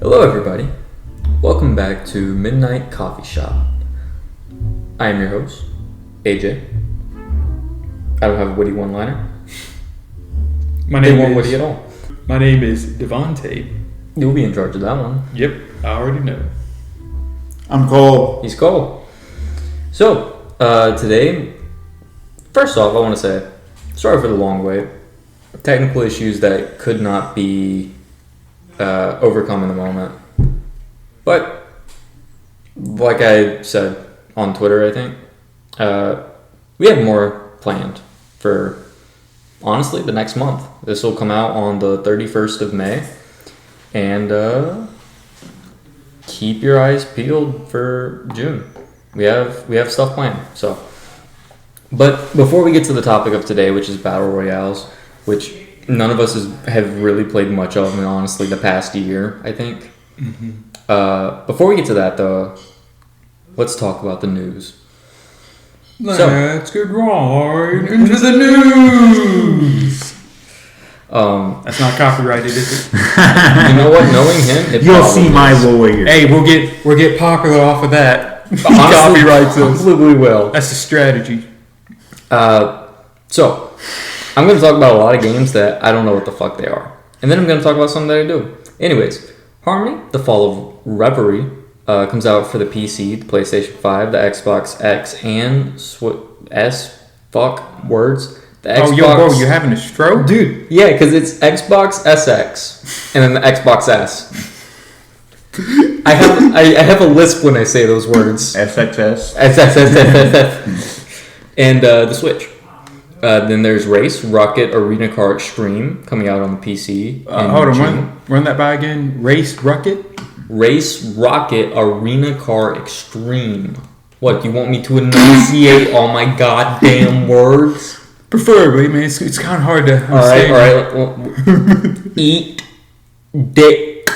Hello, everybody. Welcome back to Midnight Coffee Shop. I am your host, AJ. I don't have a witty one-liner. My name won't is witty at all. My name is Devontae. You'll be in charge of that one. Yep, I already know. I'm Cole. He's Cole. So, today, first off, I want to say, sorry for the long wait. Technical issues that could not be overcome in the moment. But, like I said on Twitter, I think, we have more planned for, honestly, the next month. This will come out on the 31st of May. And keep your eyes peeled for June. We have stuff planned. So, but before we get to the topic of today, which is battle royales, which none of us have really played much of in honestly the past year, I think. Mm-hmm. Before we get to that, though, let's talk about the news. Let's get right into the news. That's not copyrighted, is it? You know what? Knowing him, you'll see my lawyer. Hey, we'll get popular off of that. Copyrights absolutely will. That's a strategy. So I'm going to talk about a lot of games that I don't know what the fuck they are, and then I'm going to talk about some that I do. Anyways, Harmony: The Fall of Reverie comes out for the PC, the PlayStation 5, the Xbox X, and The Xbox... bro, you having a stroke? Dude, yeah, because it's Xbox SX and then the Xbox S. I have a lisp when I say those words. SXS. And the Switch. Then there's Race Rocket Arena Car Extreme coming out on the PC. Hold on, run that by again. Race Rocket Arena Car Extreme. What, you want me to enunciate all my goddamn words? Preferably, man. It's kind of hard to understand. All right. Well, eat dick.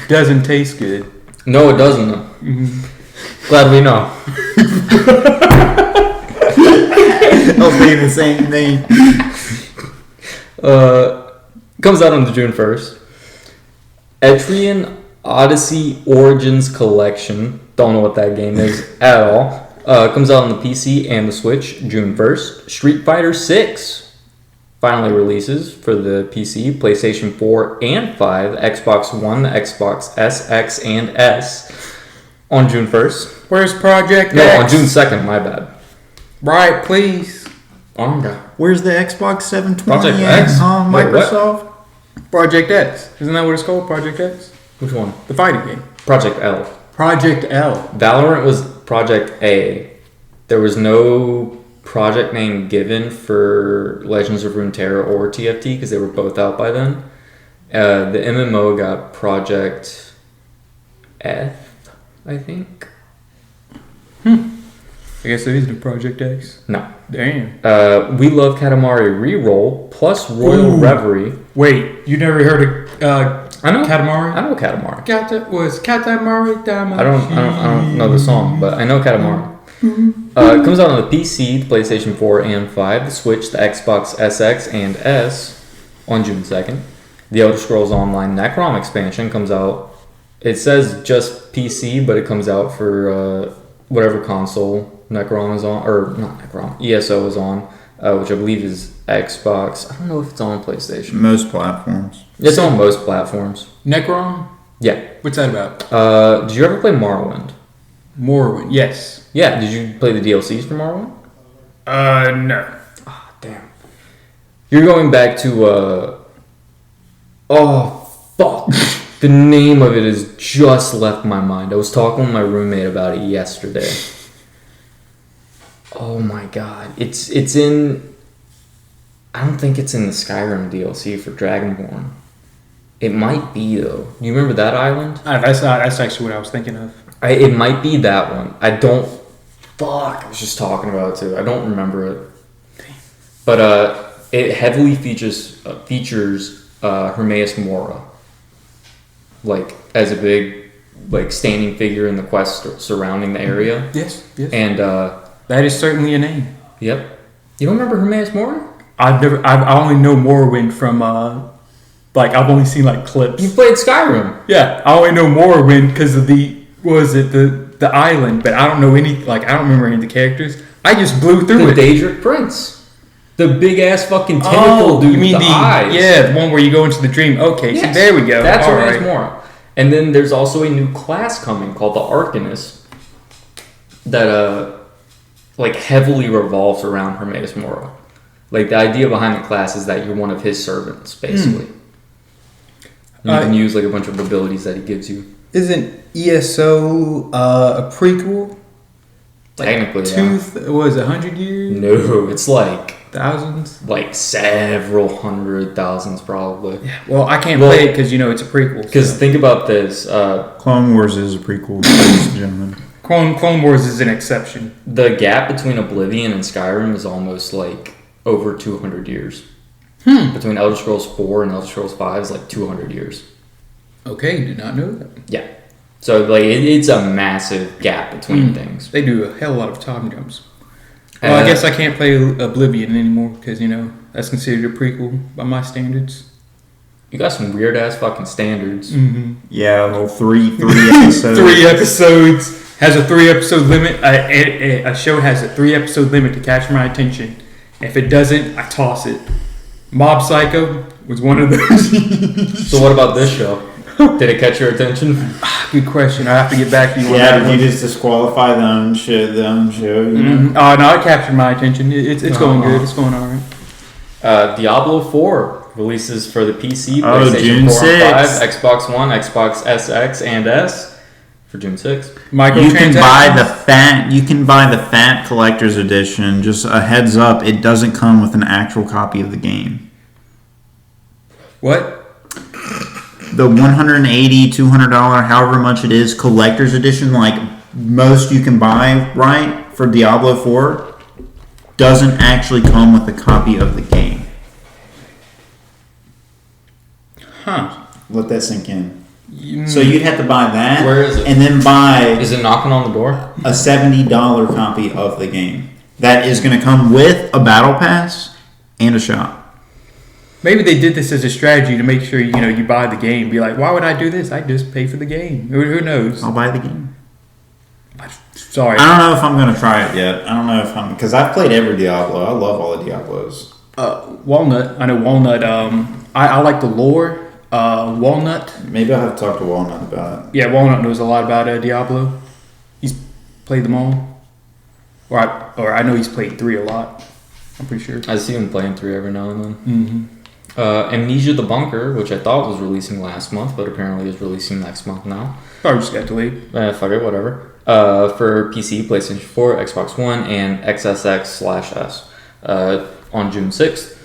Doesn't taste good. No, it doesn't. Mm-hmm. Glad we know. I'll say the same thing. Comes out on the June 1st. Etrian Odyssey Origins Collection. Don't know what that game is at all. Comes out on the PC and the Switch June 1st. Street Fighter 6 finally releases for the PC, PlayStation 4 and 5, the Xbox One, the Xbox S, X, and S on June 1st. Where's Project X? No, on June 2nd, my bad. Right, please. Oh, God. Where's the Xbox 720 Project X? on Microsoft? Wait, Project X. Isn't that what it's called? Project X? Which one? The fighting game. Project L. Project L. Valorant was Project A. There was no project name given for Legends of Runeterra or TFT because they were both out by then. The MMO got Project F, I think. I guess there is no Project X. No. Damn. We Love Katamari Reroll plus Royal Reverie. Wait, you never heard of I know Katamari? I know Katamari. Katamari. I don't know the song, but I know Katamari. It comes out on the PC, the PlayStation 4 and 5, the Switch, the Xbox SX and S on June 2nd. The Elder Scrolls Online Necrom expansion comes out. It says just PC, but it comes out for whatever console Necrom is on, or not Necrom, ESO is on, which I believe is Xbox. I don't know if it's on PlayStation. Most platforms. It's on most platforms. Necrom? Yeah. What's that about? Did you ever play Morrowind? Morrowind, yes. Yeah, did you play the DLCs for Morrowind? No. Oh, damn. You're going back to, oh, fuck. The name of it has just left my mind. I was talking with my roommate about it yesterday. Oh my god. It's in... I don't think it's in the Skyrim DLC for Dragonborn. It might be, though. You remember that island? That's actually what I was thinking of. It might be that one. I don't... Fuck. I was just talking about it, too. I don't remember it. But it heavily features Hermaeus Mora. Like, as a big, like, standing figure in the quest surrounding the area. Yes. And, that is certainly a name. Yep. You don't remember Hermaeus Mora? I only know Morrowind from Like, I've only seen, like, clips. You played Skyrim. Yeah, I only know Morrowind because of the island, but I don't know any, like, I don't remember any of the characters. I just blew through The it. Daedric Prince. The big ass fucking tentacle dude you mean with the eyes. Yeah, the one where you go into the dream. Okay, Yes, see, there we go. That's All what right. it's more. And then there's also a new class coming called the Arcanist that like heavily revolves around Hermaeus Mora. Like the idea behind the class is that you're one of his servants, basically. You can use like a bunch of abilities that he gives you. Isn't ESO a prequel? Technically, Was it 100 years? No, it's like Thousands? like several hundred thousands probably. Yeah. Well, I can't play it because, it's a prequel. Because think about this. Clone Wars is a prequel, ladies and gentlemen. Clone Wars is an exception. The gap between Oblivion and Skyrim is almost like over 200 years. Between Elder Scrolls 4 and Elder Scrolls 5 is like 200 years. Okay, did not know that. Yeah. So like it's a massive gap between things. They do a hell of a lot of time jumps. Well, I guess I can't play Oblivion anymore because, that's considered a prequel by my standards. You got some weird ass fucking standards. Yeah, well, three episodes. 3 episodes. Has a 3-episode limit. A show has a 3-episode limit to catch my attention. If it doesn't, I toss it. Mob Psycho was one of those. So what about this show? Did it catch your attention? Good question. I have to get back to you on Yeah, that did one. you just disqualify the own show? Oh, no, it captured my attention. It's going good. It's going all right. Diablo 4 releases for the PC, Oh, PlayStation June 4 and 5, 6th. Xbox One, Xbox SX and S for June 6th. You can buy the fat collector's edition. Just a heads up, it doesn't come with an actual copy of the game. What? The $180, $200, however much it is, collector's edition, like most you can buy, right, for Diablo 4, doesn't actually come with a copy of the game. Huh. Let that sink in. So you'd have to buy that. Where is it? And then buy Is it knocking on the door? a $70 copy of the game. That is going to come with a battle pass and a shop. Maybe they did this as a strategy to make sure, you buy the game. Be like, why would I do this? I just pay for the game. Who knows? I'll buy the game. Sorry. I don't know if I'm going to try it yet. I don't know if because I've played every Diablo. I love all the Diablos. Walnut. I know Walnut. I like the lore. Walnut. Maybe I'll have to talk to Walnut about it. Yeah, Walnut knows a lot about Diablo. He's played them all. Or I know he's played 3 a lot. I'm pretty sure. I see him playing 3 every now and then. Amnesia the Bunker, which I thought was releasing last month, but apparently is releasing next month now. Probably just got delayed. Fuck it, whatever. For PC, PlayStation 4, Xbox One, and XSX/S on June 6th.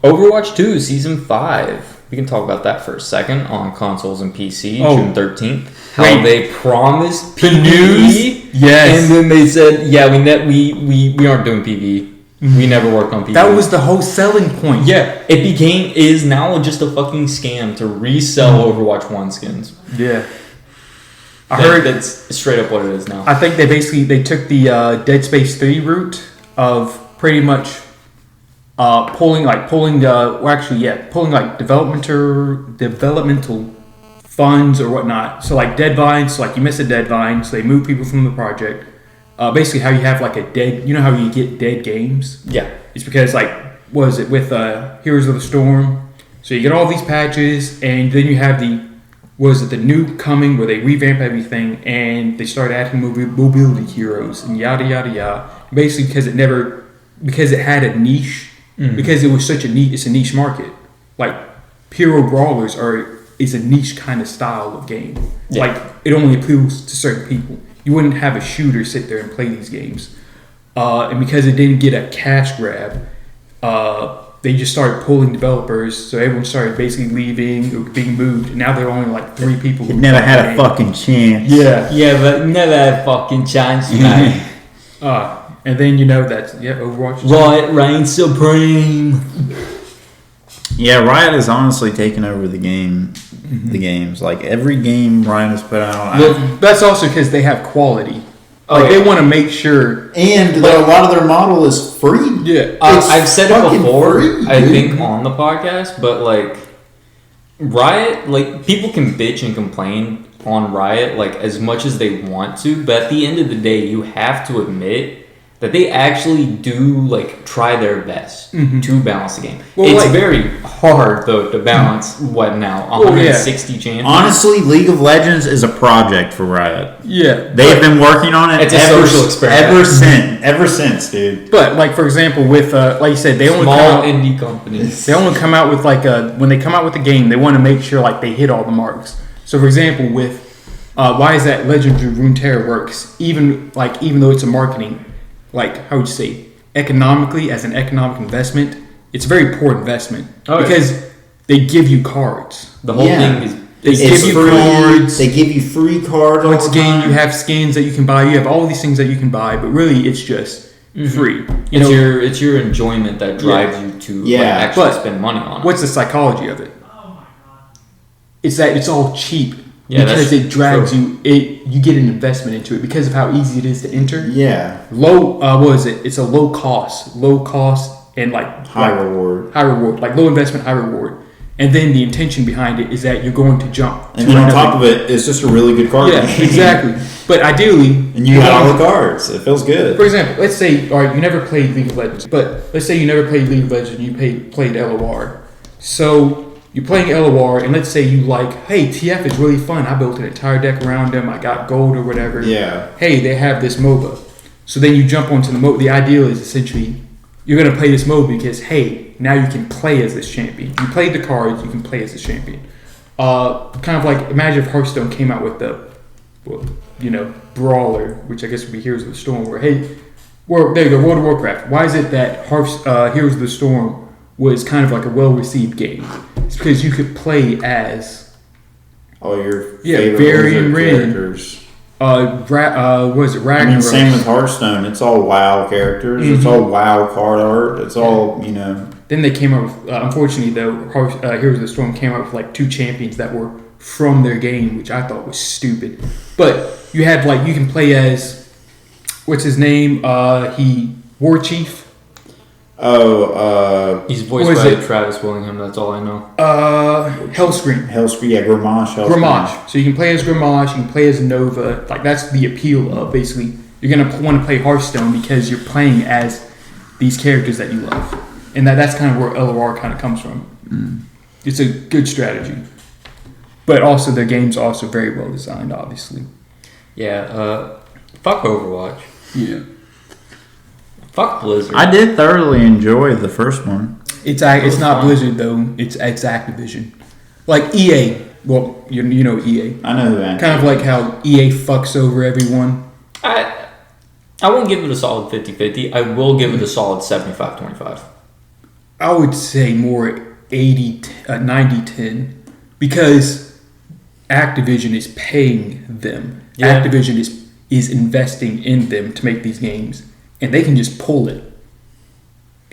Overwatch 2 Season 5. We can talk about that for a second on consoles and PC, June 13th. How they promised The PvE, news? Yes. and then they said, yeah, we aren't doing PvE. We never worked on PvE. That was the whole selling point. Yeah, is now just a fucking scam to resell Overwatch 1 skins. Yeah. I heard heard that's straight up what it is now. I think they took the Dead Space 3 route of pretty much pulling developmental funds or whatnot. So like dead vines, so like you miss a dead vine, so they move people from the project. Basically how you have like a dead, how you get dead games? Yeah. It's because like, what is it, with Heroes of the Storm? So you get all these patches and then you have the new coming where they revamp everything and they start adding mobility heroes and yada yada yada. Basically because it had a niche, because it was such it's a niche market. Like hero brawlers is a niche kind of style of game. Yeah. Like it only appeals to certain people. You wouldn't have a shooter sit there and play these games. And because it didn't get a cash grab, they just started pulling developers. So everyone started basically leaving or being moved. And now there are only like 3 people. It never had a fucking chance. Yeah. Yeah, but never had a fucking chance, man. And then Overwatch. Riot reigns supreme. Yeah, Riot has honestly taken over the game. The games, like every game Riot has put out. Well, that's also because they have quality. They want to make sure. And a lot of their model is free. Yeah. I've said it fucking before, free, I dude. think, on the podcast, but like, Riot, like, people can bitch and complain on Riot, like, as much as they want to, but at the end of the day, you have to admit that they actually do, like, try their best to balance the game. Well, it's like, very hard, though, to balance, what now, 160 champions? Honestly, League of Legends is a project for Riot. Yeah. They've been working on it It's a social experiment. Ever since, dude. But, like, for example, with, like you said, they only Small indie companies. They only come out with, like, when they come out with a game, they want to make sure, like, they hit all the marks. So, for example, with, why is that Legends of Runeterra works, even though it's a marketing, like, how would you say, economically, as an economic investment, it's a very poor investment. Because they give you cards. The whole thing is... They give you cards. They give you free cards Once again, you have skins that you can buy. You have all these things that you can buy, but really, it's just free. It's your enjoyment that drives you to actually spend money on it. What's the psychology of it? It's that it's all cheap. Yeah, because it drags you. You get an investment into it because of how easy it is to enter. Yeah. Low. What is it? It's a low cost, and like high reward. High reward, like low investment, high reward. And then the intention behind it is that you're going to jump. And then on top of it, it's just a really good card game. Yeah, exactly. But ideally, and you got all the cards. It feels good. For example, let's say, all right, you never played League of Legends, but let's say you never played League of Legends. You played LOR. So you're playing LOR, and let's say you like, hey, TF is really fun. I built an entire deck around them. I got gold or whatever. Yeah. Hey, they have this MOBA. So then you jump onto the MOBA. The ideal is essentially you're going to play this MOBA because, hey, now you can play as this champion. You played the cards, you can play as this champion. Kind of like, imagine if Hearthstone came out with the, Brawler, which I guess would be Heroes of the Storm, where, hey, there you go, World of Warcraft. Why is it that Heroes of the Storm was kind of like a well-received game? It's because you could play as all your favorite varying characters. What is it, Ragnarok? I mean, same with Hearthstone. It's all WoW characters. It's all WoW card art. It's all, Then they came up with, unfortunately though, Heroes of the Storm came up with like 2 champions that were from their game, which I thought was stupid. But you had you can play as, what's his name? War Chief. He's voiced by Travis Willingham. That's all I know. Hellscream. Grommash. Grommash. So you can play as Grommash. You can play as Nova. Like, that's the appeal of basically you're gonna want to play Hearthstone because you're playing as these characters that you love, and that's kind of where LOR kind of comes from. It's a good strategy, but also the game's also very well designed. Obviously. Yeah. Fuck Overwatch. Yeah. Fuck Blizzard. I did thoroughly enjoy the first one. It's not fun. Blizzard though. It's Activision. Like EA. Well, you know EA. I know who Activision. Kind of like how EA fucks over everyone. I won't give it a solid 50-50. I will give it a solid 75-25. I would say more 90-10 because Activision is paying them. Yeah. Activision is investing in them to make these games. And they can just pull it.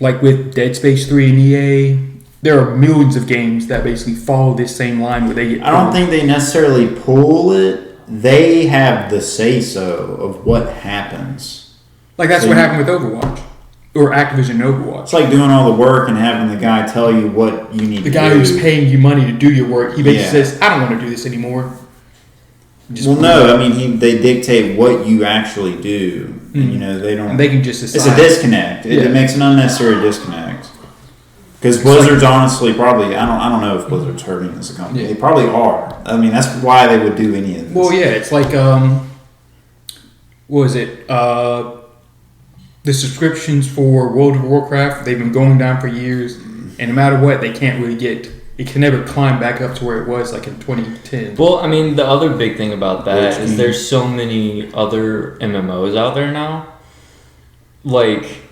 Like with Dead Space 3 and EA, there are millions of games that basically follow this same line where they get pulled. I don't think they necessarily pull it. They have the say-so of what happens. Like that's what happened with Overwatch. Or Activision Overwatch. It's like doing all the work and having the guy tell you what you need to do. The guy who's paying you money to do your work, he basically says, I don't want to do this anymore. They dictate what you actually do. And, they don't. And they can just decide. It's a disconnect. It makes an unnecessary disconnect. Because Blizzard's honestly probably, I don't know if Blizzard's hurting as a company. They probably are. I mean, that's why they would do any of this. Well, yeah, it's like, what was it? The subscriptions for World of Warcraft, they've been going down for years. And no matter what, they can't really it can never climb back up to where it was like in 2010. Well, I mean, the other big thing about that is there's so many other MMOs out there now. Like,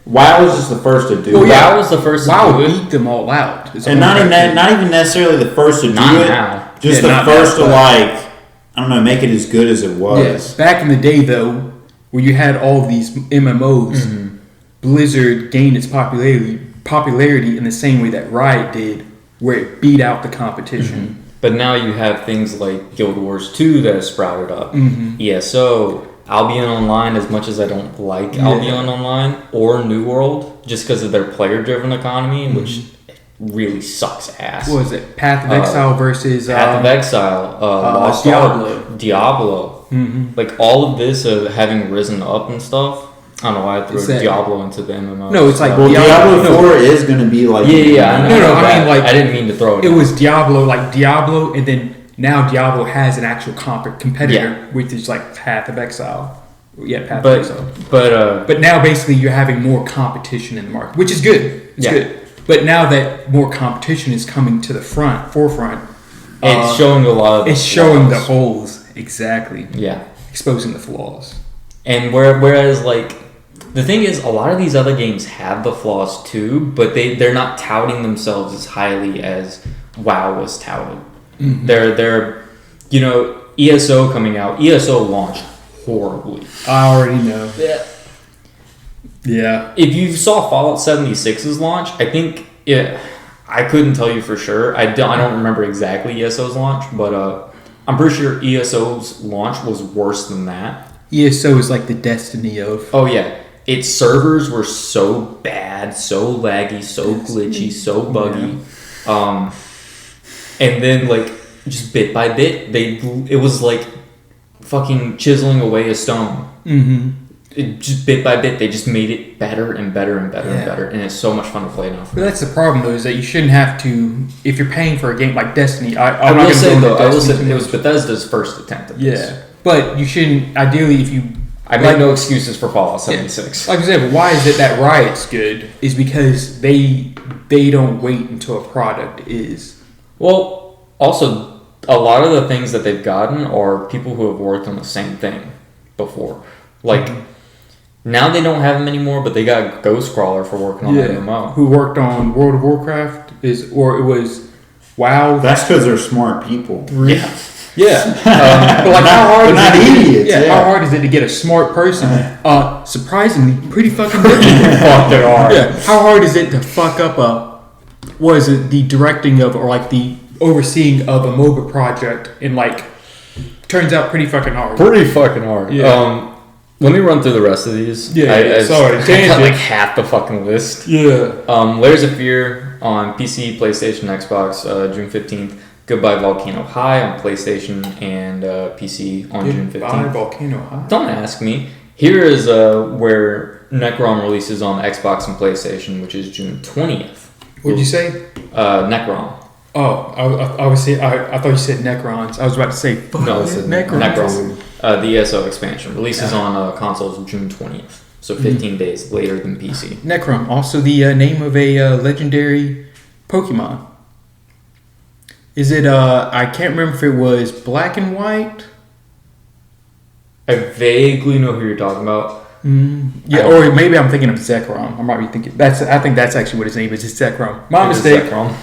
WoW was just the first to do it. WoW was the first to do it. WoW beat them all out. And not even necessarily the first to do it. Now. Just the first to make it as good as it was. Yes. Back in the day, though, where you had all these MMOs, Blizzard gained its popularity in the same way that Riot did, where it beat out the competition. But now you have things like Guild Wars 2 that has sprouted up. ESO, Albion Online, as much as I don't like Albion Online, or New World, just because of their player-driven economy, which really sucks ass. What was it? Path of Exile versus Path of Exile, Lost Diablo. Ark, Diablo. Mm-hmm. Like all of this having risen up and stuff. I don't know why I threw Diablo into the MMO. No, it's like Well, Diablo 4 is going to be like... Yeah, I know. No, I mean, like... I didn't mean to throw it. It was Diablo, and then now Diablo has an actual competitor, which is like Path of Exile. Yeah, Path of Exile. But now basically you're having more competition in the market, which is good. It's good. But now that more competition is coming to the forefront, it's showing a lot of. It's showing the holes exactly. Yeah, exposing the flaws. And whereas like the thing is, a lot of these other games have the flaws too, but they're not touting themselves as highly as WoW was touted. Mm-hmm. They're ESO coming out. ESO launched horribly. I already know. Yeah. If you saw Fallout 76's launch, I think I couldn't tell you for sure. I don't remember exactly ESO's launch, but I'm pretty sure ESO's launch was worse than that. ESO is like the destiny of. Oh yeah, its servers were so bad, so laggy, so glitchy, so buggy, and then like just bit by bit, it was like fucking chiseling away a stone. Mm-hmm. It just bit by bit, they just made it better and better and better and better, and it's so much fun to play now. But that's the problem, though, is that you shouldn't have to. If you're paying for a game like Destiny, I will say it was Bethesda's first attempt at this. Yeah, but you shouldn't. Ideally, if you, I make no excuses for Fallout 76. Like I said, why is it that Riot's good? Is because they don't wait until a product is. Well, also a lot of the things that they've gotten are people who have worked on the same thing before, like. Mm-hmm. Now they don't have them anymore, but they got Ghostcrawler for working on MMO. Who worked on World of Warcraft it was WoW. That's because they're smart people. Yeah. Yeah. But like how hard is it idiots. How hard is it to get a smart person? Surprisingly, pretty fucking difficult. Fucking hard. Yeah. How hard is it to fuck up the directing of or like the overseeing of a MOBA project and like turns out pretty fucking hard. Pretty fucking hard. Yeah. Let me run through the rest of these. Sorry. I got like half the fucking list. Yeah. Layers of Fear on PC, PlayStation, Xbox, June 15th. Goodbye Volcano High on PlayStation and PC on June 15th. Goodbye Volcano High? Don't ask me. Here is where Necron releases on Xbox and PlayStation, which is June 20th. What'd you say? Necron. Oh, I thought you said Necrons. I was about to say, no, it's Necron. The ESO expansion releases on consoles June 20th, so 15 days later than PC. Necron, also the name of a legendary Pokemon. Is it? I can't remember if it was Black and White. I vaguely know who you're talking about. Yeah, or maybe I'm thinking of Zekrom. I might be thinking I think that's actually what his name is. It's Zekrom. My mistake. Zekrom.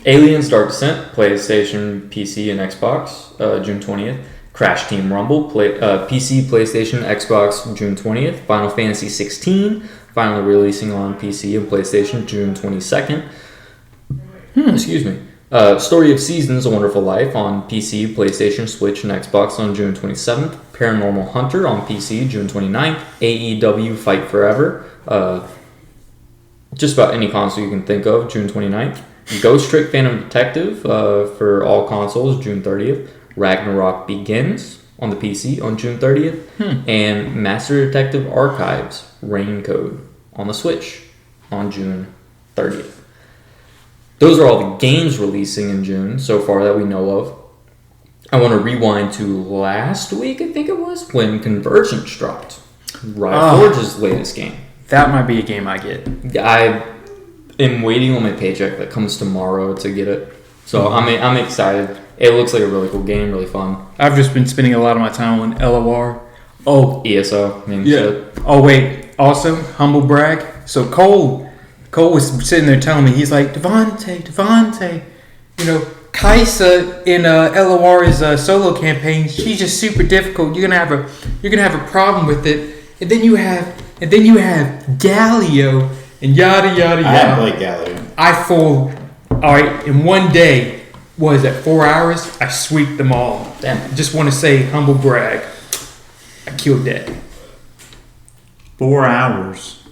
Aliens Dark Descent, PlayStation, PC, and Xbox, June 20th. Crash Team Rumble, PC, PlayStation, Xbox, June 20th. Final Fantasy 16, finally releasing on PC and PlayStation, June 22nd. Excuse me. Story of Seasons, A Wonderful Life on PC, PlayStation, Switch, and Xbox on June 27th. Paranormal Hunter on PC, June 29th. AEW Fight Forever, just about any console you can think of, June 29th. Ghost Trick Phantom Detective for all consoles, June 30th. Ragnarok Begins on the PC on June 30th. And Master Detective Archives Rain Code on the Switch on June 30th. Those are all the games releasing in June so far that we know of. I want to rewind to last week, I think it was, when Convergence dropped. Riot Forge's latest game. That might be a game I get. I am waiting on my paycheck that comes tomorrow to get it. So I'm excited. It looks like a really cool game, really fun. I've just been spending a lot of my time on LOR. Oh, ESO. Shit. Oh wait. Also, humble brag. So Cole was sitting there telling me, he's like, Devontae, Kaisa in LOR's solo campaign, she's just super difficult. You're gonna have a problem with it. And then you have Galio and yada yada yada. I played Galio. I full. All right, in one day. Was at 4 hours, I sweeped them all. Damn. Just want to say, humble brag. I killed that. 4 hours.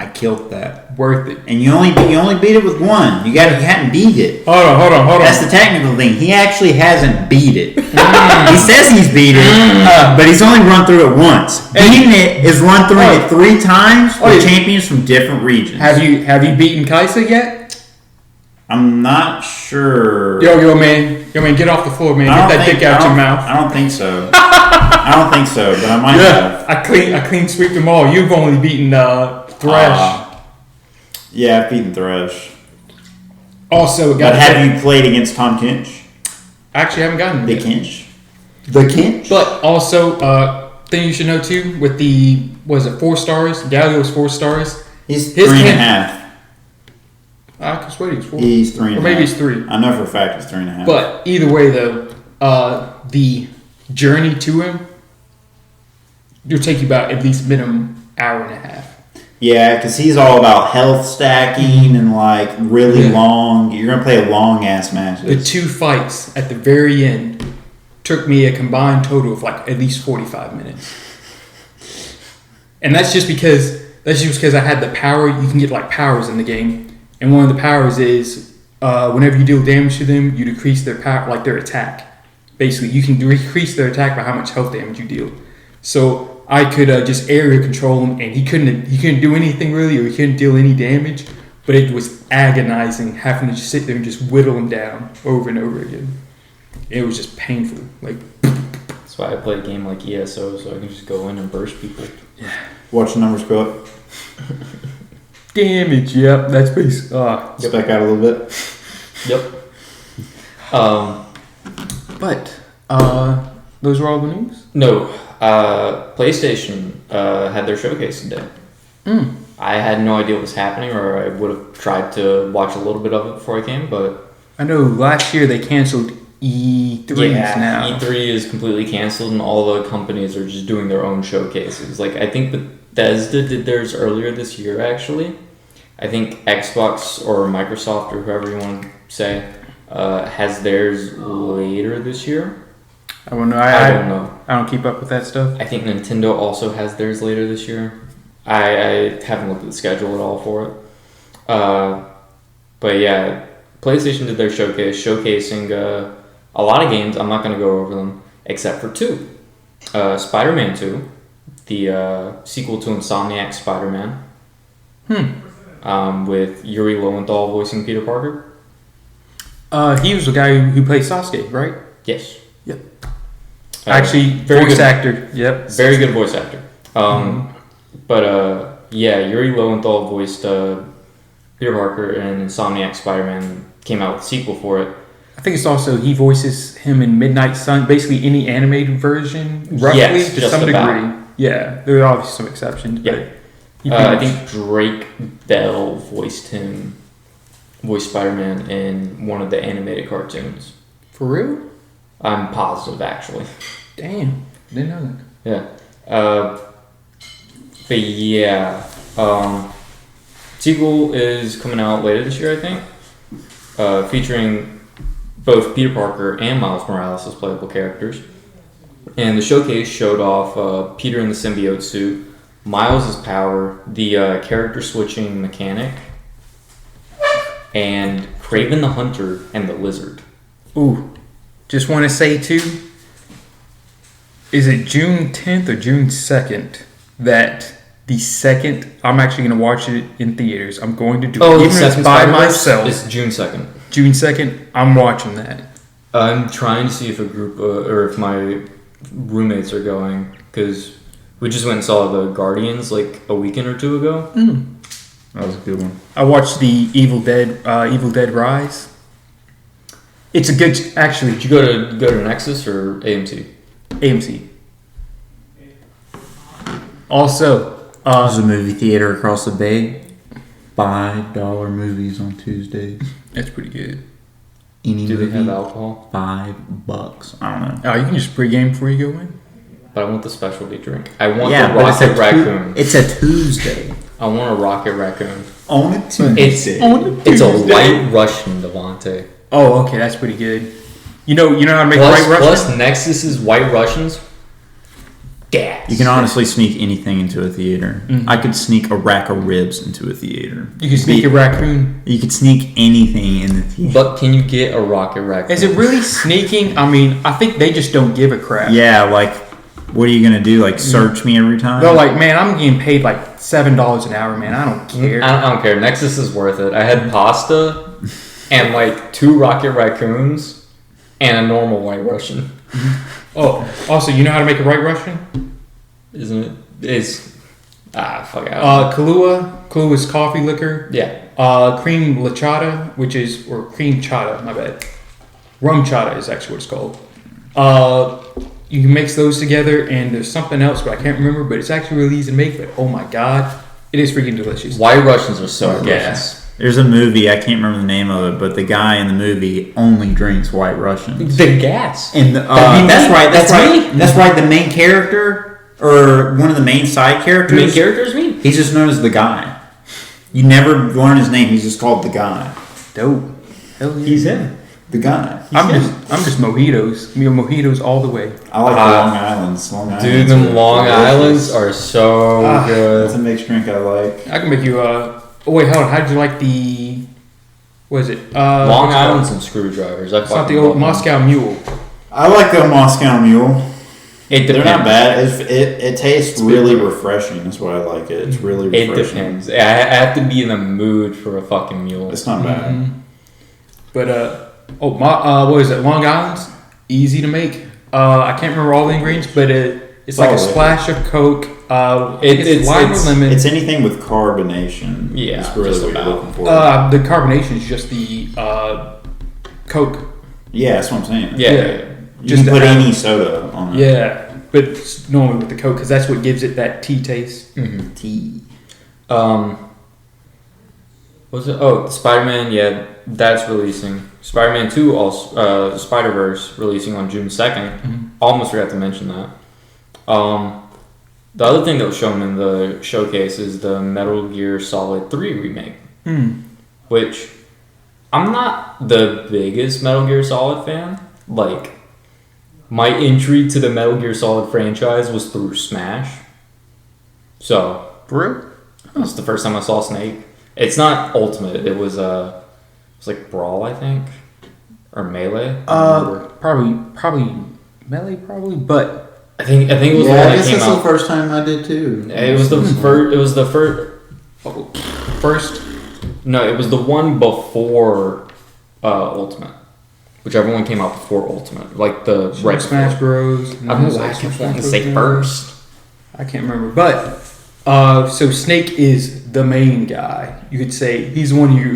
I killed that. Worth it. And you only beat it with one. You hadn't beat it. Hold on. That's the technical thing. He actually hasn't beat it. He says he's beat it, but he's only run through it once. Beating it is run through it 3 times with champions from different regions. Have you beaten Kaisa yet? I'm not sure. Yo, man, get off the floor, man. Get that dick out your mouth. I don't think so. I don't think so, but I might have. I clean sweep them all. You've only beaten Thresh. Yeah, I've beaten Thresh. Also, but have you played against Tom Kinch? Actually, I haven't gotten the Kinch. The Kinch. But also, thing you should know too with the 4 stars. Galio's 4 stars. He's 3.5. I can swear he's 4. He's 3.5. Or maybe he's 3. I know for a fact he's 3.5. But either way, though, the journey to him, it'll take you about at least minimum hour and a half. Yeah, because he's all about health stacking and like really long. You're gonna play a long ass match. The 2 fights at the very end took me a combined total of like at least 45 minutes, and that's just because I had the power. You can get like powers in the game, and one of the powers is whenever you deal damage to them, you decrease their power, like their attack. Basically, you can decrease their attack by how much health damage you deal. So I could just area control him, and he couldn't do anything really, or he couldn't deal any damage. But it was agonizing having to just sit there and just whittle him down over and over again. It was just painful. Like that's why I play a game like ESO, so I can just go in and burst people. Yeah. Watch the numbers go up. Damage. Yep, that's base. Spec out a little bit. Yep. But those were all the news. No. PlayStation had their showcase today. I had no idea what was happening, or I would have tried to watch a little bit of it before I came, but I know last year they canceled E3 now. E3 is completely canceled, and all the companies are just doing their own showcases. Like, I think Bethesda did theirs earlier this year, actually. I think Xbox or Microsoft, or whoever you want to say, has theirs later this year. I don't know. I don't know. I don't keep up with that stuff. I think Nintendo also has theirs later this year. I haven't looked at the schedule at all for it. But yeah, PlayStation did their showcase, showcasing a lot of games. I'm not going to go over them, except for 2. Spider-Man 2, the sequel to Insomniac's Spider-Man. With Yuri Lowenthal voicing Peter Parker. He was the guy who played Sasuke, right? Yes. Yep. Actually, very voice good actor. Yep. Very good voice actor. But yeah, Yuri Lowenthal voiced Peter Parker, and Insomniac Spider-Man came out with a sequel for it. I think it's also he voices him in Midnight Sun, basically any animated version, roughly yes, to just some about. degree. Yeah, there are obviously some exceptions. Yeah. But I think Drake Bell voiced Spider-Man in one of the animated cartoons. For real? I'm positive, actually. Damn, didn't know that. Yeah. But yeah, sequel is coming out later this year, I think, featuring both Peter Parker and Miles Morales as playable characters. And the showcase showed off Peter in the symbiote suit, Miles' power, the character switching mechanic, and Kraven the Hunter and the Lizard. Ooh, just want to say too, is it June 10th or June 2nd that the second, I'm actually going to watch it in theaters. I'm going to do it. Even if it's by myself. It's June 2nd. June 2nd, I'm watching that. I'm trying to see if a group, or if my roommates are going, because we just went and saw the Guardians like a weekend or 2 ago. That was a good one. I watched the Evil Dead Rise. It's a good, actually. Did you go to Nexus or AMC? AMC. Also, there's a movie theater across the bay. $5 movies on Tuesdays. That's pretty good. Any Do movie, they have alcohol? $5. I don't know. You can just pregame before you go in. But I want the specialty drink. I want the Rocket Raccoon. It's a Tuesday. I want a Rocket Raccoon. On a Tuesday. It's a White Russian, Devontae. Oh, okay, that's pretty good. You know how to make Plus, White Russian? plus Nexus's White Russians. gas. You can honestly sneak anything into a theater. I could sneak a rack of ribs into a theater. You can sneak a raccoon. You could sneak anything in the theater. But can you get a rocket raccoon? Is it really sneaking? I mean, I think they just don't give a crap. Yeah, like, what are you gonna do? Like, search me every time? They're like, man, I'm getting paid like $7 an hour, man. I don't care. I don't care. Nexus is worth it. I had pasta and like 2 rocket raccoons and a normal White Russian. Oh, also, you know how to make a White Russian? Isn't it? It's fuck it. Kahlua is coffee liquor. Yeah. Cream lachata, or cream chata, my bad. Rum chata is actually what it's called. You can mix those together, and there's something else, but I can't remember. But it's actually really easy to make. But oh my god, it is freaking delicious. White Russians are so gas. There's a movie, I can't remember the name of it, but the guy in the movie only drinks White Russians. The gas. And that's right. The main character, or one of the main side characters. The main character is me. He's just known as the guy. You never learn his name. He's just called the guy. Dope. Hell yeah. He's him. The guy. I'm just mojitos. Mojitos all the way. I like the Long Islands. Dude, them Long Islands are so good. That's a mixed drink I like. I can make you. Oh wait, hold on. How did you like the? What is it? Long Island's and screwdrivers. It's not the old Moscow Mule. I like the Moscow Mule. They're not bad. It tastes really refreshing. That's why I like it. It's really refreshing. It depends. I have to be in the mood for a fucking mule. It's not bad. Mm-hmm. But what is it? Long Island's easy to make. I can't remember all the ingredients, but it's like a splash of Coke. It's lime or lemon. It's anything with carbonation. Yeah, that's really what you're looking for. The carbonation is just the Coke. Yeah, that's what I'm saying. Yeah. You just can put any soda on it. Yeah, but it's normally with the Coke because that's what gives it that tea taste. Mm-hmm. Tea. Was it? Oh, Spider-Man. Yeah, that's releasing. Spider-Man 2, also Spider-Verse, releasing on June 2nd. Mm-hmm. Almost forgot to mention that. The other thing that was shown in the showcase is the Metal Gear Solid 3 remake, which I'm not the biggest Metal Gear Solid fan. Like, my entry to the Metal Gear Solid franchise was through Smash. So, For real? that's the first time I saw Snake. It's not Ultimate. It was like Brawl, I think, or Melee. Probably Melee, but I think it was the one I that guess came that's out. the first time I did too. It was the first. It was the first. No, it was the one before Ultimate. Whichever one came out before Ultimate, like the right Smash Bros. I don't know why I kept wanting to say first. I can't remember, but so Snake is the main guy. You could say he's the one you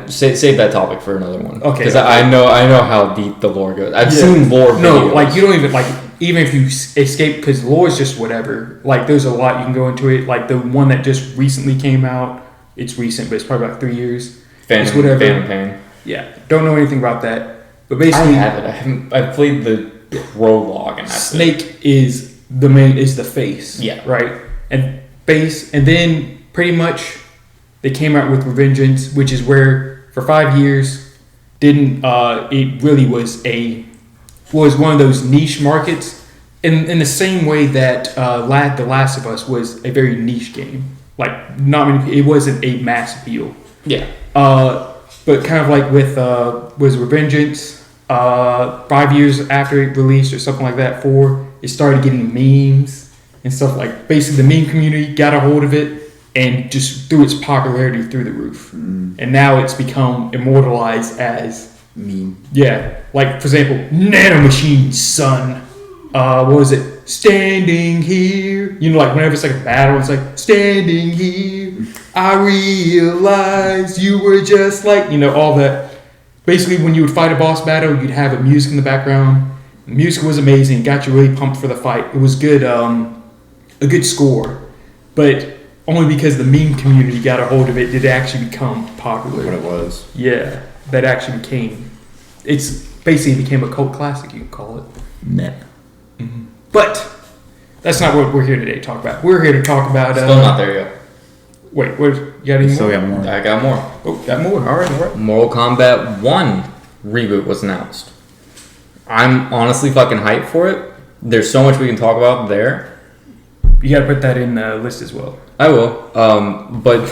save that topic for another one. Okay, because I know how deep the lore goes. I've seen lore videos. No, like you don't even like even if you escape because lore is just whatever. Like there's a lot you can go into it. Like the one that just recently came out. It's recent, but it's probably about 3 years. It's whatever. Phantom Pain. Yeah, don't know anything about that. But basically, I have it. I've played the prologue, and Snake is the face. Yeah. Right. And then pretty much they came out with Revengeance, which is where for 5 years it really was one of those niche markets in the same way that The Last of Us was a very niche game. Like not many, it wasn't a mass appeal. Yeah. But kind of like with was Revengeance, 5 years after it released or something like that, it started getting memes and stuff like. Basically, the meme community got a hold of it and just threw its popularity through the roof. And now it's become immortalized as meme. Yeah, like for example, Nanomachine son. What was it? Standing here. You know, like whenever it's like a battle, it's like standing here. I realized you were just like, all that. Basically, when you would fight a boss battle, you'd have a music in the background. The music was amazing. It got you really pumped for the fight. It was good, a good score. But only because the meme community got a hold of it did it actually become popular. What it was. Yeah, that actually became a cult classic, you can call it. Net. Mm-hmm. But that's not what we're here today to talk about. We're here to talk about... Still not there yet. Wait, what? You got any Still more? got more. I got more. Oh, got more. All right. Mortal Kombat 1 reboot was announced. I'm honestly fucking hyped for it. There's so much we can talk about there. You got to put that in the list as well. I will. But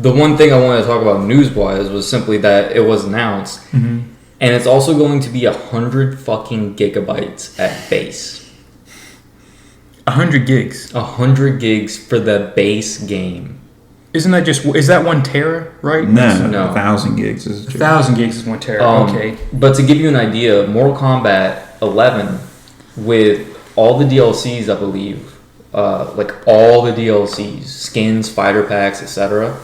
the one thing I wanted to talk about news-wise was simply that it was announced, and it's also going to be 100 fucking gigabytes at base. 100 gigs. 100 gigs for the base game. Isn't that is that 1 tera, right? No, 1,000 gigs is 1,000 gigs is 1 tera. Okay. But to give you an idea, Mortal Kombat 11 with all the DLCs, I believe, like all the DLCs, skins, fighter packs, etc.,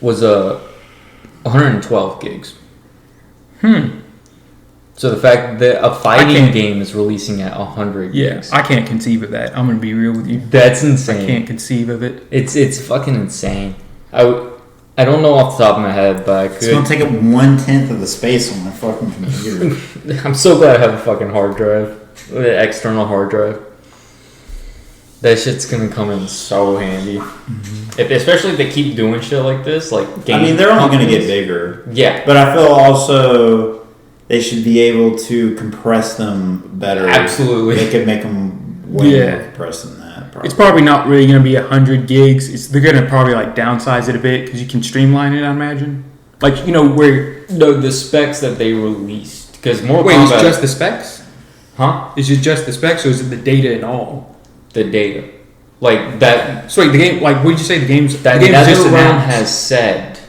was 112 gigs. So the fact that a fighting game is releasing at 100 gigs. I can't conceive of that. I'm going to be real with you. That's insane. I can't conceive of it. It's fucking insane. I don't know off the top of my head, but I could. It's gonna take up 1/10 of the space on my fucking computer. I'm so glad I have a fucking hard drive, an external hard drive. That shit's gonna come in so handy. Especially if they keep doing shit like this, like game I mean, they're only companies. gonna get bigger. Yeah, But I feel also they should be able to compress them better. Absolutely. They could make them way more compressed than that. Probably. It's probably not really going to be 100 gigs. They're going to probably like downsize it a bit because you can streamline it, I imagine. Like, you know, where... no, the specs that they released. Because Mortal Wait, Kombat... it's just the specs? Huh? Is it just the specs or is it the data and all? The data. Like, that... So wait, the game... Like, what did you say? The game's... That the game's just NetherRealm announced. has said...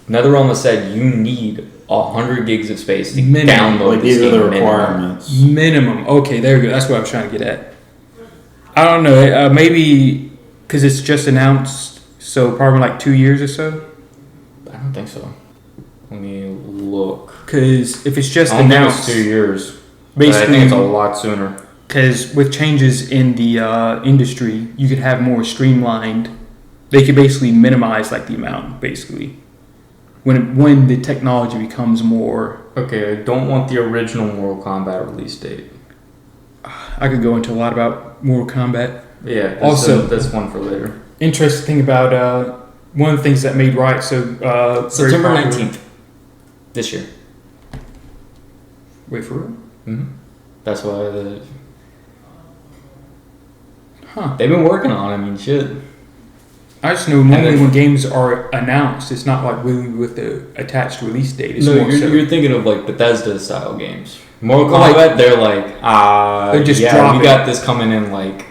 NetherRealm has said you need 100 gigs of space to Minimum. download Like, this these are game the minimum. requirements. Minimum. Okay, there we go. That's what I was trying to get at. I don't know. Maybe because it's just announced, so probably like 2 years or so. I don't think so. Let me look. Because if it's just I don't think announced, it's 2 years. But I basically, think it's a lot sooner. because with changes in the industry, you could have more streamlined. They could basically minimize like the amount, basically. When the technology becomes more, Okay, I don't want the original Mortal Kombat release date. I could go into a lot about Mortal Kombat. Yeah, Also- that's one for later. Interesting thing about one of the things that made Riot so very September popular- 19th. This year. Wait for real? Mm-hmm. That's why Huh. they've been working on it. I mean, shit. I just know normally then- when games are announced, it's not like really with the attached release date. It's No, more so. you're thinking of like Bethesda style games. Mortal Well, like- Kombat, they're like, They just yeah, drop we it. got this coming in like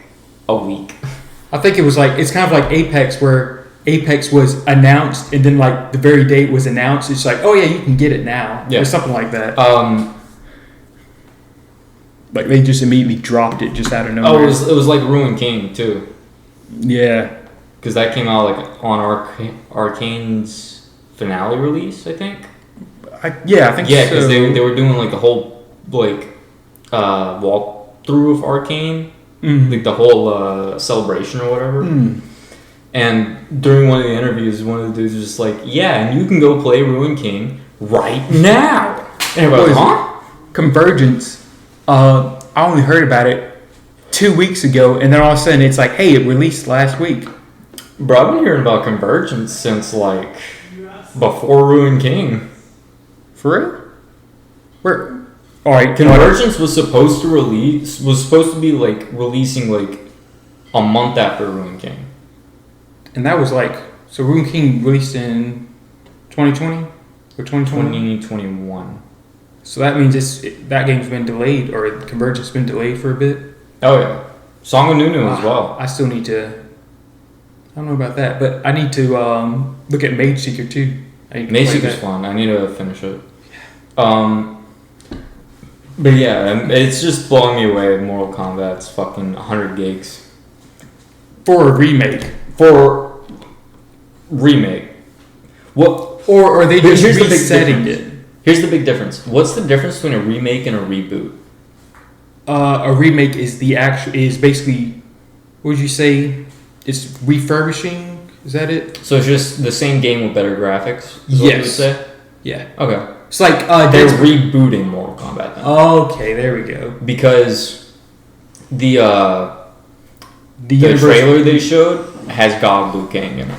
a week. I think it was like it's kind of like Apex, where Apex was announced and then like the very day it was announced, it's like, oh yeah, you can get it now, Yeah. or something like that. Like they just immediately dropped it just out of nowhere. Oh, it was like Ruin King too, Yeah. because that came out like on Arcane's finale release, I think. I think Yeah, so. because they were doing like the whole like walkthrough of Arcane, Mhm. like the whole celebration or whatever. Mm. And during one of the interviews, one of the dudes was just like, "Yeah, and you can go play Ruin King right now." And everybody's What like, is "Huh?" Convergence. I only heard about it 2 weeks ago, and then all of a sudden it's like, hey, it released last week. Bro, I've been hearing about Convergence since like before Ruin King. For real? Where? All right, Convergence was supposed to be like releasing like a month after Ruin King. And that was like, so Ruin King released in 2020 or 2020. 2021. So that means that game's been delayed, or Convergence has been delayed for a bit. Oh yeah, Song of Nunu as well. I still need to. I don't know about that, but I need to look at Mage Seeker too. I need to Mage play Seeker's that. fun. I need to finish it. But yeah, it's just blowing me away. Mortal Kombat's fucking 100 gigs For a remake. for remake. What? Or are they But just here's the big resetting difference. it? Here's the big difference. What's the difference between a remake and a reboot? A remake is basically, what would you say? It's refurbishing? Is that it? So it's just the same game with better graphics? Is what you would Yes. say? Yeah. Okay. It's like They're rebooting Mortal Kombat then. Okay, there we go. Because the The universe- trailer they showed has God Liu Kang in it.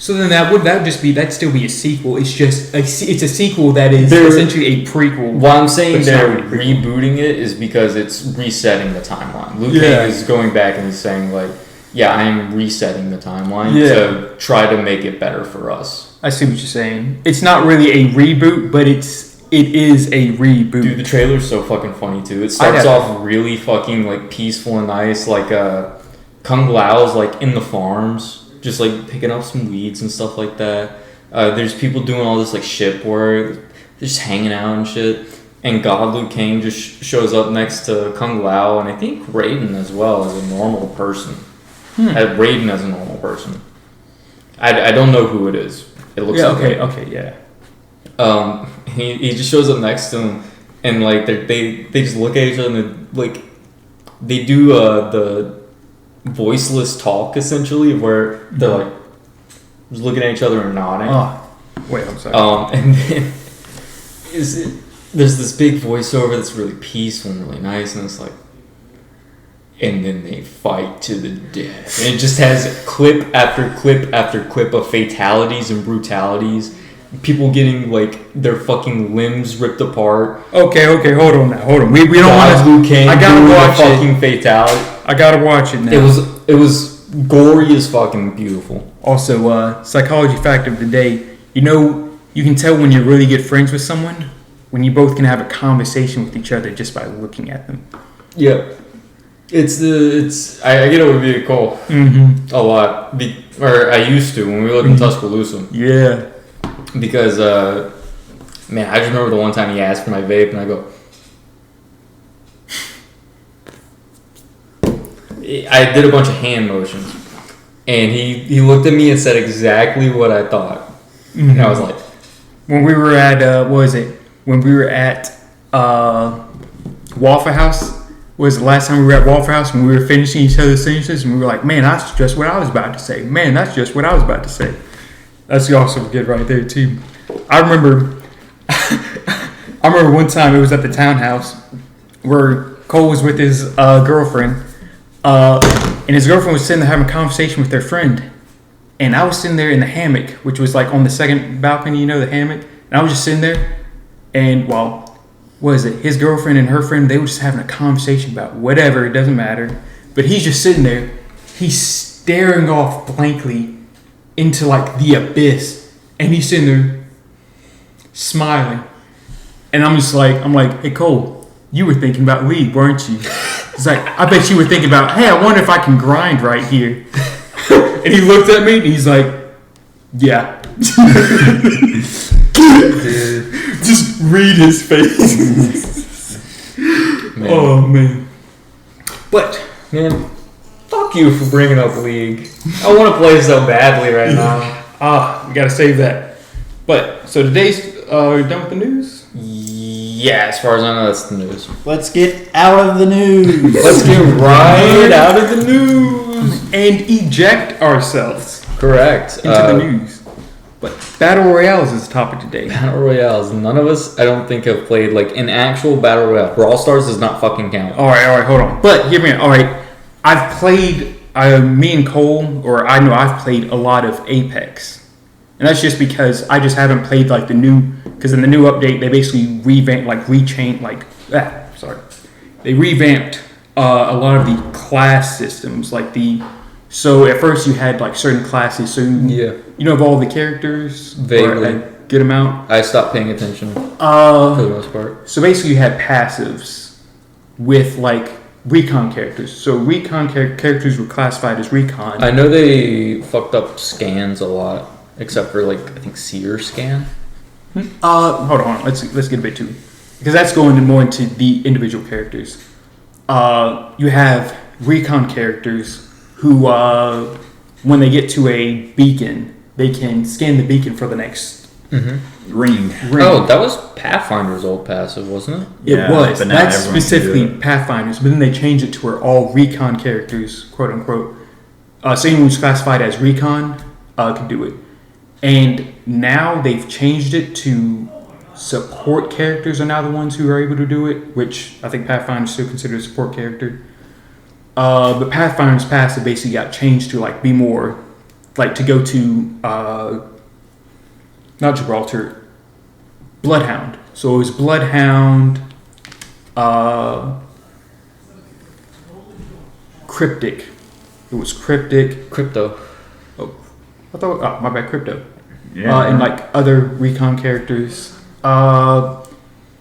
So then that'd still be a sequel. It's just it's a sequel that is They're- essentially a prequel. Why I'm saying But it's they're not really prequel. rebooting it is because it's resetting the timeline. Luke Yeah. Cage is going back and he's saying like, yeah, I am resetting the timeline Yeah. to try to make it better for us. I see what you're saying. It's not really a reboot, but it is a reboot. Dude, the trailer's so fucking funny too. It starts off really fucking like peaceful and nice. Like Kung Lao's like in the farms, just like picking up some weeds and stuff like that. There's people doing all this like ship work, they're just hanging out and shit. And God Liu Kang just shows up next to Kung Lao, and I think Raiden as well as a normal person. Raiden as a normal person. I don't know who it is. It looks like Okay, yeah. he just shows up next to him, and like they just look at each other and like they do the voiceless talk essentially, where they're like just looking at each other and nodding. Oh, wait, I'm sorry. And then there's this big voiceover that's really peaceful and really nice, and it's like, and then they fight to the death. And it just has clip after clip after clip of fatalities and brutalities. People getting like their fucking limbs ripped apart. Okay, hold on now. Hold on. We don't want Liu Kang I gotta doing watch a it. fucking fatality. I gotta watch it now. It was gory as fucking beautiful. Also, psychology fact of the day. You know, you can tell when you're really good friends with someone when you both can have a conversation with each other just by looking at them. Yeah. I get it with Via Cole Mm-hmm. a lot. Or I used to when we lived in Tuscaloosa. Yeah. Because, man, I just remember the one time he asked for my vape, and I go, I did a bunch of hand motions, and he looked at me and said exactly what I thought. Mm-hmm. And I was like, When we were at When we were at Waffle House. Was the last time we were at Waffle House when we were finishing each other's sentences, and we were like, "Man, that's just what I was about to say." Man, that's just what I was about to say. That's also good right there too. I remember one time it was at the townhouse where Cole was with his girlfriend, and his girlfriend was sitting there having a conversation with their friend, and I was sitting there in the hammock, which was like on the second balcony, you know, the hammock, and I was just sitting there, and his girlfriend and her friend, they were just having a conversation about whatever, it doesn't matter, but he's just sitting there, he's staring off blankly into like the abyss, and he's sitting there smiling, and I'm like, "Hey Cole, you were thinking about League, weren't you?" It's like, "I bet you were thinking about, hey, I wonder if I can grind right here." And he looked at me and he's like, "Yeah." Just read his face. man. Oh man. But man, fuck you for bringing up League. I want to play so badly right now. we gotta save that. But so today's done with the news. Yeah, as far as I know, that's the news. Let's get out of the news. Let's get right out of the news And eject ourselves Correct. into the news. But Battle Royales is the topic today. Battle Royales. None of us, I don't think, have played like an actual Battle Royale. Brawl Stars does not fucking count. Alright, hold on. But hear me out. Alright. I've played me and Cole, or I know I've played a lot of Apex. And that's just because I just haven't played like the new, because in the new update they basically revamped, they revamped a lot of the class systems, so at first you had like certain classes, so you know of all the characters, Vaguely. or a good amount. I stopped paying attention for the most part. So basically you had passives with like recon characters. So recon characters were classified as recon. I know they fucked up scans a lot, except for like I think Seer scan. Hold on, let's get a bit to it, because that's going more into the individual characters. You have recon characters who, when they get to a beacon, they can scan the beacon for the next Ring. Oh, that was Pathfinder's old passive, wasn't it? It was. but now That's everyone can do specifically it. Pathfinders, but then they changed it to where all recon characters, quote unquote, so anyone who's classified as recon can do it. And now they've changed it to support characters are now the ones who are able to do it, which I think Pathfinder is still considered a support character. But Pathfinder's passive basically got changed to like be more like to go to not Gibraltar, Bloodhound. So it was Bloodhound, Cryptic. It was Cryptic. Crypto. Oh, I thought. Oh, my bad. Crypto. Yeah. And like other recon characters.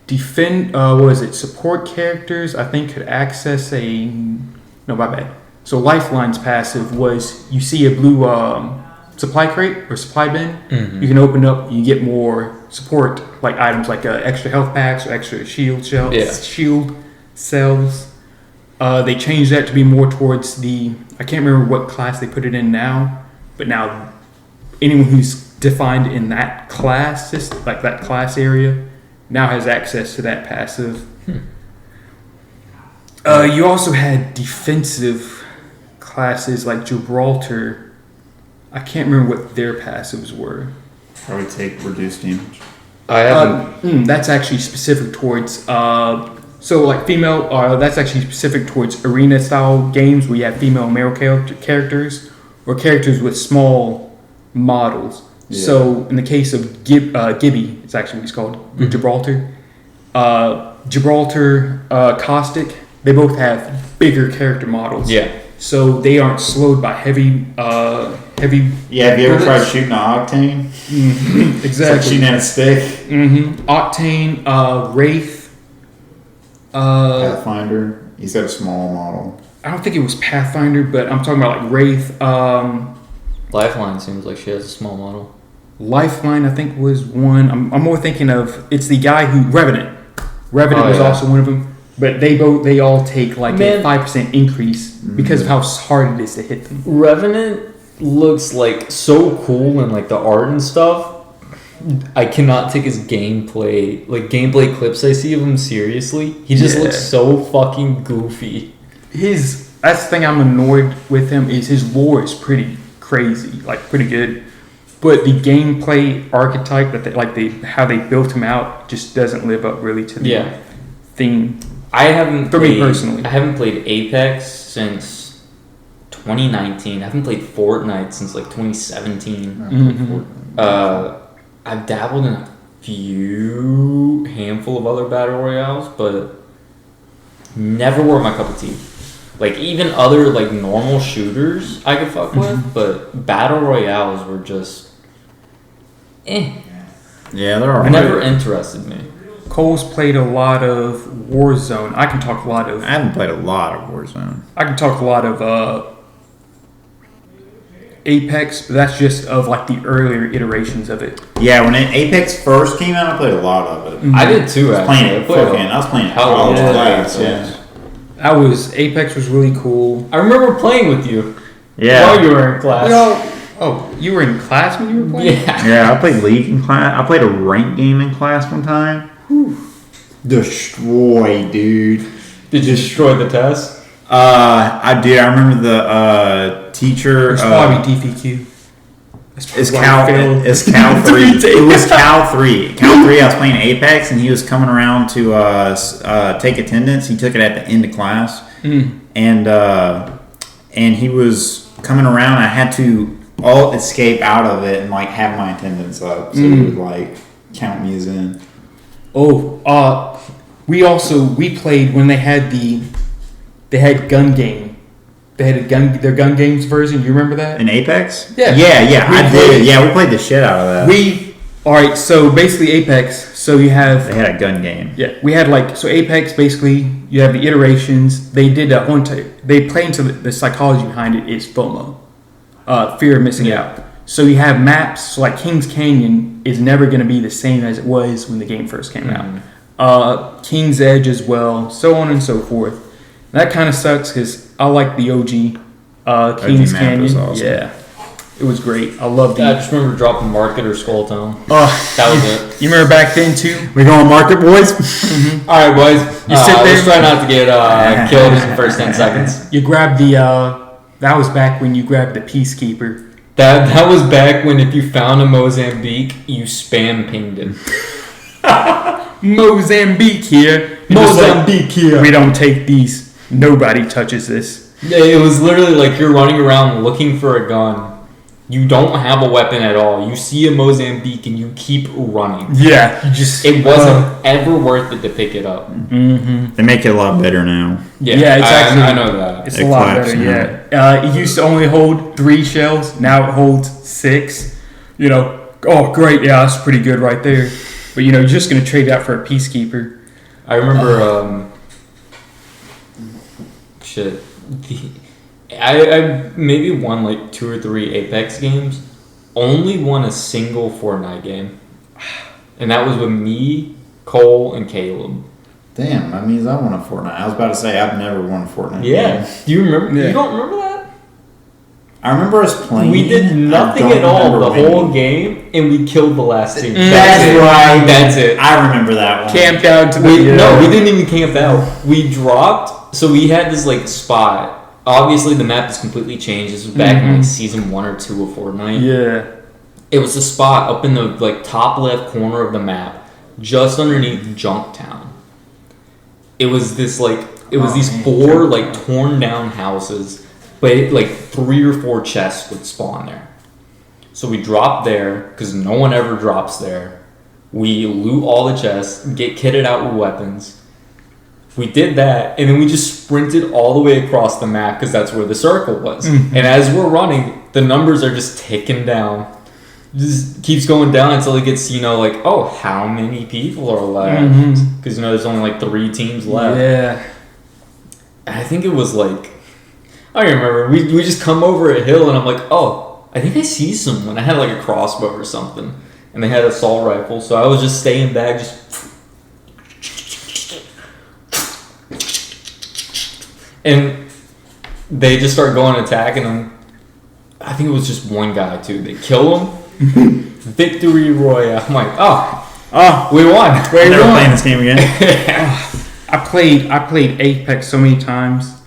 Defend. What was it? Support characters. I think could access a. No, my bad. So Lifeline's passive was you see a blue supply crate or supply bin. Mm-hmm. You can open up. You get more support like items like extra health packs or extra shield shells. Yeah. Shield cells. They changed that to be more towards the. I can't remember what class they put it in now, but now anyone who's defined in that class, like that class area, now has access to that passive. You also had defensive classes like Gibraltar. I can't remember what their passives were. Probably take reduced damage. I haven't. That's actually specific towards. So like female, that's actually specific towards arena style games where you have female and male characters or characters with small models. Yeah. So in the case of Gibby, it's actually what it's called, Gibraltar. Gibraltar, Caustic, they both have bigger character models. Yeah. So they aren't slowed by heavy. Yeah, have you ever tried shooting an Octane? Exactly. It's like shooting at a stick. Octane, Wraith. Pathfinder. He's got a small model. I don't think it was Pathfinder, but I'm talking about like Wraith. Lifeline seems like she has a small model. Lifeline, I think, was one. I'm more thinking of it's the guy who Revenant. Revenant was also one of them. But they all take like a 5% increase because of how hard it is to hit them. Revenant looks like so cool and like the art and stuff. I cannot take his gameplay clips I see of him seriously. He just looks so fucking goofy. That's the thing I'm annoyed with him is his lore is pretty crazy, like pretty good. But the gameplay archetype how they built him out just doesn't live up really to the theme. I haven't me personally. I haven't played Apex since 2019. I haven't played Fortnite since like 2017. I've dabbled in a handful of other battle royales, but never were my cup of tea. Like even other like normal shooters I could fuck with, but battle royales were just Yeah, they're alright. Never interested me. Cole's played a lot of Warzone. I can talk a lot of. I haven't played a lot of Warzone. I can talk a lot of Apex, but that's just of like the earlier iterations of it. Yeah, when Apex first came out, I played a lot of it. I did too. I was playing hell yeah. Apex was really cool. I remember playing with you. Yeah. While you were in class. You were in class when you were playing? Yeah, I played League in class. I played a ranked game in class one time. Destroy, dude. Did you destroy the test? I did. I remember the teacher. It's probably DPQ. It's Cal 3. It was Cal 3. Cal 3, I was playing Apex, and he was coming around to take attendance. He took it at the end of class. And he was coming around. I had to all escape out of it and like have my attendance up. So he would like count me as in. We played when they had gun game. They had their gun games version. You remember that? In Apex? Yeah. I did. Yeah, we played the shit out of that. So basically Apex, so you have... They had a gun game. Yeah, we had Apex, basically, you have the iterations. They did that one time. They play into the psychology behind it is FOMO. Fear of missing out. So you have maps, so like Kings Canyon is never going to be the same as it was when the game first came out. King's Edge as well, so on and so forth. That kind of sucks because I like the OG Kings Canyon. Was awesome. Yeah, it was great. I loved it. I just remember dropping Market or Skull Town. That was it. You remember back then too? We going Market, boys? All right, boys. You sit there. Let's try not to get killed in the first 10 seconds. You grabbed the. That was back when you grabbed the Peacekeeper. That was back when if you found a Mozambique, you spam pinged it. Mozambique here. Here. We don't take these. Nobody touches this. Yeah, it was literally like you're running around looking for a gun, You don't have a weapon at all. You see a Mozambique and you keep running. Yeah, you just. It wasn't ever worth it to pick it up. Mm-hmm. They make it a lot better now. Yeah, it's actually. I know that. It's It a lot collapsed better. Yeah, it used to only hold 3 shells. Now it holds 6. You know, oh great, yeah, that's pretty good right there. But you know, you're just gonna trade that for a peacekeeper. I remember. I maybe won like 2 or 3 Apex games. Only won a single Fortnite game, and that was with me, Cole, and Caleb. Damn, that means I won a Fortnite. I was about to say I've never won a Fortnite. Yeah. game. Do you remember? Yeah. You don't remember that? I remember us playing. We did nothing I don't at all remember the winning. whole game, and we killed the last team. That's it. right. That's it. I remember that one. Camped out to the. No, we didn't even camp out. We dropped. So we had this like spot. Obviously, the map has completely changed. This was back in like season 1 or 2 of Fortnite. Yeah. It was a spot up in the like top left corner of the map, just underneath Junktown. It was this like these 4 like torn down houses, but like 3 or 4 chests would spawn there. So we dropped there because no one ever drops there. We loot all the chests, get kitted out with weapons. We did that, and then we just sprinted all the way across the map because that's where the circle was. And as we're running, the numbers are just ticking down. Just keeps going down until it gets, like, oh, how many people are left? Because, there's only like 3 teams left. Yeah. And I think it was like, I don't remember. We just come over a hill, and I'm like, oh, I think I see someone. I had like a crossbow or something, and they had an assault rifle, so I was just staying back, just. And they just start going attacking them. I think it was just one guy too. They kill him. Victory Royale. I'm like, oh, we won. We're never playing this game again. I played Apex so many times.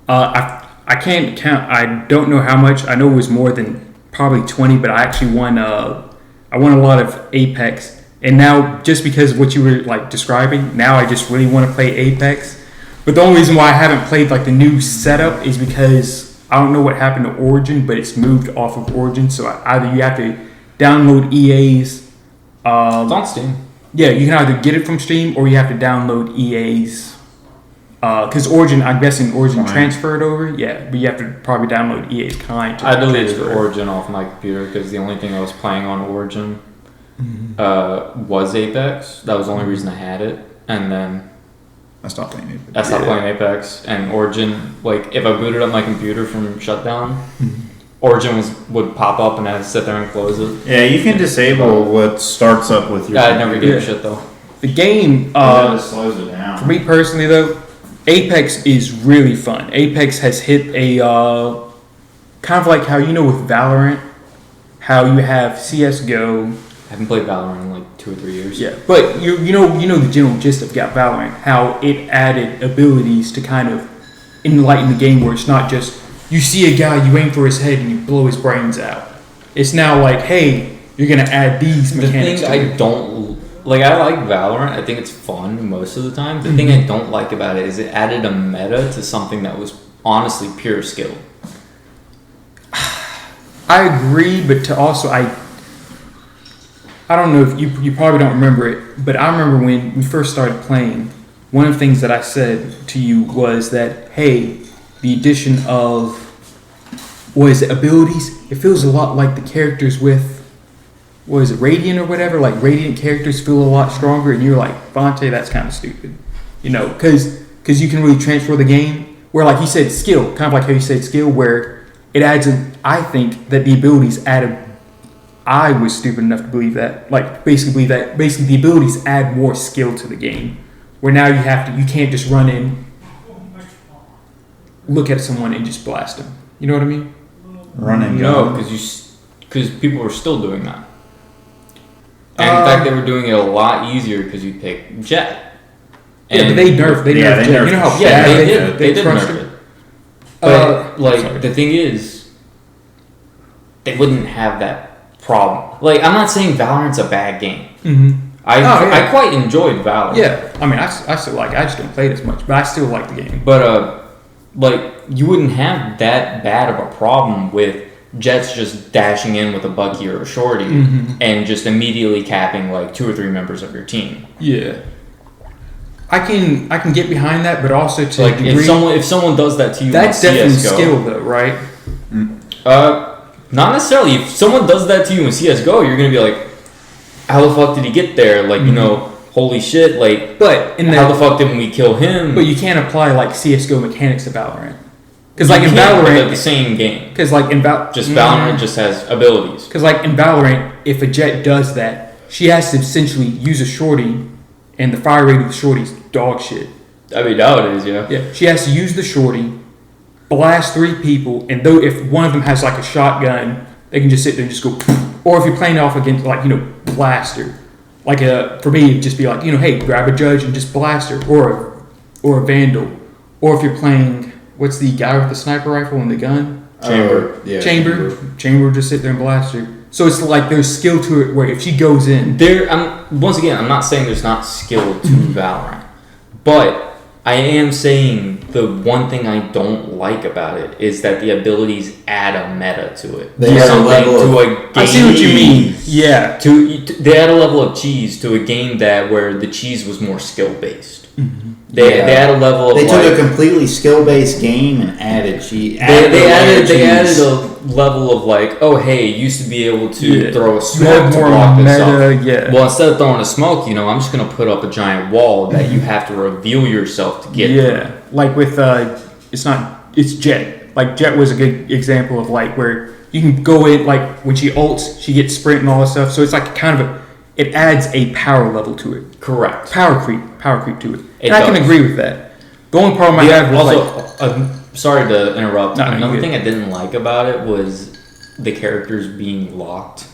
I can't count. I don't know how much. I know it was more than probably 20, but I actually won. I won a lot of Apex, and now just because of what you were like describing, now I just really want to play Apex. But the only reason why I haven't played like the new setup is because I don't know what happened to Origin, but it's moved off of Origin. So either you have to download EA's. It's on Steam. Yeah, you can either get it from Steam or you have to download EA's. Because Origin, I'm guessing Origin transferred over. Yeah, but you have to probably download EA's client. I deleted Origin off my computer because the only thing I was playing on Origin was Apex. That was the only reason I had it, and then. I stopped playing Apex. I stopped playing Apex, and Origin, like, if I booted up my computer from shutdown, Origin would pop up and I had to sit there and close it. Yeah, you can disable what starts up with your I never gave a shit, though. The game, it slows it down. for me personally, though, Apex is really fun. Apex has hit a, kind of like how, with Valorant, how you have CSGO. I haven't played Valorant in like 2 or 3 years. Yeah, but you know the general gist of Valorant, how it added abilities to kind of enlighten the game, where it's not just you see a guy, you aim for his head, and you blow his brains out. It's now like, hey, you're gonna add these mechanics. The thing I don't like, I like Valorant. I think it's fun most of the time. The thing I don't like about it is it added a meta to something that was honestly pure skill. I agree, but to also I don't know if you probably don't remember it, but I remember when we first started playing, one of the things that I said to you was that, hey, the addition of, abilities, it feels a lot like the characters with, Radiant or whatever, like Radiant characters feel a lot stronger, and you're like, Fonte, that's kind of stupid. Because you can really transfer the game, where like you said skill, kind of like how you said skill, where it adds I think that the abilities add I was stupid enough to believe that. Basically the abilities add more skill to the game. Where now you can't just run in, look at someone and just blast them. You know what I mean? Run and No, go. because people were still doing that. And in fact, they were doing it a lot easier because you pick Jet. Yeah, but they nerfed Jet. nerfed You know how Yeah, bad they did. They did crushed nerf it. it. But sorry. the thing is, they wouldn't have that problem. Like, I'm not saying Valorant's a bad game. Mm-hmm. I quite enjoyed Valorant. Yeah, I mean, I still like it. I just don't play it as much, but I still like the game. But you wouldn't have that bad of a problem with Jet's just dashing in with a Bucky or a Shorty and just immediately capping like 2 or 3 members of your team. Yeah. I can get behind that, but also to like a degree, if someone does that to you, that's on definitely CS:GO, skill though, right? Not necessarily. If someone does that to you in CS:GO, you're gonna be like, how the fuck did he get there? Like, you know, holy shit! Like, But in how the fuck didn't we kill him? But you can't apply like CS:GO mechanics to Valorant. Because You like in can't, but they're Valorant, the same game. because like in Valorant just has abilities. Because like in Valorant, if a Jet does that, she has to essentially use a shorty, and the fire rate of the shorty's dog shit. I mean, nowadays, yeah. Yeah, she has to use the shorty, blast 3 people, and though if one of them has like a shotgun, they can just sit there and just go. Or if you're playing off against like blaster, like for me it'd just be like hey, grab a judge and just blast her, or a vandal, or if you're playing what's the guy with the sniper rifle and the gun? Chamber. Chamber just sit there and blast her. So it's like there's skill to it where if she goes in, Once again, I'm not saying there's not skill to Valorant, but I am saying the one thing I don't like about it is that the abilities add a meta to it. They add a level to a game. I see what you mean. Yeah. They add a level of cheese to a game where the cheese was more skill based. They add a level of They took a completely skill based game and added cheese. They added a level of like, oh hey, you used to be able to throw a smoke to block this off. Yeah. Well, instead of throwing a smoke, I'm just gonna put up a giant wall that you have to reveal yourself to get. Yeah. Like with it's Jet. Like Jet was a good example of like where you can go in like when she ults, she gets sprint and all that stuff. So it's like it adds a power level to it. Correct. Power creep to it. It And I can does. agree with that. The only problem I have was Also, sorry to interrupt. No, Another you're thing I didn't like about it was the characters being locked.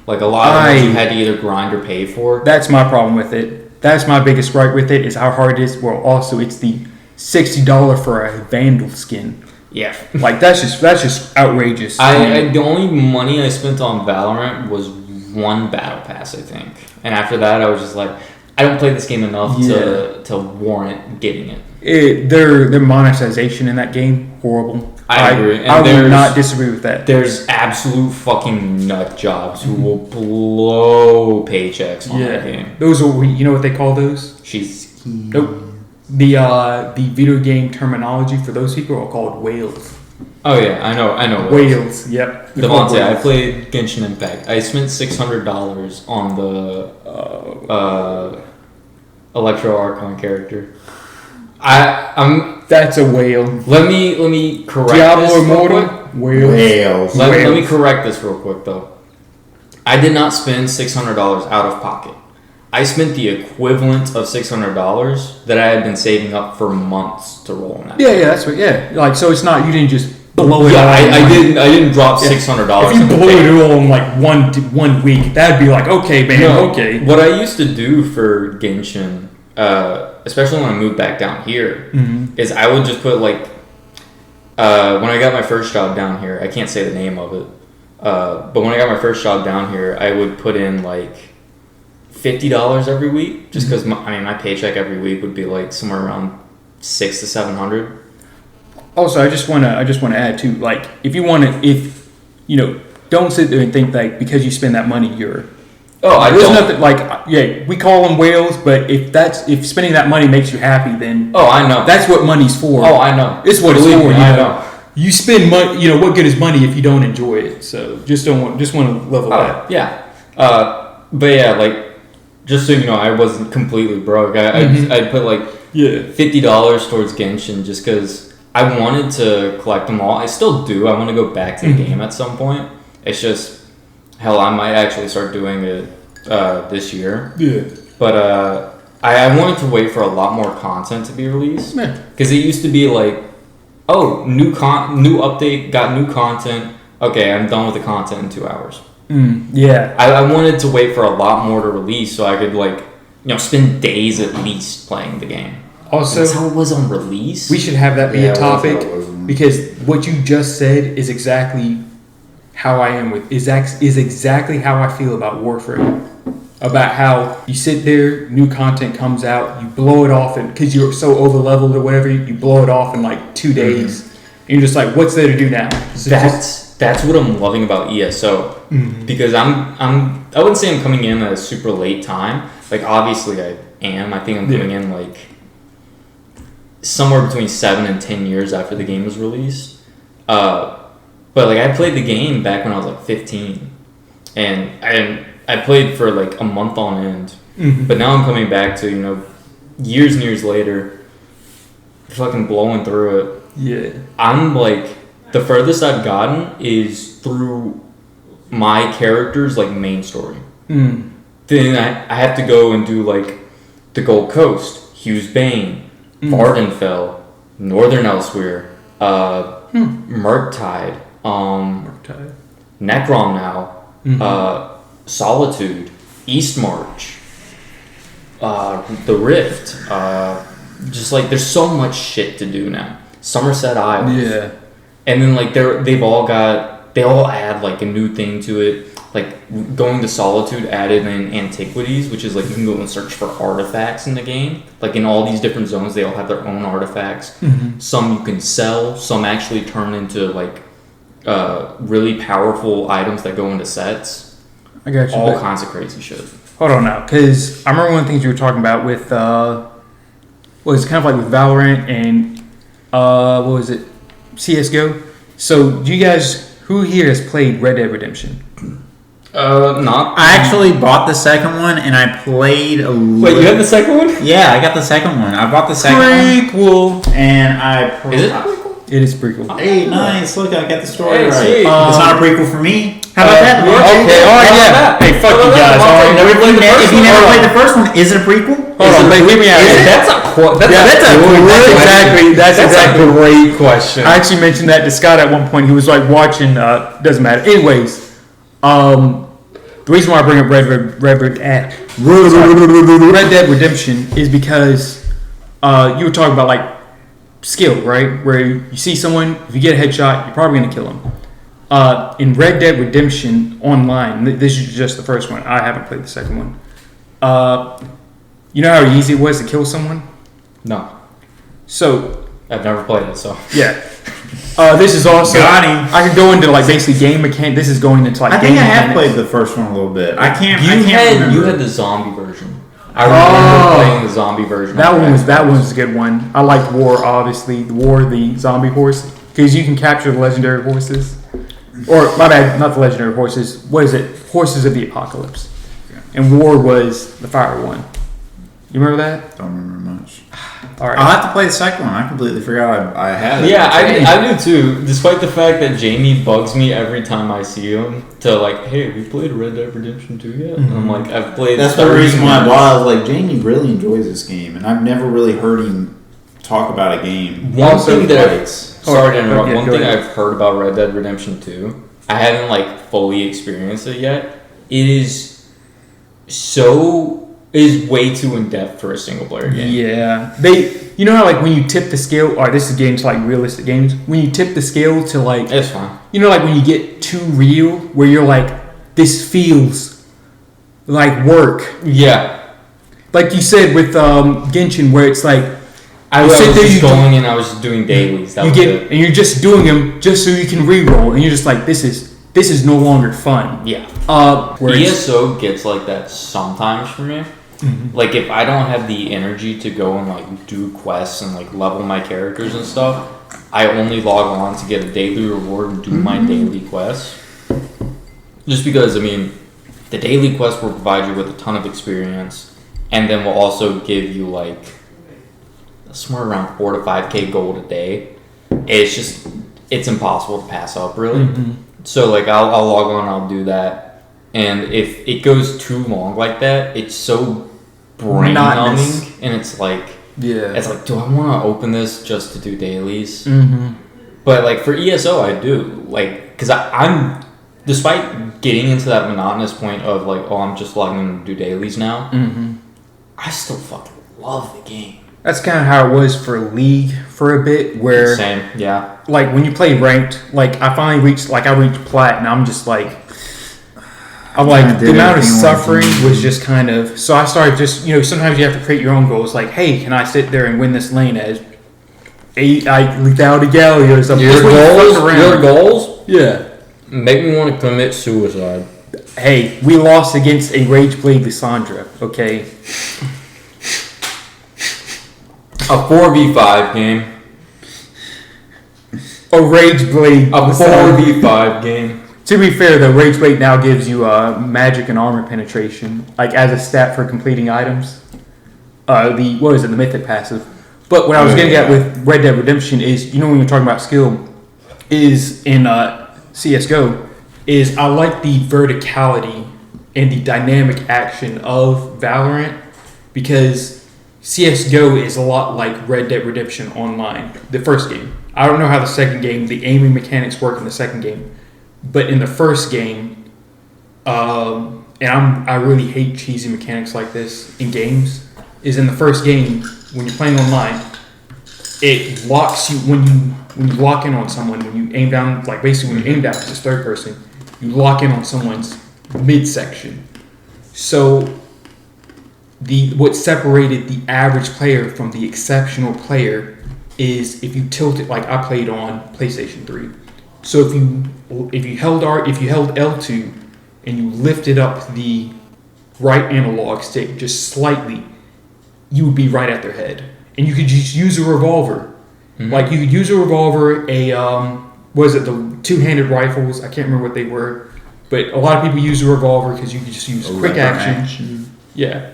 Like a lot of them you had to either grind or pay for. that's my problem with it. That's my biggest gripe with it is how hard it is. Well, also it's the $60 for a Vandal skin. Yeah. Like that's just outrageous. The only money I spent on Valorant was 1 battle pass, I think. And after that, I was just like, I don't play this game enough to warrant getting it. Their monetization in that game, horrible. I agree. And I would not disagree with that. There's absolute fucking nut jobs who will blow paychecks on that game. Those are, you know what they call those? She's Nope. The video game terminology for those people are called whales. Oh yeah, I know. Whales, yep. Devontae, I played Genshin Impact. I spent $600 on the Electro Archon character. That's a whale. Let me correct Diablo this real Immortal? quick. Whales. Let me correct this real quick though. I did not spend $600 out of pocket. I spent the equivalent of $600 that I had been saving up for months to roll in that. Yeah, that's what. Yeah, like so it's not you didn't just blow it. Yeah, all I didn't drop $600. If you blew it all in like one week, that'd be like okay, man. No, okay. What I used to do for Genshin, especially when I moved back down here, is I would just put like when I got my first job down here. I can't say the name of it, but when I got my first job down here, I would put in like $50 every week, just because my paycheck every week would be like somewhere around $600 to $700. Also, I just want to add too, like if don't sit there and think that because you spend that money you're. Oh, I there's don't. nothing like we call them whales, but if spending that money makes you happy, then I know that's what money's for. Oh, I know. It's what Believe it's for. me, I know. You spend money. What good is money if you don't enjoy it? So just want to level that. Yeah, but yeah, like just so you know, I wasn't completely broke. I put like $50 towards Genshin just because I wanted to collect them all. I still do. I want to go back to the game at some point. It's just hell, I might actually start doing it this year. Yeah. But I wanted to wait for a lot more content to be released because it used to be like, oh, new update, got new content. Okay, I'm done with the content in 2 hours. Yeah. I wanted to wait for a lot more to release so I could spend days at least playing the game. Also, that's how it was on release. We should have that be a topic because what you just said is exactly how I am is exactly how I feel about Warframe. About how you sit there, new content comes out, you blow it off, and because you're so over leveled or whatever, you blow it off in like 2 days. And you're just like, what's there to do now? That's that's what I'm loving about ESO because I wouldn't say I'm coming in at a super late time. Like obviously I am. I think I'm coming in like somewhere between 7 and 10 years after the game was released. But like I played the game back when I was like 15, and I played for like a month on end. But now I'm coming back to years and years later, fucking blowing through it. Yeah. I'm like, the furthest I've gotten is through my character's like main story. Then I have to go and do like the Gold Coast, Hughes Bane, Vardenfell, Northern Elsewhere, Murktide, Necrom now, Solitude, Eastmarch, the Rift. Just like there's so much shit to do now. Somerset Isles. Yeah. And then like they all add like a new thing to it. Like going to Solitude added in Antiquities, which is like you can go and search for artifacts in the game. Like in all these different zones, they all have their own artifacts. Some you can sell, some actually turn into like really powerful items that go into sets. I got you. All kinds of crazy shit. Hold on now, because I remember one of the things you were talking about with it's kind of like with Valorant and what was it, CS:GO. So do you guys, who here has played Red Dead Redemption? Not. I actually bought the second one and I played a little. Wait, you have the second one? Yeah, I got the second one. I bought the second one. Prequel. And Is it a prequel? It is prequel. Hey, nice. Look, I got the story Hey, right. sweet. It's not a prequel for me. How about that? Okay, all right, yeah. Hey, fuck you guys. All right, If you never played the first one, is it a prequel? Hold on, hear me out. That's a great question. I actually mentioned that to Scott at one point. He was like watching. Doesn't matter. Anyways, the reason why I bring up Red Dead Redemption is because you were talking about like skill, right? Where you see someone, if you get a headshot, you're probably gonna kill them. In Red Dead Redemption Online, this is just the first one. I haven't played the second one. You know how easy it was to kill someone? No. So I've never played it, so. Yeah. This is also. Got him. I could go into like basically game mechanics. This is going into like I game think I have mechanics. played the first one a little bit. I can't You remember. had the zombie version. I remember playing the zombie version. That one was a good one. I liked War, obviously. The zombie horse, because you can capture the legendary horses. Or my bad, not the legendary horses. What is it? Horses of the Apocalypse. And War was the fire one. You remember that? Don't remember much. All right. I'll have to play the second one. I completely forgot I had it. Yeah, I do too. Despite the fact that Jamie bugs me every time I see him to like, hey, have you played Red Dead Redemption 2 yet? And I'm like, I've played. That's the reason why I bought it. I was like, Jamie really enjoys this game, and I've never really heard him talk about a game. One thing that sorry to Yeah, interrupt. One go thing ahead. I've heard about Red Dead Redemption 2, I haven't like fully experienced it yet. It is way too in depth for a single player game. Yeah. You know how like when you tip the scale, or this is getting to like realistic games, when you tip the scale to like, It's fine. you know, like when you get too real, where you're like, this feels like work. Yeah. Like you said with Genshin, where it's like, I was just going and I was doing dailies. That was it. and you're just doing them just so you can re-roll, and you're just like, this is no longer fun. Yeah. Where it's- ESO gets like that sometimes for me. Like if I don't have the energy to go and like do quests and like level my characters and stuff, I only log on to get a daily reward and do my daily quests. Just because, I mean, the daily quest will provide you with a ton of experience, and then will also give you like somewhere around 4 to 5k gold a day. It's impossible to pass up, really. So like I'll log on, I'll do that, and if it goes too long like that, it's so brain numbing, and it's like, do I want to open this just to do dailies? But like for ESO, I do, like, because I'm, despite getting into that monotonous point of like, oh, I'm just logging in to do dailies now, I still fucking love the game. That's kind of how it was for League for a bit, where Same, yeah. like when you play ranked, like I reached plat, and I'm just like, the amount of suffering was just kind of, so I started just, sometimes you have to create your own goals, like, hey, can I sit there and win this lane as I lethality Gallia or something? Your goals? Yeah. Make me want to commit suicide. Hey, we lost against a Rage Blade Lissandra, okay? A 4v5 game. A Rage Blade. A 4v5 game. To be fair, though, Rage Blade now gives you magic and armor penetration, like as a stat for completing items. The mythic passive. But what I was getting at with Red Dead Redemption is, when you're talking about skill, is in CS:GO, is I like the verticality and the dynamic action of Valorant, because CS:GO is a lot like Red Dead Redemption Online, the first game. I don't know how the second game, the aiming mechanics work in the second game, but in the first game, I really hate cheesy mechanics like this in games, is in the first game, when you're playing online, it locks you, when you lock in on someone, when you aim down, like basically when you aim down, because it's third person, you lock in on someone's midsection. So what separated the average player from the exceptional player is if you tilt it, like I played on PlayStation 3. So if you held L2 and you lifted up the right analog stick just slightly, you would be right at their head. And you could just use a revolver. Mm-hmm. Like you could use a revolver, the two-handed rifles, I can't remember what they were, but a lot of people use a revolver because you can just use quick action. Yeah.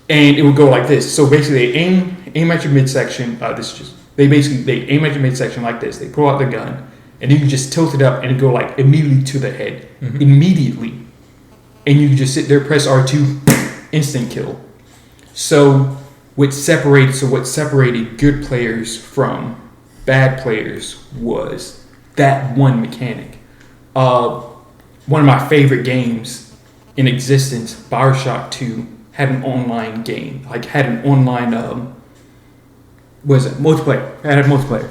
And it would go like this. So basically they aim at your midsection, they aim at your midsection like this. They pull out their gun, and you can just tilt it up and it go like immediately to the head. Mm-hmm. Immediately. And you can just sit there, press R2, instant kill. So what separated good players from bad players was that one mechanic. One of my favorite games in existence, Bioshock 2, had an online game. Multiplayer. It had multiplayer.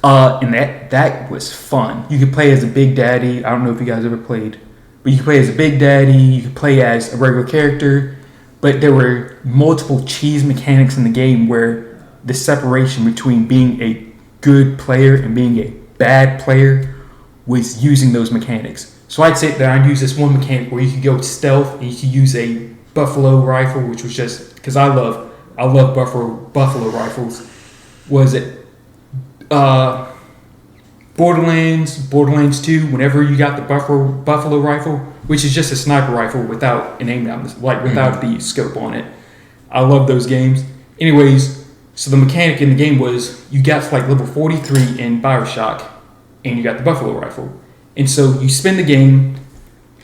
And that was fun. You could play as a Big Daddy. I don't know if you guys ever played, but you could play as a Big Daddy. You could play as a regular character. But there were multiple cheese mechanics in the game where the separation between being a good player and being a bad player was using those mechanics. So I'd say that I'd use this one mechanic where you could go stealth and you could use a buffalo rifle, which was just because I love buffalo rifles. Was it Borderlands 2? Whenever you got the buffalo rifle, which is just a sniper rifle without an aim down, without the scope on it. I love those games. Anyways, so the mechanic in the game was you got to level 43 in Bioshock, and you got the buffalo rifle. And so you spend the game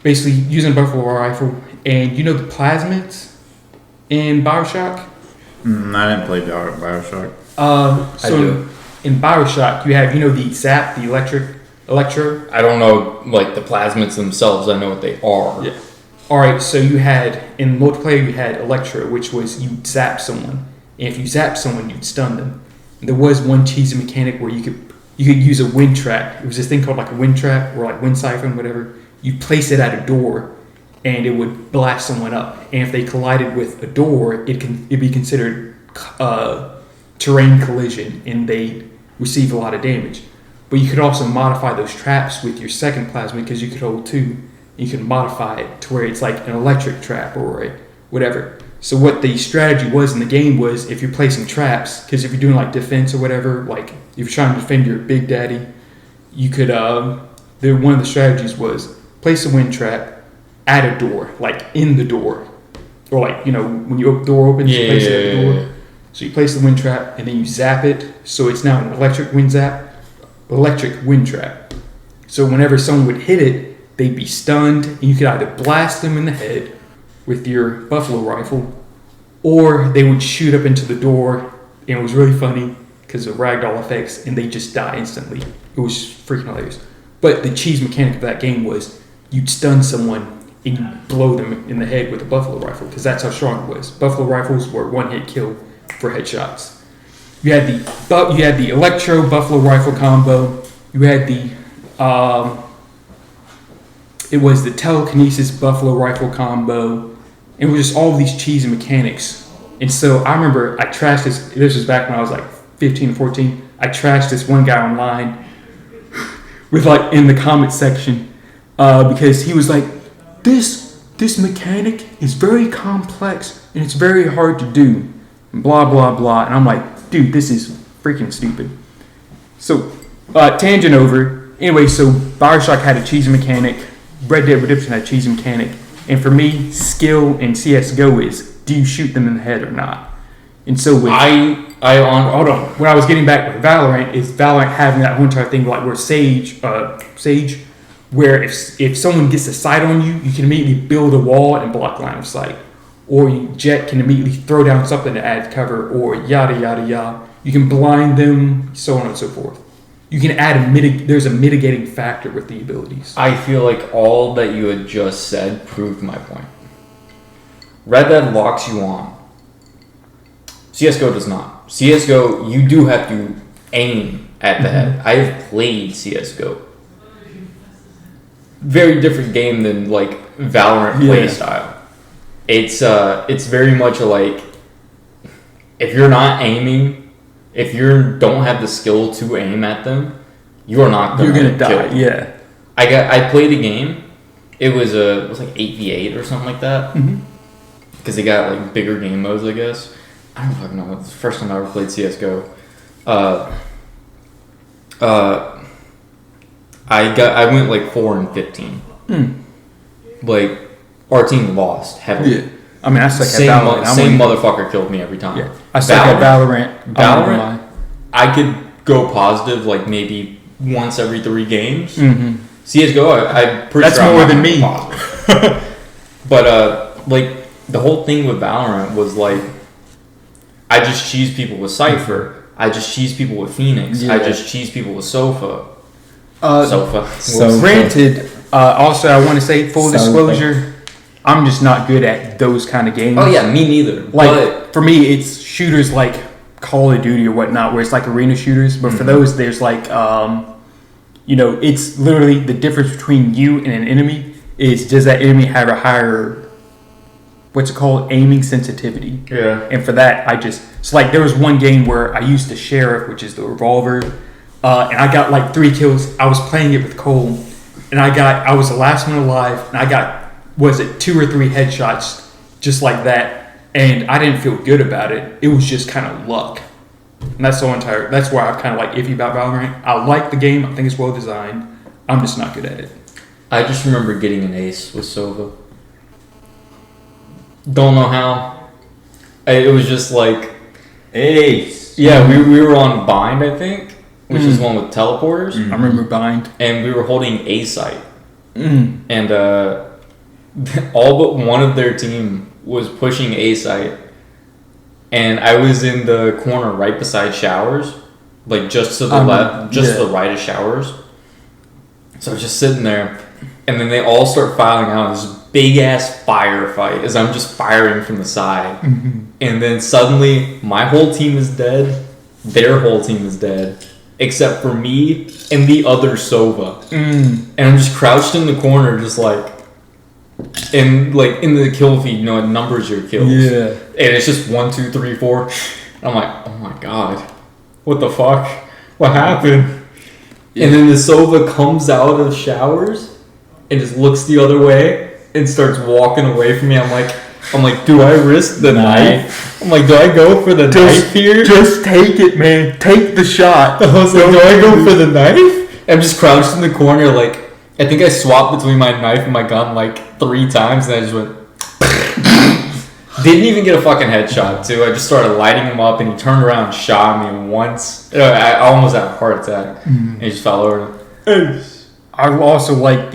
basically using a buffalo rifle, and the plasmids in Bioshock? I didn't play Bioshock. In Bioshock, you have, the zap, the electro. I don't know, the plasmids themselves. I know what they are. Yeah. All right, so you had, in multiplayer, you had electro, which was you zap someone. And if you zap someone, you'd stun them. And there was one cheesy mechanic where you could use a wind trap. It was this thing called a wind trap or wind siphon, whatever. You place it at a door, and it would blast someone up. And if they collided with a door, it'd be considered terrain collision, and they'd receive a lot of damage. But you could also modify those traps with your second plasmid, because you could hold two. You can modify it to where it's like an electric trap or whatever. So what the strategy was in the game was, if you're placing traps, because if you're doing defense or whatever, if you're trying to defend your Big Daddy, you could one of the strategies was place a wind trap at a door, in the door, or when the door opens, you place it at the door. Yeah. So you place the wind trap and then you zap it, so it's now an electric wind trap. So whenever someone would hit it, they'd be stunned, and you could either blast them in the head with your buffalo rifle, or they would shoot up into the door, and it was really funny because of ragdoll effects, and they just die instantly. It was freaking hilarious. But the cheese mechanic of that game was you'd stun someone and you blow them in the head with a buffalo rifle, because that's how strong it was. Buffalo rifles were one-hit kill for headshots. You had the electro buffalo rifle combo. You had it was the telekinesis buffalo rifle combo. It was just all of these cheesy mechanics. And so I remember I trashed this. This was back when I was 15 or 14. I trashed this one guy online with in the comment section. because he was like, this mechanic is very complex and it's very hard to do, and blah blah blah. And I'm like, dude, this is freaking stupid. So, tangent over. Anyway, so Bioshock had a cheesy mechanic. Red Dead Redemption had a cheesy mechanic. And for me, skill in CS:GO is, do you shoot them in the head or not? And so with hold on. When I was getting back with Valorant, is Valorant having that whole entire thing like where Sage, where if someone gets a sight on you, you can immediately build a wall and block line of sight, or Jet can immediately throw down something to add cover, or yada yada yada. You can blind them, so on and so forth. You can add there's a mitigating factor with the abilities. I feel like all that you had just said proved my point. Red Dead locks you on. CSGO does not. CSGO, you do have to aim at the head. I have played CSGO. Very different game than like Valorant play style. It's very much like, if you're not aiming, if you don't have the skill to aim at them, you are not gonna die. Kill. Yeah. I played a game. It was like 8v8 or something like that. Because they got like bigger game modes, I guess. I don't fucking know. It's the first time I ever played CS:GO. I went like 4-15. Like, our team lost heavily. Yeah. I mean, I suck Same at Valorant. Same motherfucker killed me every time. Yeah. I suck at Valorant. Valorant, I could go positive like maybe once every 3 games. CS:GO, I'm pretty That's sure more I'm than me. But like, the whole thing with Valorant was like, I just cheese people with Cypher. I just cheese people with Phoenix. I just cheese people with Sofa. So granted, also I want to say full disclosure, I'm just not good at those kind of games. Oh yeah, me neither. Like, for me, it's shooters like Call of Duty or whatnot, where it's like arena shooters. But for those, there's like, it's literally the difference between you and an enemy is, does that enemy have a higher, what's it called, aiming sensitivity? Yeah. And for that, it's like there was one game where I used the Sheriff, which is the revolver, and I got like 3 kills. I was playing it with Cole, and I was the last one alive, and I got, 2 or 3 headshots just like that, and I didn't feel good about it. It was just kind of luck. And that's why I'm kind of like iffy about Valorant. I like the game. I think it's well designed. I'm just not good at it. I just remember getting an ace with Sova. Don't know how. It was just like Ace. Yeah, we were on Bind, I think, which is one with teleporters. I remember Bind. And we were holding A site. And all but one of their team was pushing A site. And I was in the corner right beside showers, like just to the left, to the right of showers. So I was just sitting there, and then they all start filing out this big ass firefight as I'm just firing from the side. And then suddenly my whole team is dead, their whole team is dead, except for me and the other Sova. And I'm just crouched in the corner, just like, and like in the kill feed, it numbers your kills. Yeah. And it's just 1, 2, 3, 4. And I'm like, oh my god, what the fuck? What happened? Yeah. And then the Sova comes out of showers and just looks the other way and starts walking away from me. I'm like, do I risk the knife? I'm like, do I go for the knife here? Just take it, man. Take the shot. I was like, do I go for the knife? I'm just crouched in the corner, like, I think I swapped between my knife and my gun like 3 times, and I just went. Didn't even get a fucking headshot, too. I just started lighting him up, and he turned around and shot me once. I almost had a heart attack, and he just fell over. I also like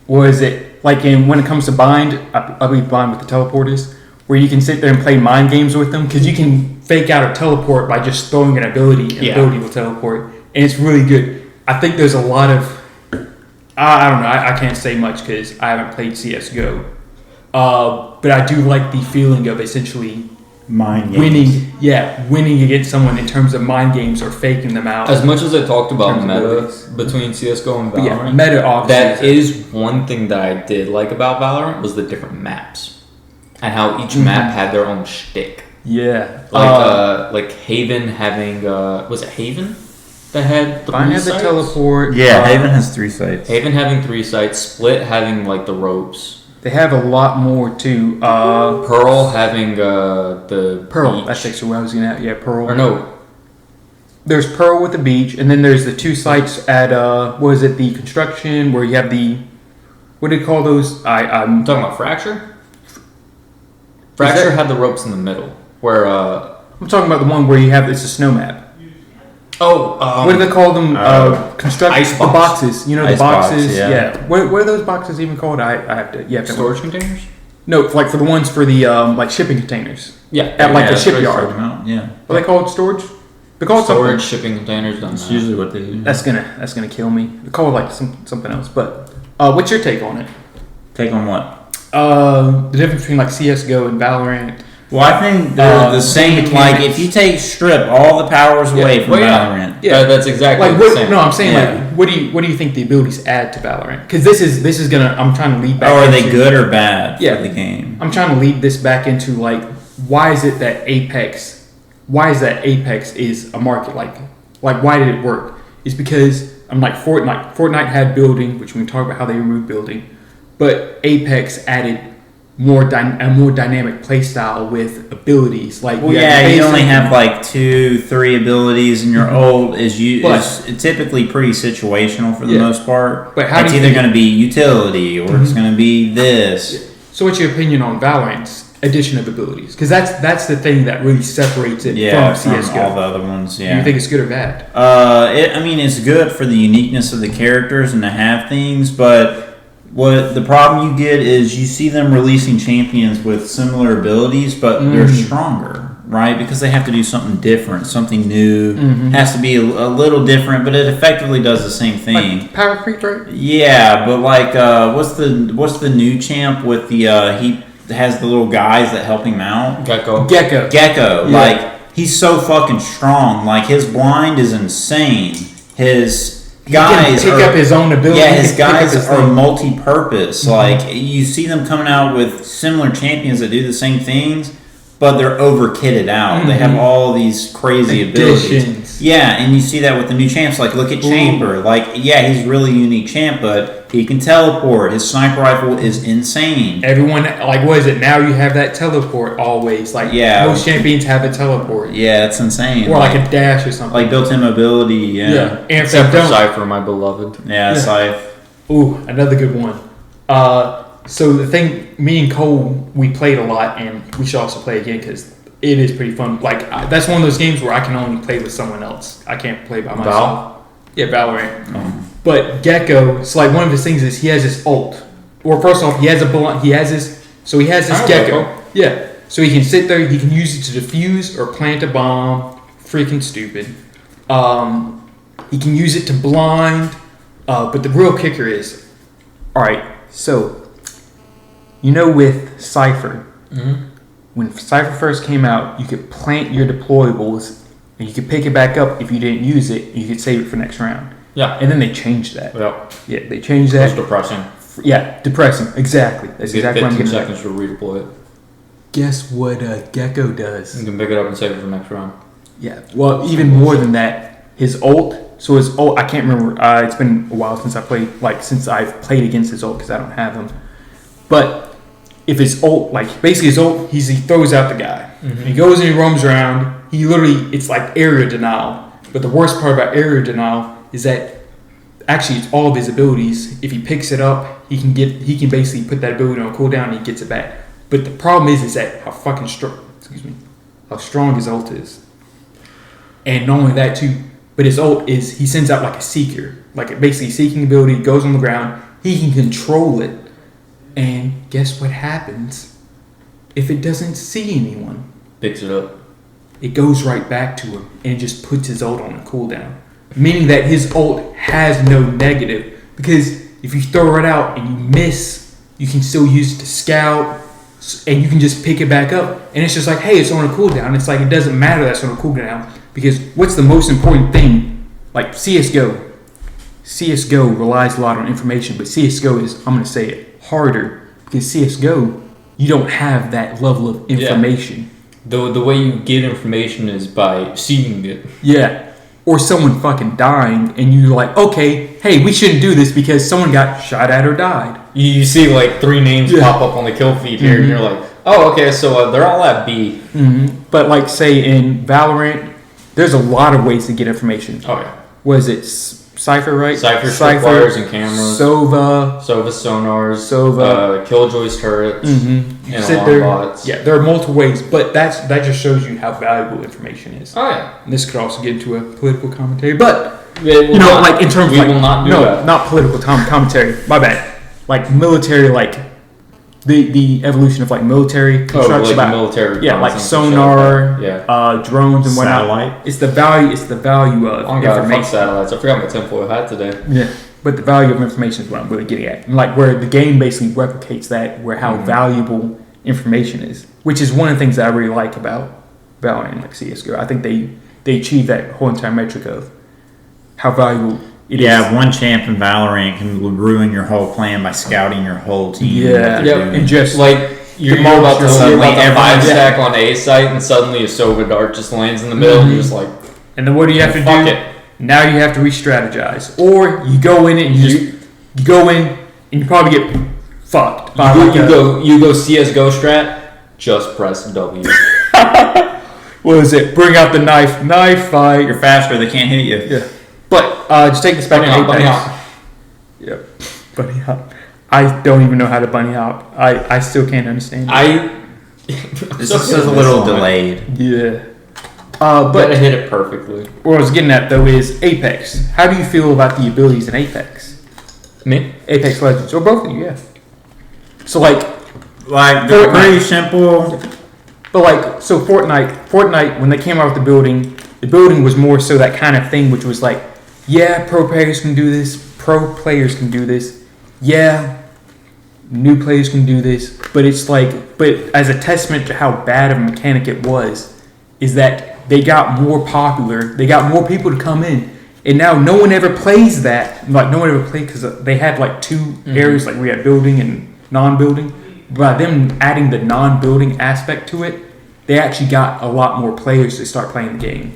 what is it? Like when it comes to Bind, I believe Bind with the teleporters, where you can sit there and play mind games with them, because you can fake out a teleport by just throwing an ability, and ability will teleport, and it's really good. I think there's a lot of, I don't know, I can't say much because I haven't played CSGO, but I do like the feeling of essentially winning against someone in terms of mind games or faking them out. As much as I talked about meta between CSGO and Valorant, meta obviously. That is one thing that I did like about Valorant was the different maps and how each map had their own shtick. Yeah, like Haven having was it Haven? that had three Mine had the sites? teleport. Yeah, Haven has 3 sites. Haven having 3 sites, Split having like the ropes, They have a lot more too. Pearl having the Pearl. beach. That's actually what I was gonna. Yeah, Pearl. Or no, There's Pearl with the beach, and then there's the 2 sites at what is it? The construction where you have the. What do you call those? I'm talking about Fracture. Fracture had the ropes in the middle, where I'm talking about the one where you have it's a snow map. What do they call them? Construct ice the box. boxes. You know the Ice box, boxes. yeah. What are those boxes even called? I have to. Yeah. storage containers. No, like for the ones for the like shipping containers Yeah, at like Yeah, the that's what it's shipyard. talking about, yeah. What are they called? Storage. They're called storage something. shipping containers. Done That's that. usually what they do. That's gonna kill me. They're called like something else. But what's your take on it? Take on what? The difference between like CS:GO and Valorant. Well, I think they're the same. mechanics. Like, if you strip all the powers away from Well, yeah. Valorant. Yeah. That's exactly Like the what? same. No, I'm saying Yeah. like what do you think the abilities add to Valorant? Because this is gonna. I'm trying to lead back. Oh, are they into- good or bad Yeah. for the game? I'm trying to lead this back into like why is it that Apex? Why is that Apex is a market like why did it work? It's because I'm like Fortnite. Fortnite had building, which we can talk about how they removed building, but Apex added a more dynamic play style with abilities. Like Well, you yeah, you only basic- have like 2, 3 abilities, and your ult is But- typically pretty situational for the Yeah. most part. But how it's do you either think- going to be utility or it's going to be this. So what's your opinion on Valorant's addition of abilities? Because that's the thing that really separates it Yeah, from from CS:GO. all the other ones. Do Yeah. you think it's good or bad? I mean, it's good for the uniqueness of the characters and to have things, but what the problem you get is you see them releasing champions with similar abilities, but they're stronger, right? Because they have to do something different, something new. Has to be a little different, but it effectively does the same thing. Like power creep, right? Yeah, but like, what's the new champ with the he has the little guys that help him out? Gecko. Gecko. Gecko, Yeah. like he's so fucking strong. Like his blind is insane. His guys he can pick are, up his own ability. yeah, He his can pick up guys his are thing. multi-purpose. Like you see them coming out with similar champions that do the same things, but they're over kitted out. They have all these crazy abilities. Additions. Yeah, and you see that with the new champs. Like look at Chamber. Like yeah, he's a really unique champ, but he can teleport. His sniper rifle is insane. Everyone, like, what is it? Now you have that teleport always. Like, Yeah. most champions have a teleport. Yeah, it's insane. Or like a dash or something. like built-in mobility. Yeah. And if Except they for don't, Cypher, my beloved. Yeah, Yeah. Scythe. ooh, another good one. So the thing, me and Cole, we played a lot, and we should also play again because it is pretty fun. Like, that's one of those games where I can only play with someone else. I can't play by myself. Val? Yeah, Valorant. But Gecko, so like one of his things is he has this ult. Or first off, he has this I know Gecko. Gecko. Yeah. So he can sit there, he can use it to defuse or plant a bomb. Freaking stupid. He can use it to blind. But the real kicker is, alright, so you know with Cypher, when Cypher first came out, you could plant your deployables and you could pick it back up if you didn't use it, and you could save it for next round. Yeah. And then they changed that. Yep. Yeah, they changed It's that. depressing. Yeah, depressing. Exactly. That's You get exactly what I'm 15 getting at. seconds to redeploy it. Guess what Gecko You does? can pick it up and save it for next round. Yeah. Well, even more than that, his ult. So his ult, I can't remember. It's been a while since I've played against his ult because I don't have him. But if his ult, like basically his ult, he throws out the guy. He goes and he roams around. He literally, it's like area denial. But the worst part about area denial is that actually it's all of his abilities. If he picks it up, he can basically put that ability on cooldown and he gets it back. But the problem is that how strong his ult is. And not only that too, but his ult is he sends out like a seeker, like basically seeking ability, goes on the ground, he can control it. And guess what happens if it doesn't see anyone? Picks it up. It goes right back to him and it just puts his ult on a cooldown. Meaning that his ult has no negative. Because if you throw it out and you miss, you can still use it to scout and you can just pick it back up. And it's just like, hey, it's on a cooldown. It's like it doesn't matter that's on a cooldown. Because what's the most important thing? Like CSGO. CSGO relies a lot on information, but CSGO is, I'm going to say it, harder. Because CSGO, you don't have that level of information. The way you get information is by seeing it. Yeah. or someone fucking dying, and you're like, okay, hey, we shouldn't do this because someone got shot at or died. You see like 3 names pop up on the kill feed here, and you're like, oh, okay, so they're all at B. But like, say in Valorant, there's a lot of ways to get information. Oh yeah. Was it Cypher, right? Cypher, wires and cameras. Sova, sonars. Killjoy's turrets. And alarm bots. Yeah, there are multiple ways, but that just shows you how valuable information is. Oh yeah. And this could also get into a political commentary, but not, in terms we of will not do that. not political commentary. My bad. Like military, like the evolution of like military construction, military. Yeah, like sonar, drones and whatnot. Satellite. It's the value of information. Fuck satellites. I forgot my tinfoil hat today. Yeah, but the value of information is what I'm really getting at. And like where the game basically replicates that, where how valuable information is, which is one of the things that I really like about Valorant and like CS:GO. I think they achieve that whole entire metric of how valuable it is. Yeah, one champ in Valorant can ruin your whole plan by scouting your whole team. Yeah, and just like you're about to 5 stack on A site, and suddenly a Sova dart just lands in the middle, and you're just like, and then what do you have to do? It. Now you have to re-strategize, or you go in and you go in and you probably get fucked. You go CS:GO strat. Just press W. What is it? Bring out the knife fight. You're faster, they can't hit you. Yeah. But just take this back to bunny hop. Yep. Bunny hop. I don't even know how to bunny hop. I still can't understand it. This is a little delayed. Yeah. But I hit it perfectly. What I was getting at though is Apex. How do you feel about the abilities in Apex? Me? Apex Legends. Or both of you, yeah. So like they're pretty simple. But like, so Fortnite, when they came out with the building was more so that kind of thing, which was like, yeah, pro players can do this. Yeah, new players can do this. But it's like, but as a testament to how bad of a mechanic it was, is that they got more popular, they got more people to come in, and now no one ever plays that. Like, no one ever played because they had like 2 areas, like we had building and non-building. By them adding the non-building aspect to it, they actually got a lot more players to start playing the game.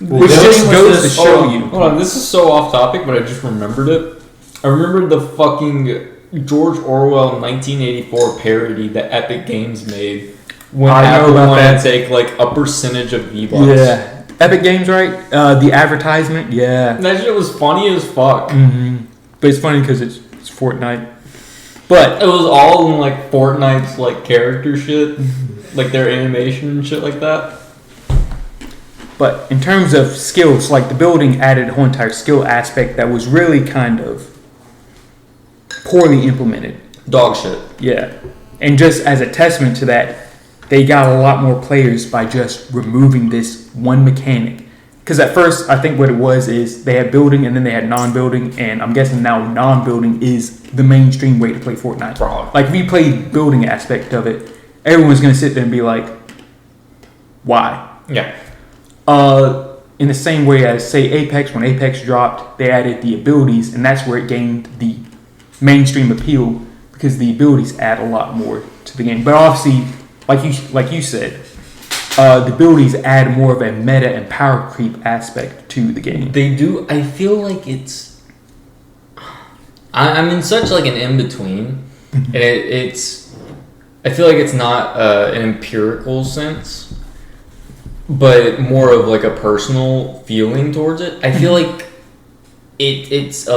Which just goes to show you. Hold on, this is so off topic, but I just remembered it. I remembered the fucking George Orwell 1984 parody that Epic Games made. When Apple wanted to take like a percentage of V-Bucks. Yeah. Epic Games, right? The advertisement, yeah. That shit was funny as fuck. But it's funny because it's Fortnite. But it was all in like Fortnite's like character shit, like their animation and shit like that. But in terms of skills, like the building added a whole entire skill aspect that was really kind of poorly implemented. Dog shit. Yeah. And just as a testament to that, they got a lot more players by just removing this one mechanic. Because at first, I think what it was is they had building and then they had non-building, and I'm guessing now non-building is the mainstream way to play Fortnite. Probably. Like, if you play the building aspect of it, everyone's going to sit there and be like, why? Yeah. In the same way as, say, Apex, when Apex dropped, they added the abilities, and that's where it gained the mainstream appeal, because the abilities add a lot more to the game. But obviously, like you said, the abilities add more of a meta and power creep aspect to the game. They do. I feel like it's. I'm in such like an in between, and it's. I feel like it's not an empirical sense, but more of like a personal feeling towards it. I feel like it's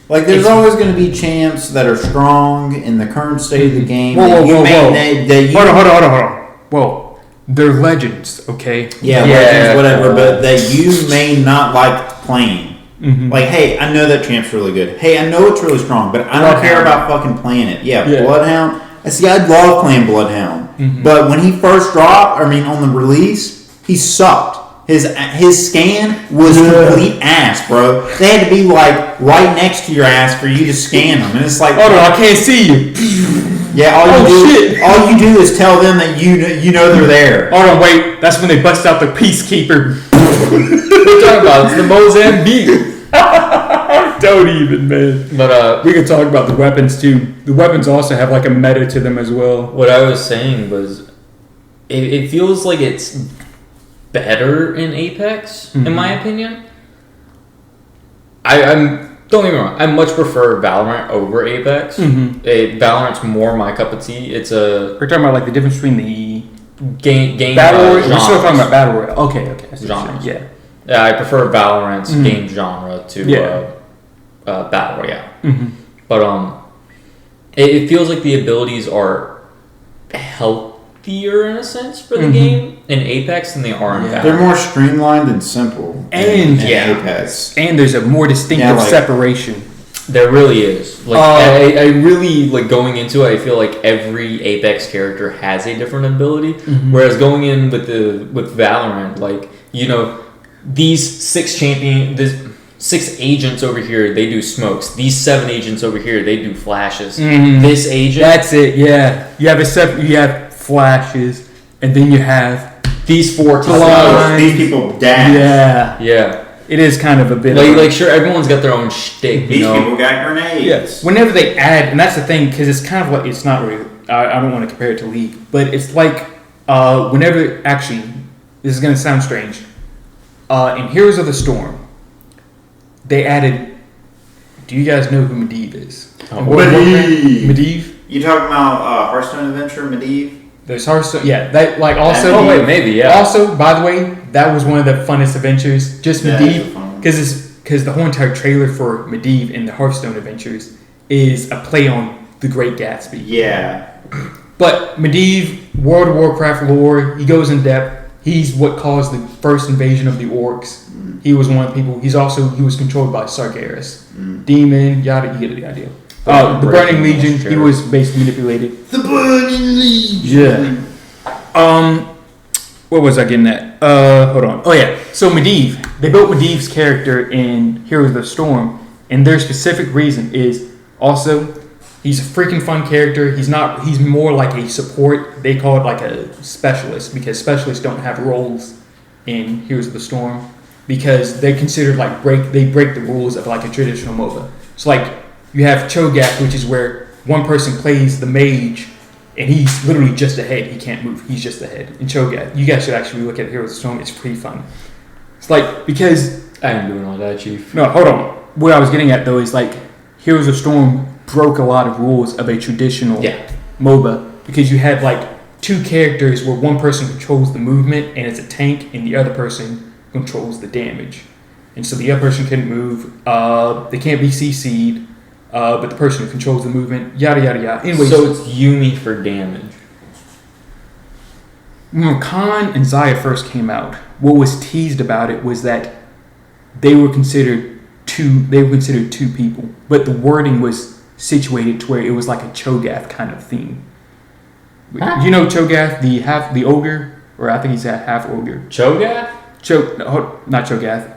like there's always going to be champs that are strong in the current state of the game. Hold on. Whoa, they're legends, okay? Yeah, legends, whatever, but that you may not like playing. Like, hey, I know that champ's really good. Hey, I know it's really strong, but I don't care about fucking playing it. Yeah, Bloodhound. See, I love playing Bloodhound, but when he first dropped, on the release, he sucked. His scan was complete ass, bro. They had to be like right next to your ass for you to scan them, and it's like, oh no, I can't see you. Yeah, all you do is tell them that you know they're there. Oh no, wait, that's when they bust out the Peacekeeper. What are you talking about? It's the Mozambique. Don't even, man. But we could talk about the weapons too. The weapons also have like a meta to them as well. What I was saying was, it feels like it's better in Apex, in Mhm. my opinion. I'm don't get me wrong. I much prefer Valorant over Apex. Valorant's more my cup of tea. It's a We're talking about like the difference between the game battle royale. We're still genres. talking about battle royale. Okay. I see what you're Genres. saying. Yeah, I prefer Valorant's Mhm. game genre to Yeah. battle royale. Mm-hmm. But it feels like the abilities are healthier in a sense for the Mhm. game in Apex than they are in Yeah. They're Valorant. more streamlined and simple. And- in Yeah. Apex. And there's a more distinctive Yeah, like- separation. There really is. Like I really like going into it. I feel like every Apex character has a different ability. Mhm. Whereas going in with Valorant, like these six agents over here, they do smokes. These 7 agents over here, they do flashes. Mhm. This agent, That's it. Yeah, you have flashes, and then you have these 4 Blind. top. These people dash. yeah. Yeah, It is kind of a bit like sure, everyone's got their own shtick. These You know, people got grenades. Yes. Whenever they add, and that's the thing, because it's kind of like it's not really. I don't want to compare it to League, but it's like whenever actually, this is gonna sound strange. In Heroes of the Storm, they added. Do you guys know who Medivh is? Oh. In World of Warcraft? Medivh. Medivh. You talking about Hearthstone Adventure, Medivh? There's Hearthstone. Yeah, that like also. oh wait, maybe yeah. Also, by the way, that was one of the funnest adventures. Just That is a fun one. Medivh, because the whole entire trailer for Medivh in the Hearthstone adventures is a play on The Great Gatsby. Yeah. But Medivh, World of Warcraft lore, he goes in depth. He's what caused the first invasion of the orcs. He was one of the people. He was controlled by Sargeras, demon. Yada, you get the idea. The Burning Legion. He was basically manipulated. The Burning Legion. Yeah. What was I getting at? Hold on. Oh yeah. So Medivh, they built Medivh's character in Heroes of the Storm, and their specific reason is also he's a freaking fun character. He's not. He's more like a support. They call it like a specialist because specialists don't have roles in Heroes of the Storm because they're considered like they break the rules of like a traditional MOBA. So like you have Cho'Gath, which is where one person plays the mage. And he's literally just a head. He can't move. He's just a head. In Cho'Gath, you guys should actually look at Heroes of the Storm. It's pretty fun. It's like, because... I ain't doing all that, Chief. No, hold on. What I was getting at, though, is like, Heroes of the Storm broke a lot of rules of a traditional MOBA. Because you had, like, 2 characters where one person controls the movement, and it's a tank, and the other person controls the damage. And so the other person couldn't move. They can't be CC'd. But the person who controls the movement, yada yada yada. Anyway, So it's Yumi for damage. when Khan and Zaya first came out, what was teased about it was that they were considered two people, but the wording was situated to where it was like a Cho'Gath kind of theme. Huh? You know Cho'Gath, the ogre, or I think he's a half ogre. Cho'Gath? Not Cho'Gath.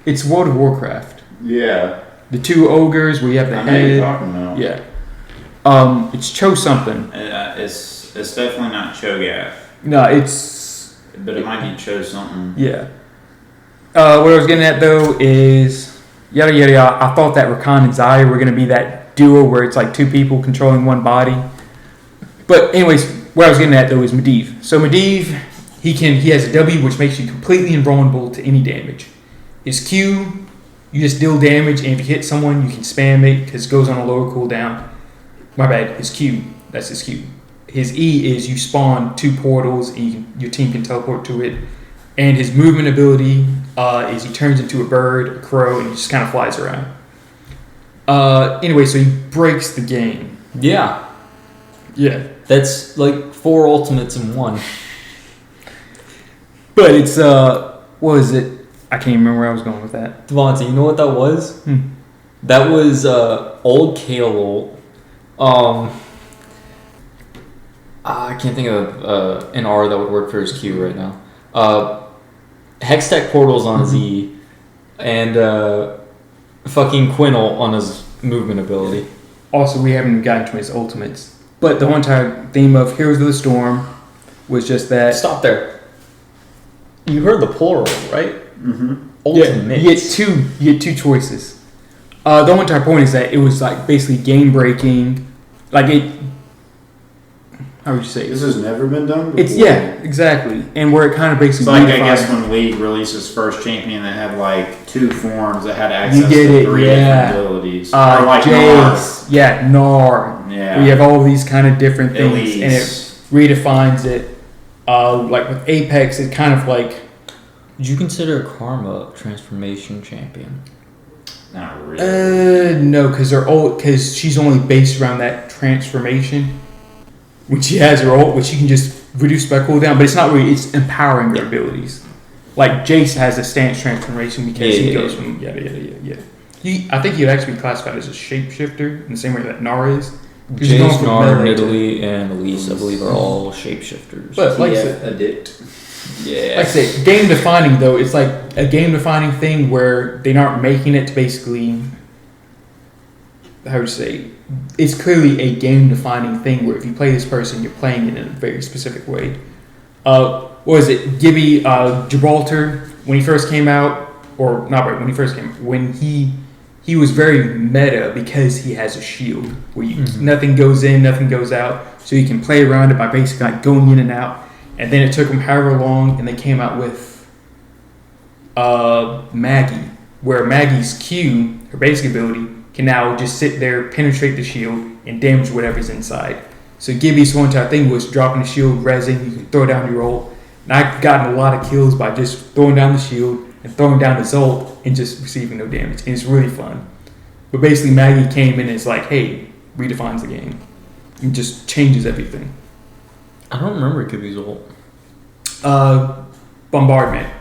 It's World of Warcraft. Yeah. The 2 ogres where you have the I know what you're head. talking about. Yeah. It's Cho something. It's definitely not Cho'Gath, No, it's but it might be Cho something. yeah. What I was getting at though is yada yada yada. I thought that Rakan and Zaya were gonna be that duo where it's like 2 people controlling one body. But anyways, what I was getting at though is Medivh. So Medivh, he has a W which makes you completely invulnerable to any damage. His Q, you just deal damage, and if you hit someone, you can spam it because it goes on a lower cooldown. My bad. His Q, that's his Q. His E is you spawn 2 portals, and your team can teleport to it. And his movement ability is he turns into a bird, a crow, and he just kind of flies around. Anyway, so he breaks the game. Yeah. Yeah. That's like 4 ultimates in one. But it's, what is it? I can't even remember where I was going with that. Devontae, you know what that was? That was old Kale. I can't think of an R that would work for his Q right now. Hextech portals on his E, and fucking Quinnell on his movement ability. Also, we haven't gotten to his ultimates. But the whole entire theme of Heroes of the Storm was just that. Stop there. You heard the plural, right? Mm-hmm. Ultimates. You get two choices. The whole entire point is that it was like basically game breaking. Like it. how would you say? This has never been done before. It's exactly, and where it kind of It's basically like I guess when League releases first champion that had like 2 forms that had access You get to it, 3 yeah. different abilities. Or like Jace, Nar. Yeah. We have all these kind of different things, Elise. and it redefines it. Like with Apex, it kind of like. Would you consider Karma a transformation champion? Not really. No, because she's only based around that transformation. When she has her ult, which she can just reduce by cooldown, but it's not really. It's empowering her abilities. Like Jace has a stance transformation because he goes from yada. I think he'd actually be classified as a shapeshifter in the same way that Nar is. Jace, Nar, Nidalee, and Elise, I believe, are all shapeshifters. But like Addict. Yeah. Like I say, game defining though, it's like a game defining thing where they aren't making it to basically, how would you say, it's clearly a game defining thing where if you play this person, you're playing it in a very specific way. What was it? Gibby, Gibraltar, when he first came out, or not right, when he first came, when he was very meta because he has a shield where nothing goes in, nothing goes out, so you can play around it by basically like going in and out. And then it took them however long, and they came out with Maggie, where Maggie's Q, her basic ability, can now just sit there, penetrate the shield, and damage whatever's inside. So Gibby's whole entire thing was dropping the shield, resin, you can throw down your ult. And I've gotten a lot of kills by just throwing down the shield and throwing down his ult and just receiving no damage. And it's really fun. But basically Maggie came in and it's like, hey, redefines the game. It just changes everything. I don't remember Gibby's ult. Bombardment.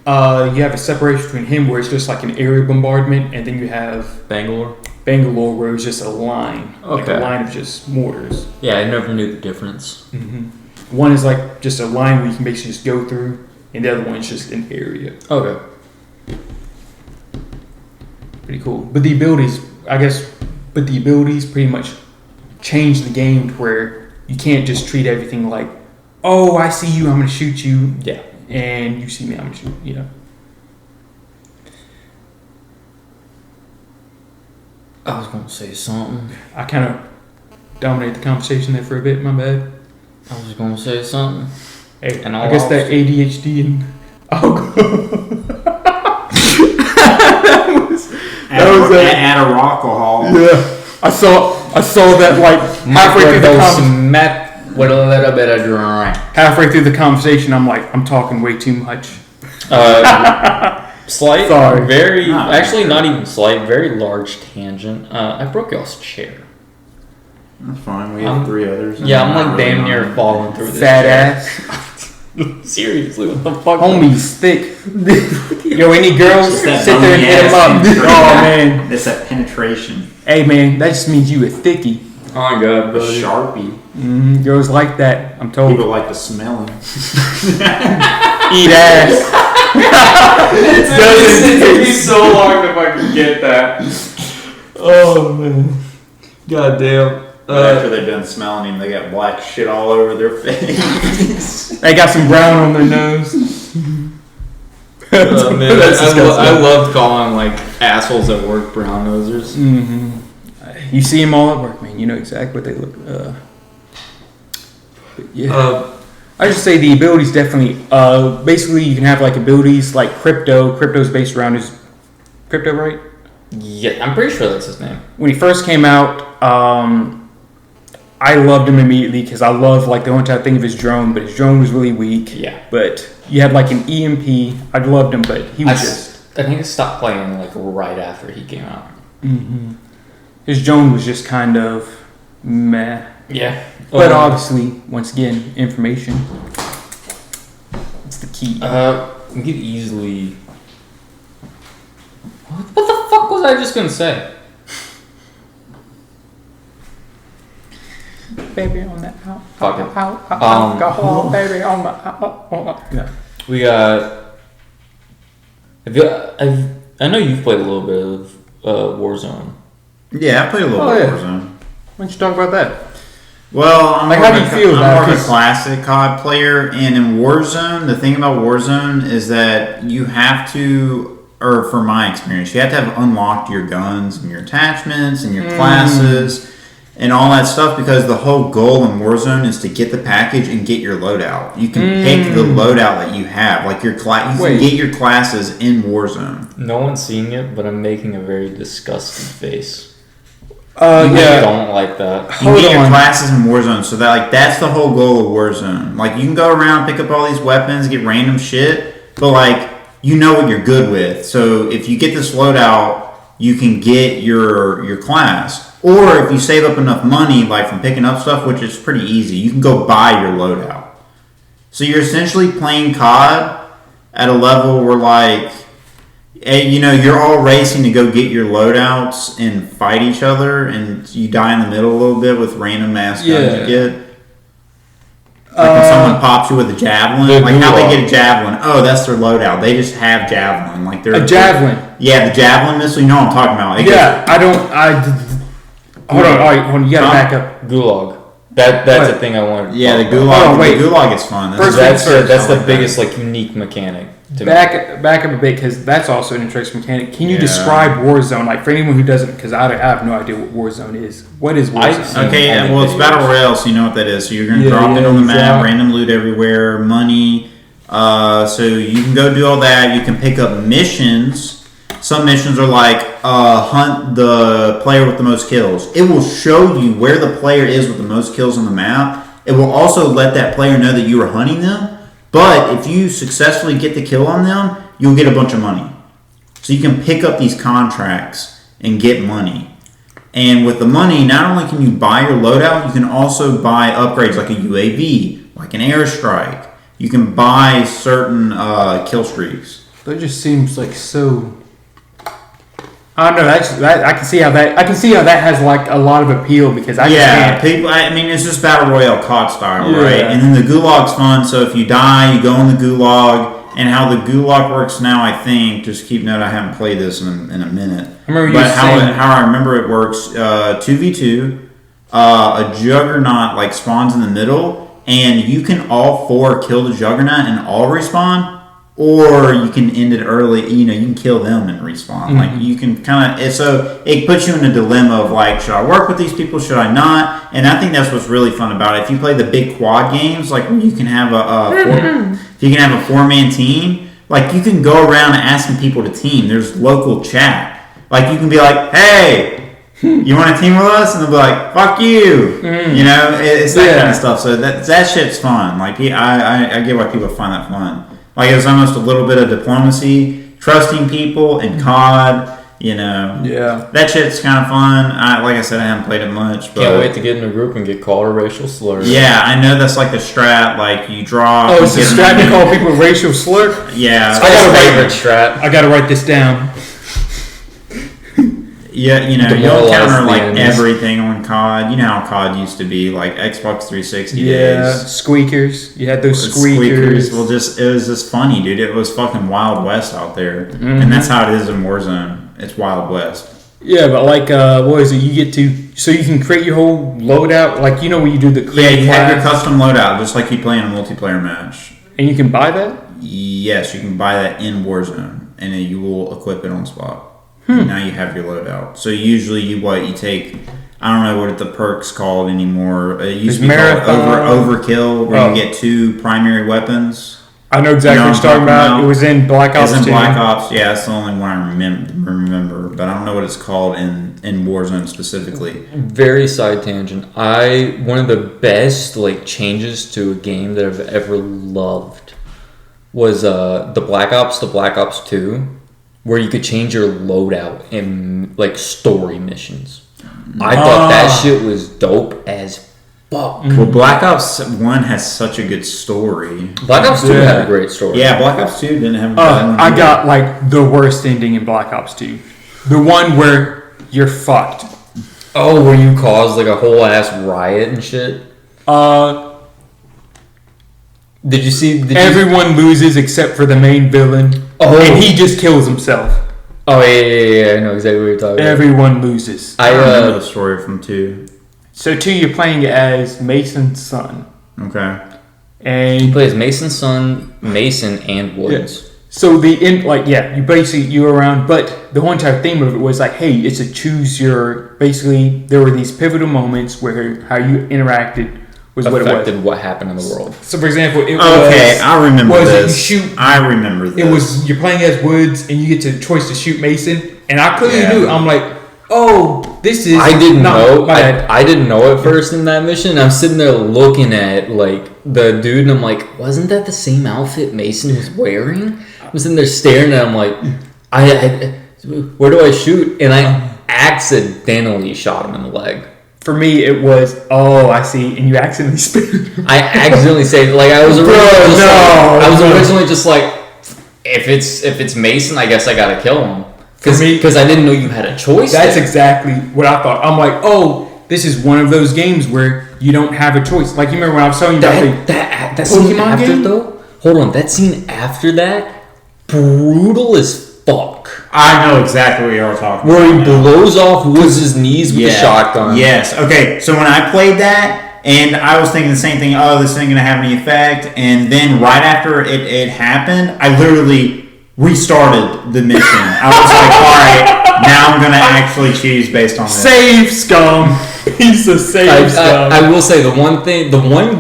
You have a separation between him where it's just like an area bombardment, and then you have Bangalore where it's just a line, like Okay. a line of just mortars. Yeah, I never knew the difference. One is like just a line where you can basically just go through, and the other one is just an area. Okay. Pretty cool. But the abilities pretty much change the game to where you can't just treat everything like, oh, I see you, I'm going to shoot you. Yeah. And you see me, I'm going to shoot you. Yeah. I was going to say something. I kind of dominated the conversation there for a bit, my bad. I was going to say something. Hey, And I guess that ADHD and At a alcohol. Yeah. I saw that like halfway through the conversation. Meth with a little bit of drink. Halfway through the conversation, I'm like, I'm talking way too much. Slight, Sorry. very, No, actually not even slight, very large tangent. I broke y'all's chair. That's fine. We have 3 others. Yeah, I'm like damn near falling through this Fat chair. ass. Seriously, what the fuck? Homie's thick. Yo, any girls It's that sit there and hit them up. bony ass Oh man. It's that penetration. Hey man, that just means you a thickie. Oh my god, The buddy. Sharpie. Girls like that, I'm told. People like to smell him. Eat ass. It took me so long to fucking get that. Oh man. God damn. But after they're done smelling him, they got black shit all over their face. They got some brown on their nose. Oh, man, That's I loved calling like assholes at work brown nosers. You see them all at work, man. You know exactly what they look. But yeah. I just say the abilities definitely. Basically, you can have like abilities like crypto. Crypto's based around his crypto, right? Yeah, I'm pretty sure that's his name. When he first came out, I loved him immediately because I love like the only time I think of his drone, but his drone was really weak. Yeah. But you had like an EMP. I loved him, but he was just. I think I stopped playing like right after he came out. His drone was just kind of meh. Yeah. But obviously, once again, information. It's the key. We could easily. What the fuck was I just gonna say? Baby on that Fuck it. alcohol, baby on the yeah. We got. I know you've played a little bit of Warzone. Yeah, I played a little Oh, bit yeah. of Warzone. Why don't you talk about that? Well, I'm Like, more how of do a- you feel about I'm it? more of a classic COD player, and in Warzone, the thing about Warzone is that you have to, or from my experience, you have to have unlocked your guns and your attachments and your classes, and all that stuff, because the whole goal in Warzone is to get the package and get your loadout. You can pick the loadout that you have, like your class. You can get your classes in Warzone. No one's seeing it, but I'm making a very disgusted face. Yeah. I don't like that. You get your classes in Warzone, so that that's the whole goal of Warzone. Like, you can go around, pick up all these weapons, get random shit, but like, you know what you're good with. So if you get this loadout, you can get your class. Or if you save up enough money, like from picking up stuff, which is pretty easy, you can go buy your loadout. So you're essentially playing COD at a level where, like, you're all racing to go get your loadouts and fight each other, and you die in the middle a little bit with random ass guns you get. Like when someone pops you with a javelin, like how they get a javelin. Oh, that's their loadout. They just have javelin. Like they're a javelin. Yeah, the javelin missile. You know what I'm talking about. Hold on. You gotta back up. Gulag. That's a thing I wanted. Yeah, the gulag. The gulag is fun. That's the biggest like unique mechanic. Back up a bit, because that's also an interesting mechanic. Can you describe Warzone, like for anyone who doesn't? Because I have no idea what Warzone is. What is Warzone? Okay, well, it's Battle Royale, so you know what that is. So you're going to drop it on the map, random loot everywhere, money. So you can go do all that. You can pick up missions. Some missions are like hunt the player with the most kills. It will show you where the player is with the most kills on the map. It will also let that player know that you are hunting them. But if you successfully get the kill on them, you'll get a bunch of money. So you can pick up these contracts and get money. And with the money, not only can you buy your loadout, you can also buy upgrades like a UAV, like an airstrike. You can buy certain kill streaks. That just seems like so. I don't know. I can see how that has like a lot of appeal, because people. I mean, it's just Battle Royale COD style, right? And then the Gulag's fun. So if you die, you go in the Gulag. And how the Gulag works now, I think. Just keep note, I haven't played this in a minute. How I remember it works: 2v2, a Juggernaut like spawns in the middle, and you can all four kill the Juggernaut and all respawn. Or you can end it early. You can kill them and respawn. Mm-hmm. Like you can kind of. So it puts you in a dilemma of like, should I work with these people? Should I not? And I think that's what's really fun about it. If you play the big quad games, like where you can have if you can have a 4-man team, like you can go around asking people to team. There's local chat. Like you can be like, hey, you want to team with us? And they'll be like, fuck you. It's that kind of stuff. So that shit's fun. Like I get why people find that fun. Like it's almost a little bit of diplomacy, trusting people, and COD. That shit's kind of fun. Like I said, I haven't played it much. But can't wait to get in a group and get called a racial slur. Yeah, I know that's like the strat. Like you draw. Oh, it's a strat to call people a racial slur. Yeah, I gotta write this down. Yeah, you'll counter like everything on COD. You know how COD used to be, like Xbox 360 days. Squeakers. You had those squeakers. Well, it was just funny, dude. It was fucking Wild West out there, and that's how it is in Warzone. It's Wild West. Yeah, but like, what is it? You get to, so you can create your whole loadout. Like, when you do the create. Yeah, you have your custom loadout, just like you play in a multiplayer match. And you can buy that. Yes, you can buy that in Warzone, and then you will equip it on spot. Now you have your loadout. So usually you take, I don't know what the perk's called anymore. It used to be called overkill, where you get 2 primary weapons. I know exactly what you're talking about. It was in Black Ops 2. It's in Black Ops, yeah. That's the only one I remember. But I don't know what it's called in Warzone specifically. Very side tangent. One of the best changes to a game that I've ever loved was the Black Ops 2. Where you could change your loadout in story missions. I thought that shit was dope as fuck. Well, Black Ops 1 has such a good story. Black Ops 2 had a great story. Yeah, Black Ops 2 didn't have a good one. I got the worst ending in Black Ops 2. The one where you're fucked. Oh, where you caused a whole ass riot and shit? Did you see? Everyone loses except for the main villain. Oh. And he just kills himself. Oh, yeah. I know exactly what you're talking about. Everyone loses. I remember the story from 2. So 2, you're playing as Mason's son. Okay. And you play as Mason's son, Mason, and Woods. Yeah. So you basically you were around, but the whole entire theme of it was like, hey, it's a choose your. Basically, there were these pivotal moments where how you interacted was what it was. Affected what happened in the world. So, for example, it was Okay, I remember this. You shoot. I remember this. It was you're playing as Woods, and you get to choice to shoot Mason, and I clearly Yeah. knew. I'm like, oh, this is. I didn't know. I I didn't know at first in that mission. I'm sitting there looking at like the dude, and I'm like, wasn't that the same outfit Mason was wearing? I'm sitting there staring at him like, where do I shoot? And I accidentally shot him in the leg. For me, it was, oh, I see, and you accidentally spin. I accidentally saved. Like I was originally just like, if it's Mason, I guess I gotta kill him. Because I didn't know you had a choice. That's exactly what I thought. I'm like, oh, this is one of those games where you don't have a choice. Like you remember when I was telling you about that scene after game? though. Hold on, that scene after that, brutal as fuck. I know exactly what you're talking Where about. he blows off Woods' knees with a shotgun. Yes. Okay. So when I played that, and I was thinking the same thing. Oh, this ain't gonna have any effect. And then right after it happened, I literally restarted the mission. I was like, all right, now I'm gonna actually choose based on this. Save scum. Piece of save scum. I will say the one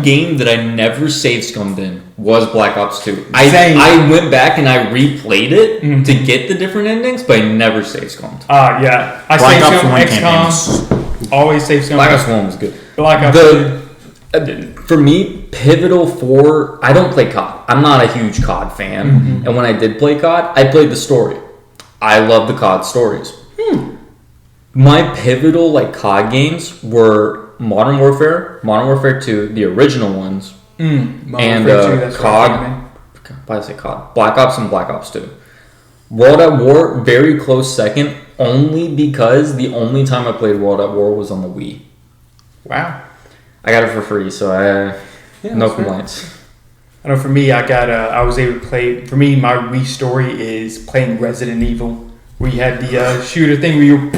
game that I never save scummed in was Black Ops 2. I went back and I replayed it to get the different endings, but I never save scummed. Yeah. I Black save Ops scum 1 XCOM. Always save scum. Black Ops 1 was good. Black Ops For me, pivotal for I don't play COD. I'm not a huge COD fan, and when I did play COD, I played the story. I love the COD stories. My pivotal COD games were Modern Warfare 2, the original ones, and COD. Why did I say COD? Black Ops and Black Ops 2. World at War, very close second, only because the only time I played World at War was on the Wii. Wow. I got it for free, so no complaints. I know for me, I was able to play. For me, my Wii story is playing Resident Evil, where you had the shooter thing where you.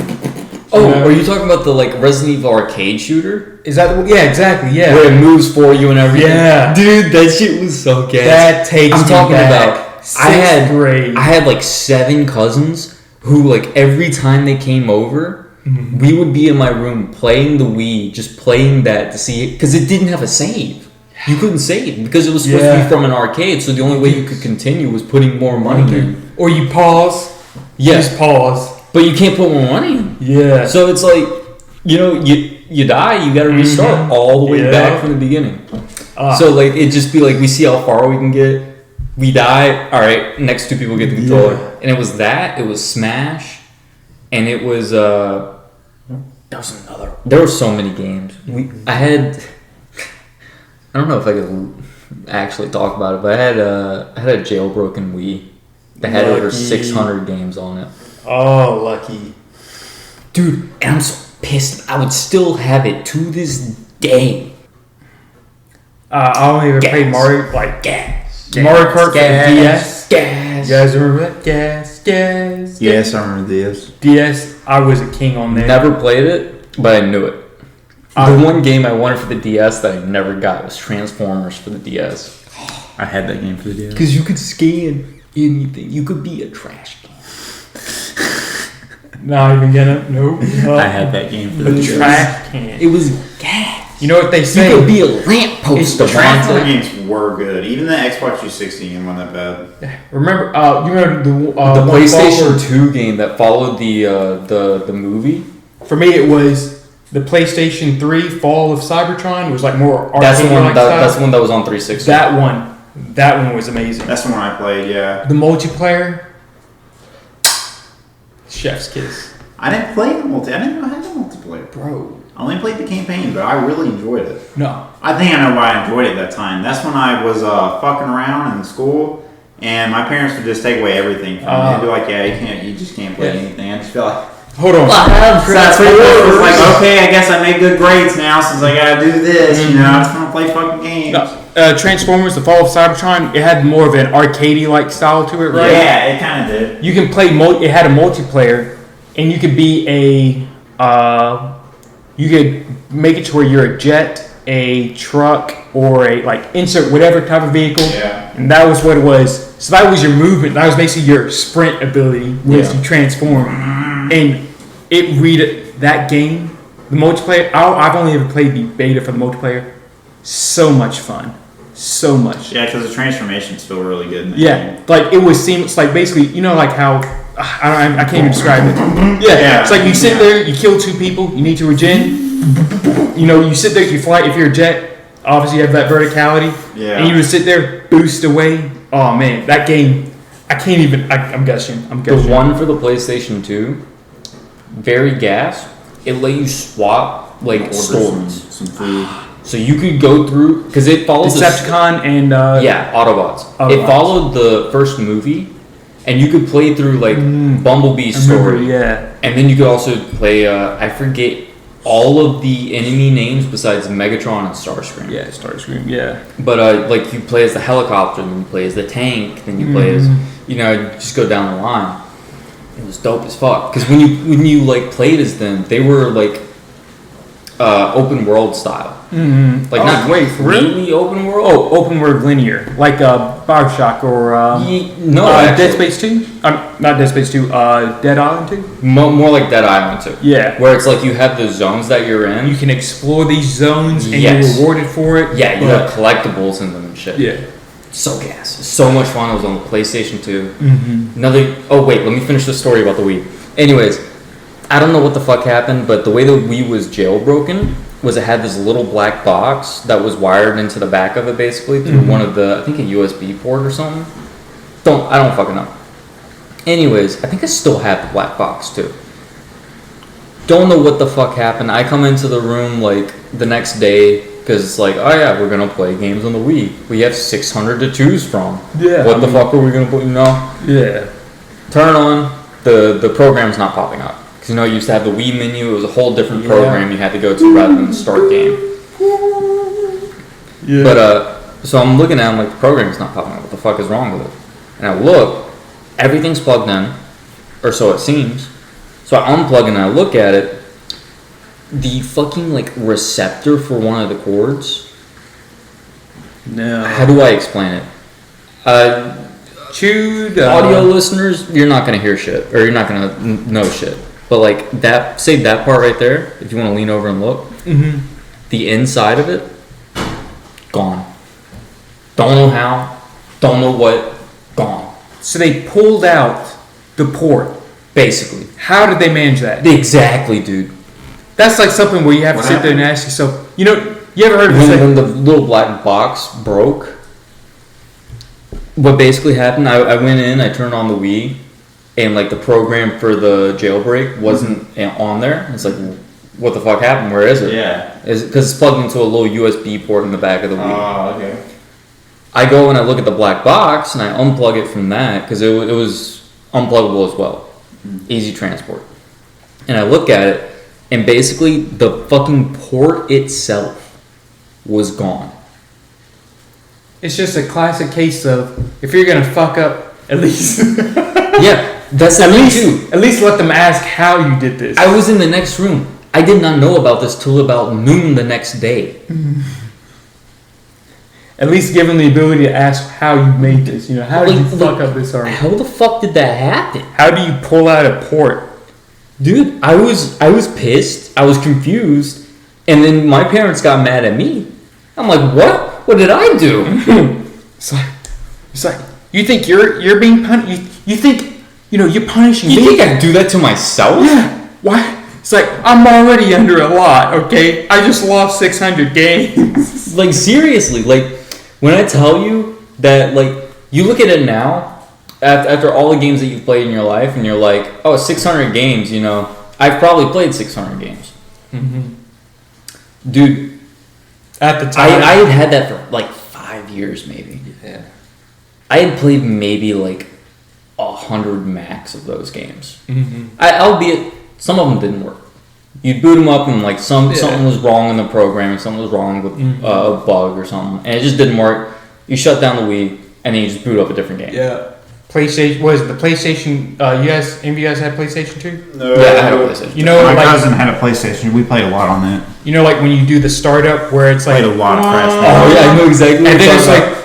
Are you talking about the Resident Evil arcade shooter? Is that yeah, exactly, yeah. Where it moves for you and everything. Yeah, dude, that shit was so gas. That takes I'm me talking back. about. Sixth grade. I had 7 cousins who every time they came over, we would be in my room playing the Wii, just playing that to see it because it didn't have a save. You couldn't save because it was supposed to be from an arcade, so the only way you could continue was putting more money in. Or you pause. Yes, just pause. But you can't put more money in. Yeah. So it's you die, you gotta restart all the way back from the beginning. So it'd just be we see how far we can get. We die, all right, next 2 people get the controller. And it was Smash, and it was, there were so many games. I don't know if I could actually talk about it, but I had a jailbroken Wii that had over 600 games on it. Oh, lucky. Dude, and I'm so pissed. I would still have it to this day. I only ever played Mario, Mario Kart for DS. Gas. You guys remember that? Gas. Yes, I remember this. DS, I was a king on there. Never played it, but I knew it. The one game I wanted for the DS that I never got was Transformers for the DS. I had that game for the DS. Because you could scan anything. You could be a trash can. Not even gonna. Nope. I had that game for the DS. Trash can. It was gas. You know what they say? You could be a lamppost. The Transformers games were good. Even the Xbox 360 game wasn't that bad. Remember? You remember the PlayStation 2 game that followed the movie? For me, it was the PlayStation 3 Fall of Cybertron. It was more arcade. That's the one that was on 360. That one was amazing. That's the one I played. Yeah. The multiplayer. Chef's kiss. I didn't play the multiplayer. I didn't know I had the multiplayer, Bro. I only played the campaign, but I really enjoyed it. No. I think I know why I enjoyed it that time. That's when I was fucking around in school, and my parents would just take away everything from me. They'd be like, "Yeah, you just can't play anything." I just feel like. Hold on. So that's what it was like. Okay, I guess I made good grades now since I gotta do this. You know, I just want to play fucking games. No. Transformers: The Fall of Cybertron. It had more of an arcadey style to it, right? Yeah, it kind of did. You can play. It had a multiplayer, and you could be a. You could make it to where you're a jet, a truck or a like insert whatever type of vehicle. Yeah. And that was what it was. So that was your movement. That was basically your sprint ability was to transform. And it read that game, the multiplayer. I've only ever played the beta for the multiplayer. So much fun. So much. Yeah, because the transformations feel really good in that Yeah, game. like it was seamless. Like basically, you know, like how I can't even describe it. Yeah, it's like you sit there, you kill 2 people, you need to regen. You know, you sit there, you fly. If you're a jet, obviously you have that verticality. Yeah. And you just sit there, boost away. Oh man, that game, I can't even. I'm guessing. The one for the PlayStation 2, very gas. It let you swap like Order stores. some food. So you could go through because it follows Decepticon and yeah, Autobots. Autobots. It followed the first movie, and you could play through like Bumblebee's story. Yeah, And then you could also play. I forget all of the enemy names besides Megatron and Starscream. yeah, Starscream. Yeah, But like you play as the helicopter, then you play as the tank, then you play as you just go down the line. It was dope as fuck because when you like played as them, they were like open world style. Like not wait, for real? really open world. Oh, open world linear, like Bioshock or Actually. Dead Space 2. Not Dead Space 2. Dead Island 2. More like Dead Island 2. Yeah, Where it's like you have the zones that you're in. you can explore these zones and Yes. you're rewarded for it. Yeah, you have collectibles in them and shit. Yeah. So gas. So much fun. It was on the PlayStation 2. Oh wait, let me finish the story about the Wii. Anyways, I don't know what the fuck happened, but the way the Wii was jailbroken was it had this little black box that was wired into the back of it basically through one of the, I think a USB port or something. I don't fucking know. Anyways, I think I still have the black box too. Don't know what the fuck happened. I come into the room like the next day because it's like, oh yeah, we're gonna play games on the Wii. We have 600 to choose from. Yeah, What the fuck are we gonna put? Yeah. Turn on the program's not popping up because it used to have the Wii menu. It was a whole different program you had to go to rather than start game. Yeah. But so I'm looking at it, I'm like, the program's not popping up. What the fuck is wrong with it? And I look, everything's plugged in, or so it seems. So I unplug and I look at it. The fucking like receptor for one of the cords. No. How do I explain it? Chewed Audio listeners, you're not gonna hear shit, or you're not gonna know shit. But like that, say that part right there. If you want to lean over and look, the inside of it, gone. Don't know how. Don't know what. Gone. So they pulled out the port. Basically. How did they manage that? Exactly, dude. That's like something where you have to sit there and ask yourself, you ever heard of this? When the little black box broke, what basically happened, I went in, I turned on the Wii, and like the program for the jailbreak wasn't on there. It's like, what the fuck happened? Where is it? Yeah. Because it's plugged into a little USB port in the back of the Wii. Oh, okay. I go and I look at the black box and I unplug it from that because it was unpluggable as well. Easy transport. And I look at it and basically the fucking port itself was gone. It's just a classic case of if you're gonna fuck up, at least Yeah, that's at least let them ask how you did this. I was in the next room. I did not know about this till about noon the next day. At least give them the ability to ask how you made this. How did you fuck up this arm? How the fuck did that happen? How do you pull out a port? Dude, I was pissed. I was confused. And then my parents got mad at me. I'm like, what? What did I do? It's like you think you're being punished. You think you're punishing me. You think I do that to myself? Yeah. Why? It's like I'm already under a lot. Okay, I just lost 600 games. Like seriously, like when I tell you that, like you look at it now after all the games that you've played in your life, and you're like, oh, 600 games. I've probably played 600 games. Dude. At the time, I had that for like 5 years, maybe. Yeah. I had played maybe like 100 max of those games. Albeit some of them didn't work. You'd boot them up and like something was wrong in the program, and something was wrong with a bug or something, and it just didn't work. You shut down the Wii and then you just boot up a different game. Yeah. PlayStation. Was the PlayStation? You guys, any of you guys had PlayStation 2? No. Yeah, I had a PlayStation. You know, My like cousin had a PlayStation. We played a lot on that. you know, like when you do the startup where it's like Played a lot of Crash Oh Bandicoot. yeah, I know exactly. and what then you're it's talking like,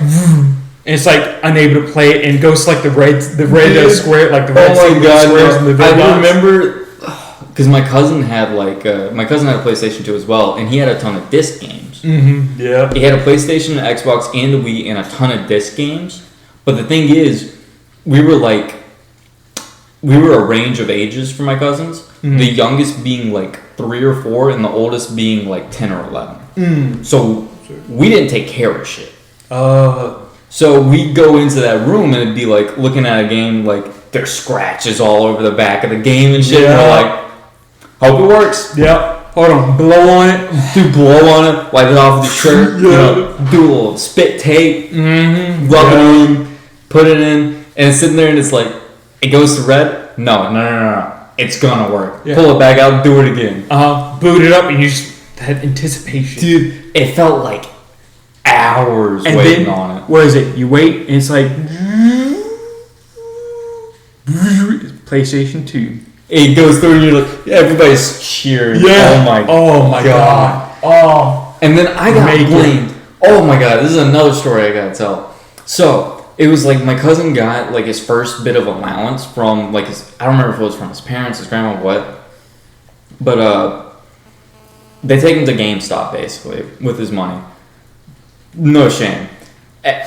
and it's like unable to play it, and goes like the red Dude. square, like the about. red Oh my god, squares and the no. red I dots. remember because my cousin had like my cousin had a PlayStation 2 as well, and he had a ton of disc games. Mm-hmm. Yeah. He had a PlayStation, an Xbox, and a Wii, and a ton of disc games. But the thing is, we were a range of ages for my cousins. Mhm. The youngest being like 3 or 4, and the oldest being like 10 or 11. So we didn't take care of shit. So we'd go into that room and it'd be like looking at a game, like there's scratches all over the back of the game and shit. And we're like, hope it works. Yeah. Hold on. Blow on it. Do blow on it, wipe it off with your shirt. You know, do a little spit tape, Mm-hmm. rub it in, put it in, and it's sitting there and it's like, it goes to red. No. It's gonna work. Yeah. Pull it back out, do it again. Boot it up, and you just had anticipation. Dude, it felt like hours And waiting then, on it. what is it? You wait, and it's like PlayStation 2. It goes through and you're like, everybody's cheering. Oh my god. Oh. And then I got Make it. blamed. Oh my god, this is another story I gotta tell. So, it was like my cousin got like his first bit of allowance from like his, I don't remember if it was from his parents, his grandma, what. But they take him to GameStop basically with his money. No shame.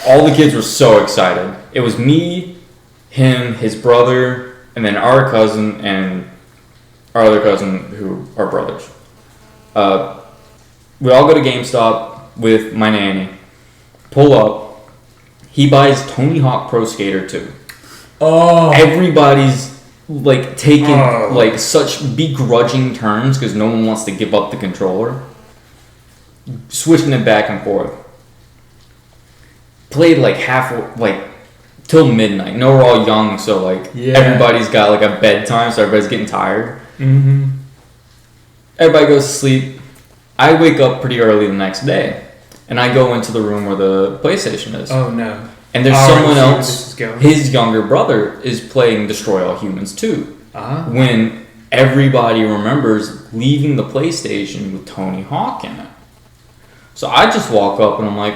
All the kids were so excited. It was me, him, his brother, and then our cousin and our other cousin who are brothers. We all go to GameStop with my nanny. Pull up. He buys Tony Hawk Pro Skater 2. Oh. Everybody's like taking like such begrudging turns because no one wants to give up the controller. Switching it back and forth. Played like till midnight. No, we're all young, so like everybody's got like a bedtime, so everybody's getting tired. Mm-hmm. Everybody goes to sleep. I wake up pretty early the next day, and I go into the room where the PlayStation is. Oh no. And there's I someone see where else. this is going. His younger brother is playing Destroy All Humans 2. Uh-huh. When everybody remembers leaving the PlayStation with Tony Hawk in it. So I just walk up and I'm like,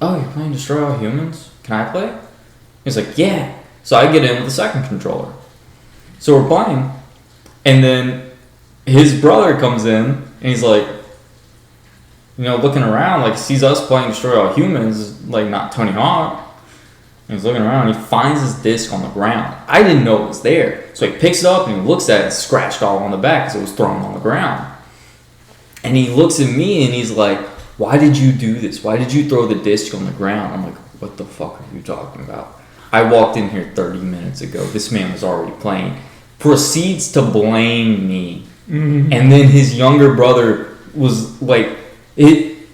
"Oh, you're playing Destroy All Humans? Can I play?" He's like, "Yeah." So I get in with the second controller. So we're playing, and then his brother comes in and he's like, looking around, like sees us playing Destroy All Humans, like not Tony Hawk. And he's looking around and he finds his disc on the ground. I didn't know it was there. So he picks it up and he looks at it, it's scratched all on the back because it was thrown on the ground. And he looks at me and he's like, "Why did you do this? Why did you throw the disc on the ground?" I'm like, "What the fuck are you talking about? I walked in here 30 minutes ago. This man was already playing." Proceeds to blame me. Mm-hmm. And then his younger brother was like,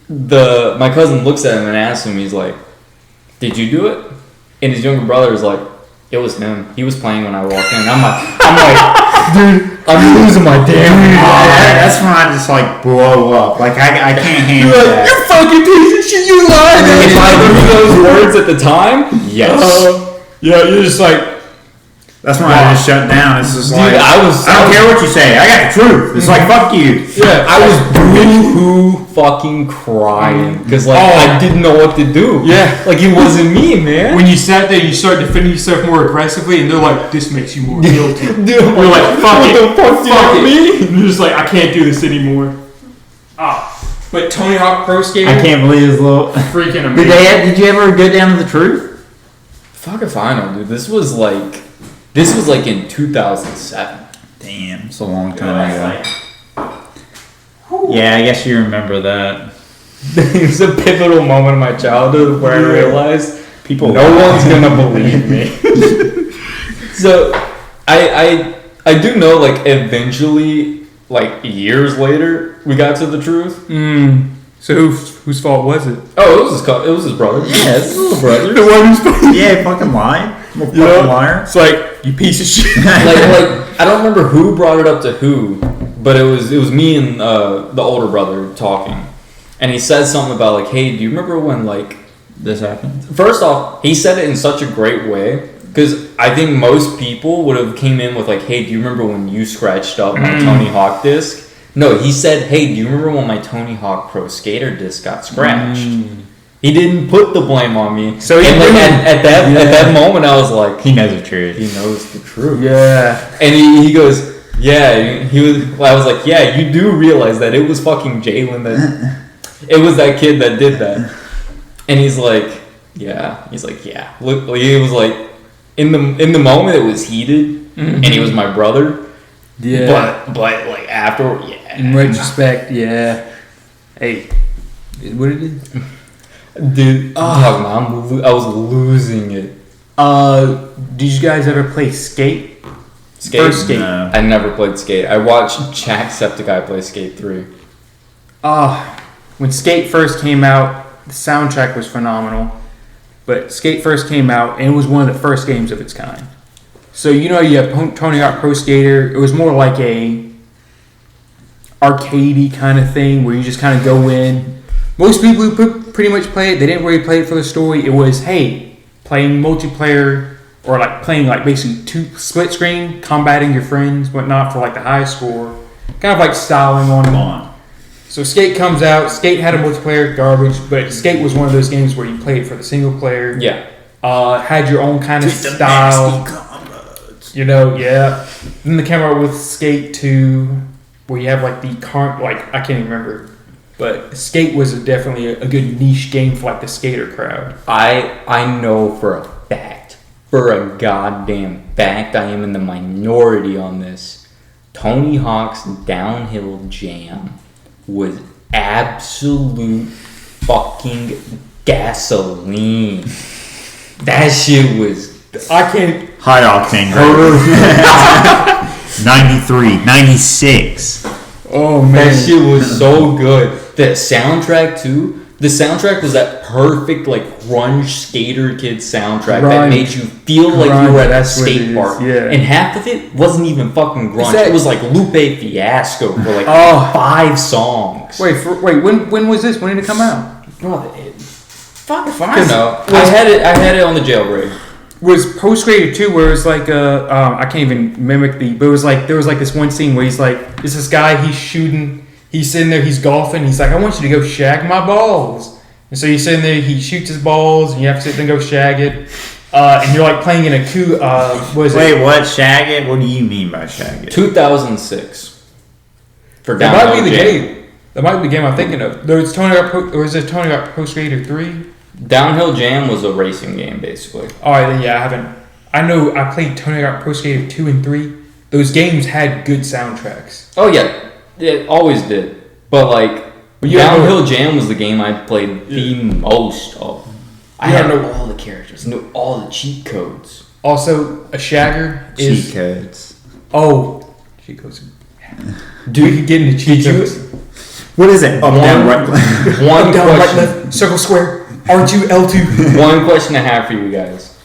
my cousin looks at him and asks him, he's like, "Did you do it?" And his younger brother is like, "It was him. He was playing when I walked in." I'm like, dude, I'm losing my damn mind. That's when I just like blow up. Like I can't handle You're like, that. "You fucking piece of shit, you lied." If I knew those words at the time, yes. Yeah, you're just like, That's when I just shut down. It's just Dude, like I don't care what you say. I got the truth. It's like fuck you. Yeah, I was boo-hoo fucking crying because I didn't know what to do. Yeah. Like it wasn't me, man. when you sat there, you start defending yourself more aggressively, and they're like, "This makes you more guilty." Dude, You're like, "Fuck what it, the fuck do you fuck it." mean? And you're just like, "I can't do this anymore." But Tony Hawk Pro Skater, I can't believe his little. freaking amazing. Did you ever go down to the truth? Fuck if I know, dude. This was like in 2007. Damn, it's a long time ago. Yeah, I guess you remember that. It was a pivotal moment in my childhood where I realized People. no one's gonna believe me. So I do know, like, eventually, like years later, we got to the truth. So whose fault was it? Oh, it was his brother. Yeah, it's his little brother. The one who's Yeah, fucking lied. Fucking Yeah. liar. It's like, you piece of shit. like I don't remember who brought it up to who, but it was me and the older brother talking, and he said something about like, "Hey, do you remember when like This happened. First off, he said it in such a great way Because I think most people would have came in with like, hey, do you remember when you scratched up my Tony Hawk disc? No, he said, hey, do you remember when my Tony Hawk Pro Skater disc got scratched? He didn't put the blame on me. So and like at that moment, I was like, He knows the truth. he knows the truth. Yeah. And he goes, yeah, he was. Well, I was like, yeah, you do realize that it was fucking Jalen that it was that kid that did that. And he's like, yeah. Look, he was like, in the moment it was heated, and he was my brother. Yeah. But like after, yeah. In retrospect, yeah. Hey, what it is? Dude, I was losing it. Did you guys ever play Skate? First Skate. No. I never played Skate. I watched Jacksepticeye play Skate 3. When Skate first came out, the soundtrack was phenomenal. But Skate first came out, and it was one of the first games of its kind. So you have Tony Hawk Pro Skater. It was more like a arcadey kind of thing where you just kind of go in. Most people who pretty much play it, they didn't really play it for the story. It was, hey, playing multiplayer or like playing like basically two split screen, combating your friends, whatnot for like the high score. Kind of like styling on. So Skate comes out. Skate had a multiplayer, garbage, but Skate was one of those games where you played for the single player. Yeah. Had your own kind of style. Yeah. Then they came out with Skate 2, where you have like I can't even remember. But Skate was definitely a good niche game for like the skater crowd. I know for a goddamn fact, I am in the minority on this. Tony Hawk's Downhill Jam was absolute fucking gasoline. That shit was... I can't... High octane. 93, 96. Oh, man. That shit was so good. The soundtrack, too. The soundtrack was that perfect, like, grunge skater kid soundtrack that made you feel like you were at a skate park. Yeah. And half of it wasn't even fucking grunge. It was like Lupe Fiasco for like 5 songs. Wait, when was this? When did it come out? Bro, fuck if I know. I had it on the jailbreak. Was Pro Skater 2 where it's like I can't even mimic but it was like there was like this one scene where he's like there's this guy he's sitting there, he's golfing, he's like, I want you to go shag my balls. And so he's sitting there, he shoots his balls and you have to sit there and go shag it. And you're like playing in a coup What? Shag it? What do you mean by shag it? 2006. For that might be the Jam. game. That might be the game I'm thinking of. There was Tony Hawk Pro Skater 3. Downhill Jam was a racing game, basically. Alright, then yeah, I haven't. I know I played Tony Hawk Pro Skater 2 and 3. Those games had good soundtracks. Oh, yeah. It always did. But, like, Downhill Jam was the game I played the most of. I had to know all the characters, knew all the cheat codes. Also, a shagger is... Cheat codes. Oh. Cheat codes. Dude, we could get into cheat codes. What is it? Up, down, right, left. One Up, down, right, question. left, circle, square, R2, L2. One question I have for you guys.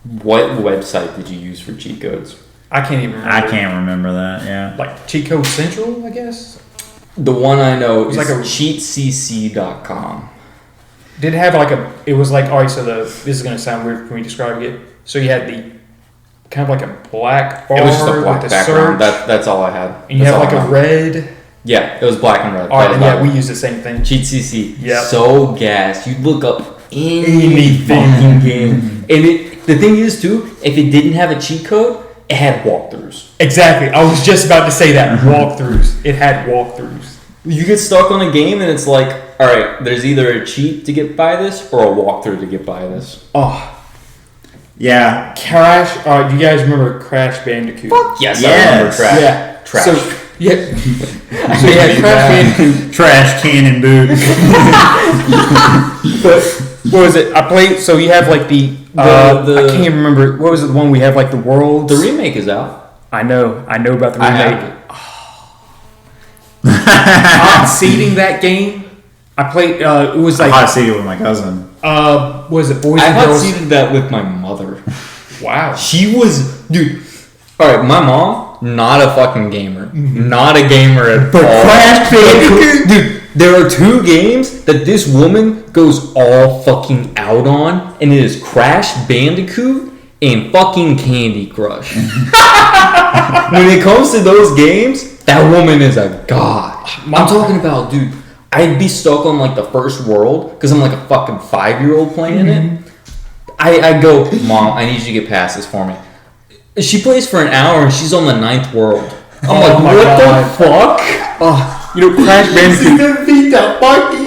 What website did you use for cheat codes? I can't even remember. I can't remember that, yeah. Like Cheat Code Central, I guess? The one I know is like cheatcc.com. Did it have like it was like, alright, so this is going to sound weird for me describing it. So you had the kind of like a black bar It was just a black with a background. search. That's all I had. And you have like a red. Yeah, it was black and red. Alright, and yeah, we use the same thing. CheatCC. Yeah. So gas. You'd look up any fucking game. And the thing is, too, if it didn't have a cheat code, it had walkthroughs. Exactly. I was just about to say that. Walkthroughs. It had walkthroughs. You get stuck on a game and it's like, alright, there's either a cheat to get by this or a walkthrough to get by this. Oh. Yeah. Crash. Do you guys remember Crash Bandicoot? Fuck yes, Yes. I remember Trash. Yeah. Trash. So, yeah. So you had Crash Bandicoot. Trash cannon boot. But what was it? I played. So you have like the I can't even remember. What was it? The one we have like the world. The remake is out. I know about the remake. I have it. Hot seeding that game. I played. It was like hot seated with my cousin. Was it Boys I and hot Girls? seated that with my mother. Wow. She was, dude. All right, my mom, not a fucking gamer, not a gamer at all. Crash Bandicoot, dude. There are 2 games that this woman goes all fucking out on, and it is Crash Bandicoot and fucking Candy Crush. When it comes to those games, that woman is a god. I'm talking about, dude, I'd be stuck on like the first world because I'm like a fucking 5-year-old playing it. I go, Mom, I need you to get past this for me. She plays for an hour and she's on the 9th world. I'm like, what the fuck? You know, Crash Bandicoot. beat the fucking.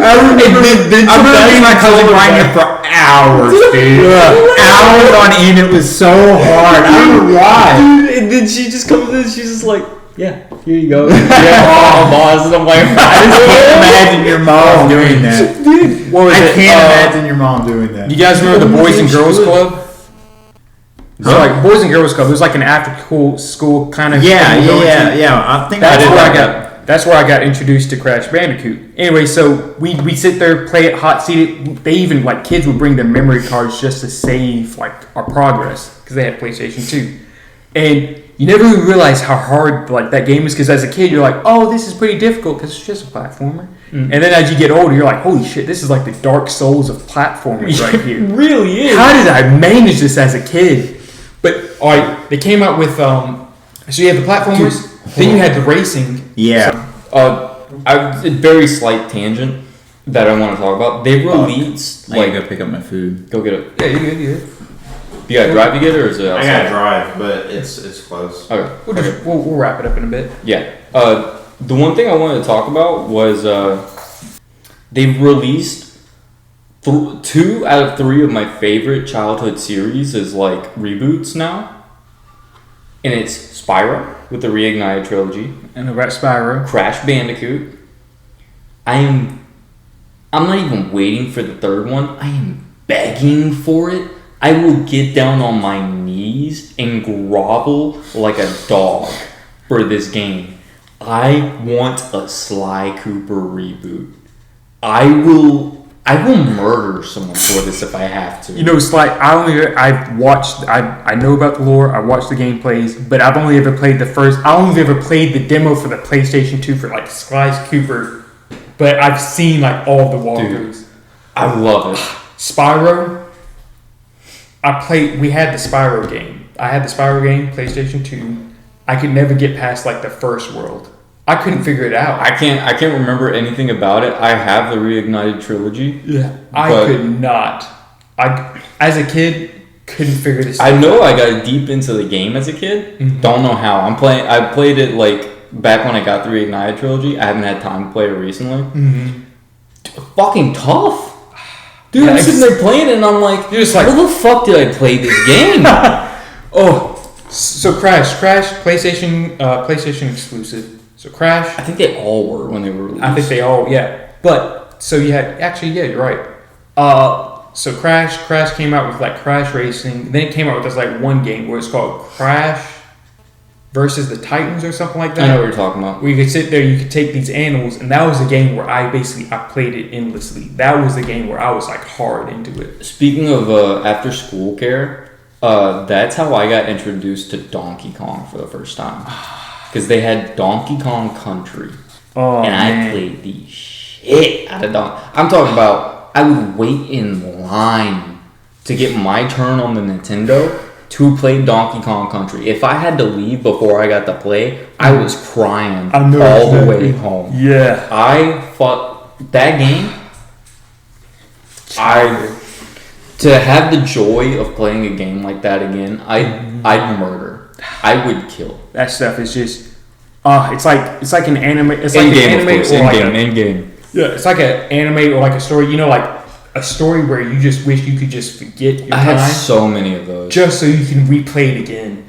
I remember me and my cousin playing it for hours, dude. Hours on end. It was so hard. I don't know why. Dude, and then she just comes in and she's just like, yeah, here you go. Yeah, boss. And I'm like, I just can't imagine your mom doing that. Dude, What was I it? can't imagine your mom doing that. You guys remember the Boys and Girls Good. Club? So like Boys and Girls Club, it was like an after school kind of Yeah. thing we go into. I think That's where I got introduced to Crash Bandicoot. Anyway, so we sit there, play it hot seated. They even like kids would bring their memory cards just to save like our progress because they had PlayStation 2. And you never really realize how hard like that game is because as a kid you're like, oh, this is pretty difficult because it's just a platformer. And then as you get older, you're like, holy shit, this is like the Dark Souls of platformers right here. It really is. How did I manage this as a kid? But all right, they came out with so you had the platformers, then you had the racing. Yeah. A very slight tangent that I want to talk about. They released I like gotta go pick up my food. go get it. Yeah, you good. You gotta drive to get it, or is it outside? I gotta drive, but it's close. Okay. We'll wrap it up in a bit. Yeah. The one thing I wanted to talk about was they've released 2 out of 3 of my favorite childhood series is like reboots now, and it's Spyro with the Reignited trilogy, And the Rat Spyro. Crash Bandicoot. I'm not even waiting for the 3rd one. I am begging for it. I will get down on my knees and grovel like a dog for this game. I want a Sly Cooper reboot. I will murder someone for this if I have to. You know, it's like I know about the lore, I watched the gameplays, but I've only ever played the demo for the PlayStation 2 for like Sly Cooper, but I've seen like all the walkthroughs. I love it. Spyro, we had the Spyro game. I had the Spyro game, PlayStation 2. I could never get past like the first world. I couldn't figure it out. I can't remember anything about it. I have the Reignited trilogy. Yeah. I could not. As a kid, couldn't figure this out. I know I got deep into the game as a kid. Mm-hmm. Don't know how. I played it like back when I got the Reignited trilogy. I haven't had time to play it recently. Mm-hmm. Fucking tough. Dude, Yeah, I'm sitting there playing it and I'm like, you're just like, how the fuck did I play this game? So Crash, PlayStation exclusive. So Crash, I think they all were when they were released. I think they all, yeah. But so you had you're right. So Crash came out with like Crash Racing. Then it came out with this like one game where it's called Crash versus the Titans or something like that. I know what you're talking about. Where you could sit there, you could take these animals, and that was a game where I played it endlessly. That was the game where I was like hard into it. Speaking of after school care, that's how I got introduced to Donkey Kong for the first time. Because they had Donkey Kong Country. Oh, and man. I played the shit out of Donkey. I'm talking about I would wait in line to get my turn on the Nintendo to play Donkey Kong Country. If I had to leave before I got to play, I was crying all the way home. Yeah. I fought that game. To have the joy of playing a game like that again, I'd murder. I would kill. That stuff is just, it's like an anime. It's like In-game, an of anime course. or like In-game. yeah, it's like an anime or like a story. You know, like a story where you just wish you could just forget your I time, have so many of those. just so you can replay it again.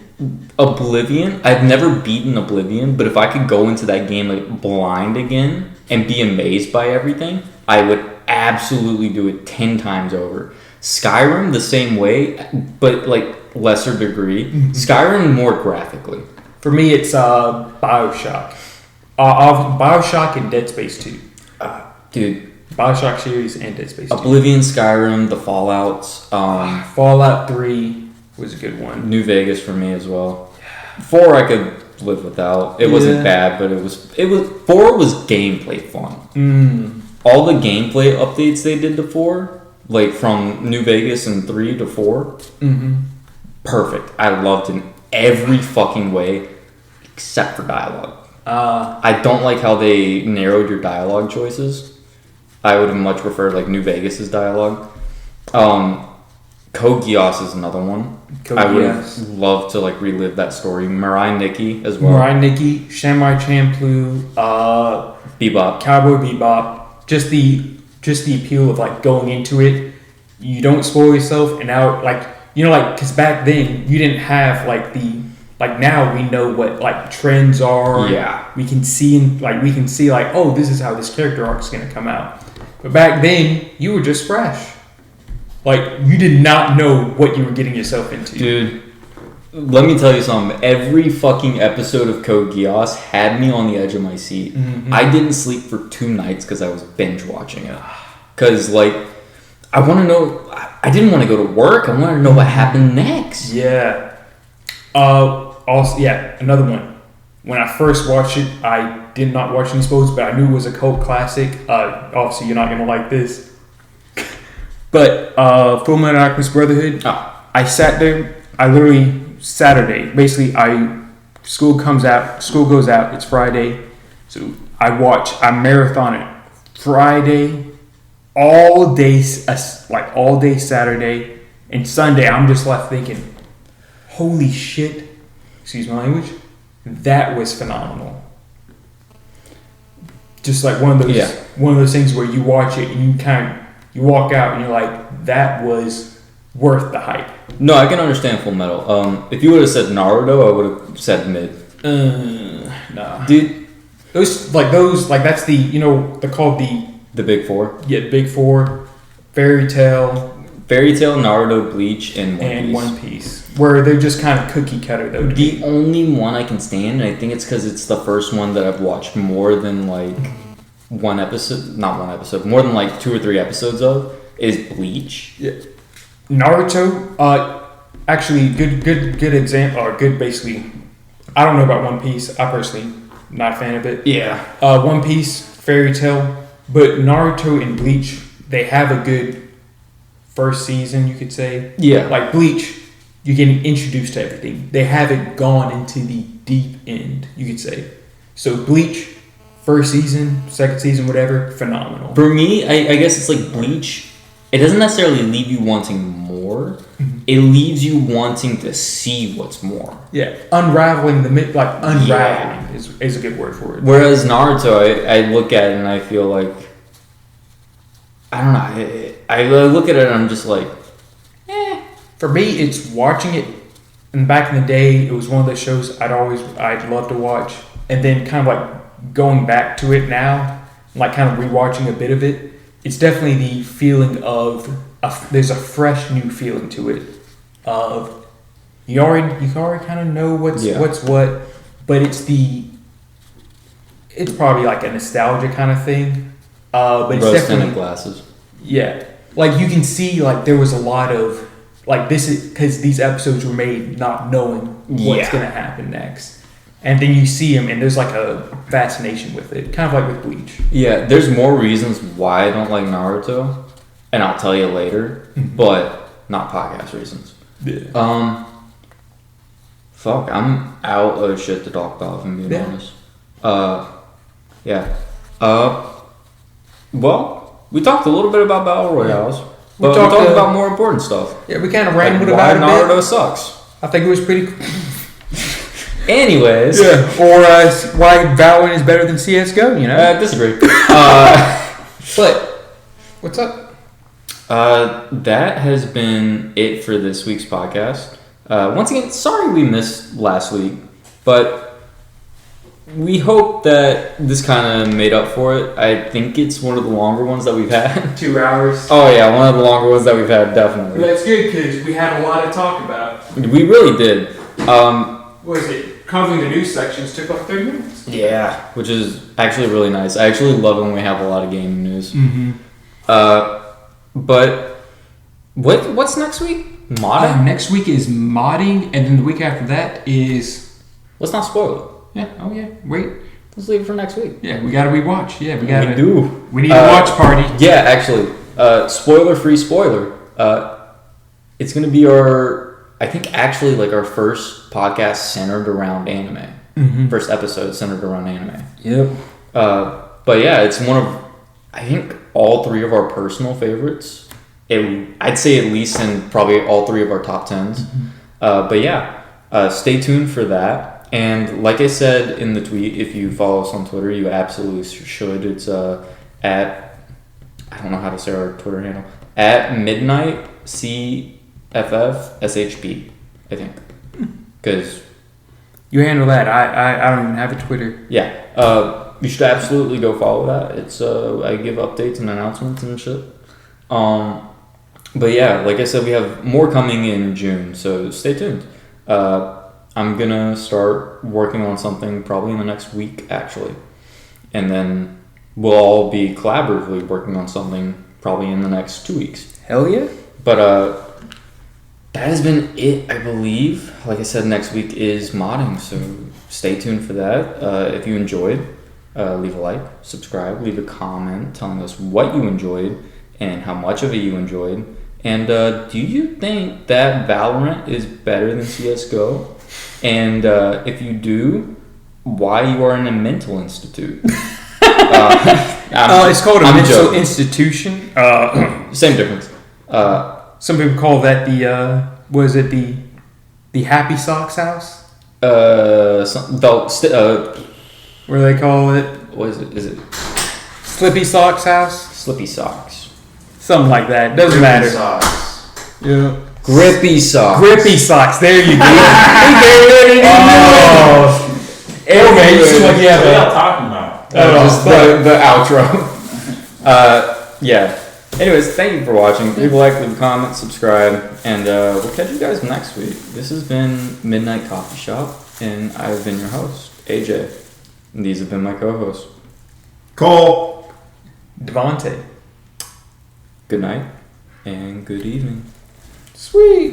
Oblivion. I've never beaten Oblivion, but if I could go into that game like blind again and be amazed by everything, I would absolutely do it 10 times over. Skyrim the same way, but like lesser degree. Skyrim more graphically. For me, it's BioShock. BioShock and Dead Space 2. Dude, BioShock series and Dead Space 2. Oblivion, Skyrim, the Fallouts, Fallout 3 was a good one. New Vegas for me as well. 4 I could live without. It wasn't bad, but it was 4 was gameplay fun. All the gameplay updates they did to 4 like from New Vegas in 3 to 4. Mm-hmm. Perfect. I loved it in every fucking way except for dialogue. I don't like how they narrowed your dialogue choices. I would have much preferred like New Vegas's dialogue. Code Geass is another one. I would have loved to like relive that story. Mirai Nikki as well. Mirai Nikki, Shanmai Champloo, Bebop. Cowboy Bebop. Just the appeal of like going into it. You don't spoil yourself, and now like because back then you didn't have like now we know what like trends are. Yeah. We can see like, oh, this is how this character arc is gonna come out. But back then you were just fresh. Like, you did not know what you were getting yourself into. Dude, let me tell you something. Every fucking episode of Code Geass had me on the edge of my seat. Mm-hmm. I didn't sleep for 2 nights because I was binge watching it. Because, like, I want to know... I didn't want to go to work. I wanted to know what happened next. Yeah. Also, yeah, another one. When I first watched it, I did not watch any spoilers, but I knew it was a cult classic. Obviously, you're not going to like this. But Fullmetal Alchemist Brotherhood, I sat there. I literally Saturday. Basically, school goes out. It's Friday, so I marathon it Friday, all day Saturday and Sunday. I'm just left thinking, holy shit! Excuse my language. That was phenomenal. Just like one of those things where you watch it and you walk out and you're like, that was worth the hype. No, I can understand Full Metal. If you would have said Naruto, I would have said mid. Nah. Dude. That's they're called The Big Four? Yeah, Big Four. Fairy Tail, Naruto, Bleach, and One Piece. Where they're just kind of cookie cutter though. The only one I can stand, and I think it's because it's the first one that I've watched more than like more than like 2 or 3 episodes of, is Bleach. Yeah. Naruto, actually good example, or good basically, I don't know about One Piece. I personally not a fan of it. Yeah. One Piece, Fairy Tail, but Naruto and Bleach, they have a good first season, you could say. Yeah. Like Bleach, you're getting introduced to everything. They haven't gone into the deep end, you could say. So Bleach, first season, second season, whatever, phenomenal. For me, I guess it's like Bleach. It doesn't necessarily leave you wanting more. Mm-hmm. It leaves you wanting to see what's more. Yeah, unraveling is a good word for it. Whereas Naruto, I look at it and I feel like, I don't know. I look at it and I'm just like, For me, it's watching it. And back in the day, it was one of those shows I'd love to watch, and then kind of like going back to it now, like kind of rewatching a bit of it. It's definitely the feeling of there's a fresh new feeling to it. Of you already kind of know what's what, but it's probably like a nostalgia kind of thing. But it's definitely glasses. Yeah, like you can see like there was a lot of like this is because these episodes were made not knowing what's gonna happen next, and then you see them and there's like a fascination with it, kind of like with Bleach. Yeah, there's more reasons why I don't like Naruto, and I'll tell you later, but not podcast reasons. Yeah. Fuck, I'm out of shit to talk about, if I'm being honest. Yeah. Well, we talked a little bit about Battle Royales, but we talked about more important stuff. Yeah, we kind of rambled about it a Naruto bit. sucks. I think it was pretty cool. Anyways. Yeah, or why Valorant is better than CSGO, you know? I disagree. But, what's up? That has been it for this week's podcast. Once again, sorry we missed last week, but we hope that this kind of made up for it. I think it's one of the longer ones that we've had. 2 hours. Oh yeah, one of the longer ones that we've had, definitely. That's good because we had a lot to talk about. We really did. What was it? Covering the news sections took like 30 minutes. Yeah, which is actually really nice. I actually love it when we have a lot of gaming news. Mm-hmm. But what's next week? Modding? Next week is modding, and then the week after that is... Let's not spoil it. Yeah, oh yeah, wait. Let's leave it for next week. Yeah, we gotta rewatch. Yeah, we do. We need a watch party. Yeah, actually, Spoiler-free spoiler. It's going to be I think actually like our first podcast centered around anime. Mm-hmm. First episode centered around anime. Yep. But yeah, it's one of, I think, all three of our personal favorites. I'd say at least in probably all three of our top 10s. Mm-hmm. But yeah, stay tuned for that. And like I said in the tweet, if you follow us on Twitter, you absolutely should. It's at, I don't know how to say our Twitter handle, at midnight CFFSHP, I think. Because You handle that. I don't even have a Twitter. yeah, you should absolutely go follow that. It's I give updates and announcements and shit. But yeah, like I said, we have more coming in June, so stay tuned. I'm gonna start working on something probably in the next week, actually, and then we'll all be collaboratively working on something probably in the next 2 weeks. Hell yeah. But that has been it, I believe. Like I said, next week is modding, so stay tuned for that. If you enjoyed, leave a like, subscribe, leave a comment telling us what you enjoyed and how much of it you enjoyed. And do you think that Valorant is better than CSGO? And if you do, why you are in a mental institute? It's called a I'm mental joking. institution. Same difference. Some people call that the Happy Socks House? Where Where they call it what is it? Is it Slippy Socks House? Slippy Socks? Something like that. Doesn't matter. Socks. Yeah. Grippy Socks. Grippy Socks. There you go. Okay, you seem like you have what are a- y'all talking about? Just the outro. Yeah. Anyways, thank you for watching. Leave a like, leave a comment, subscribe, and we'll catch you guys next week. This has been Midnight Coffee Shop, and I've been your host, AJ. And these have been my co-hosts. Cole. Devontae. Good night and good evening. Sweet.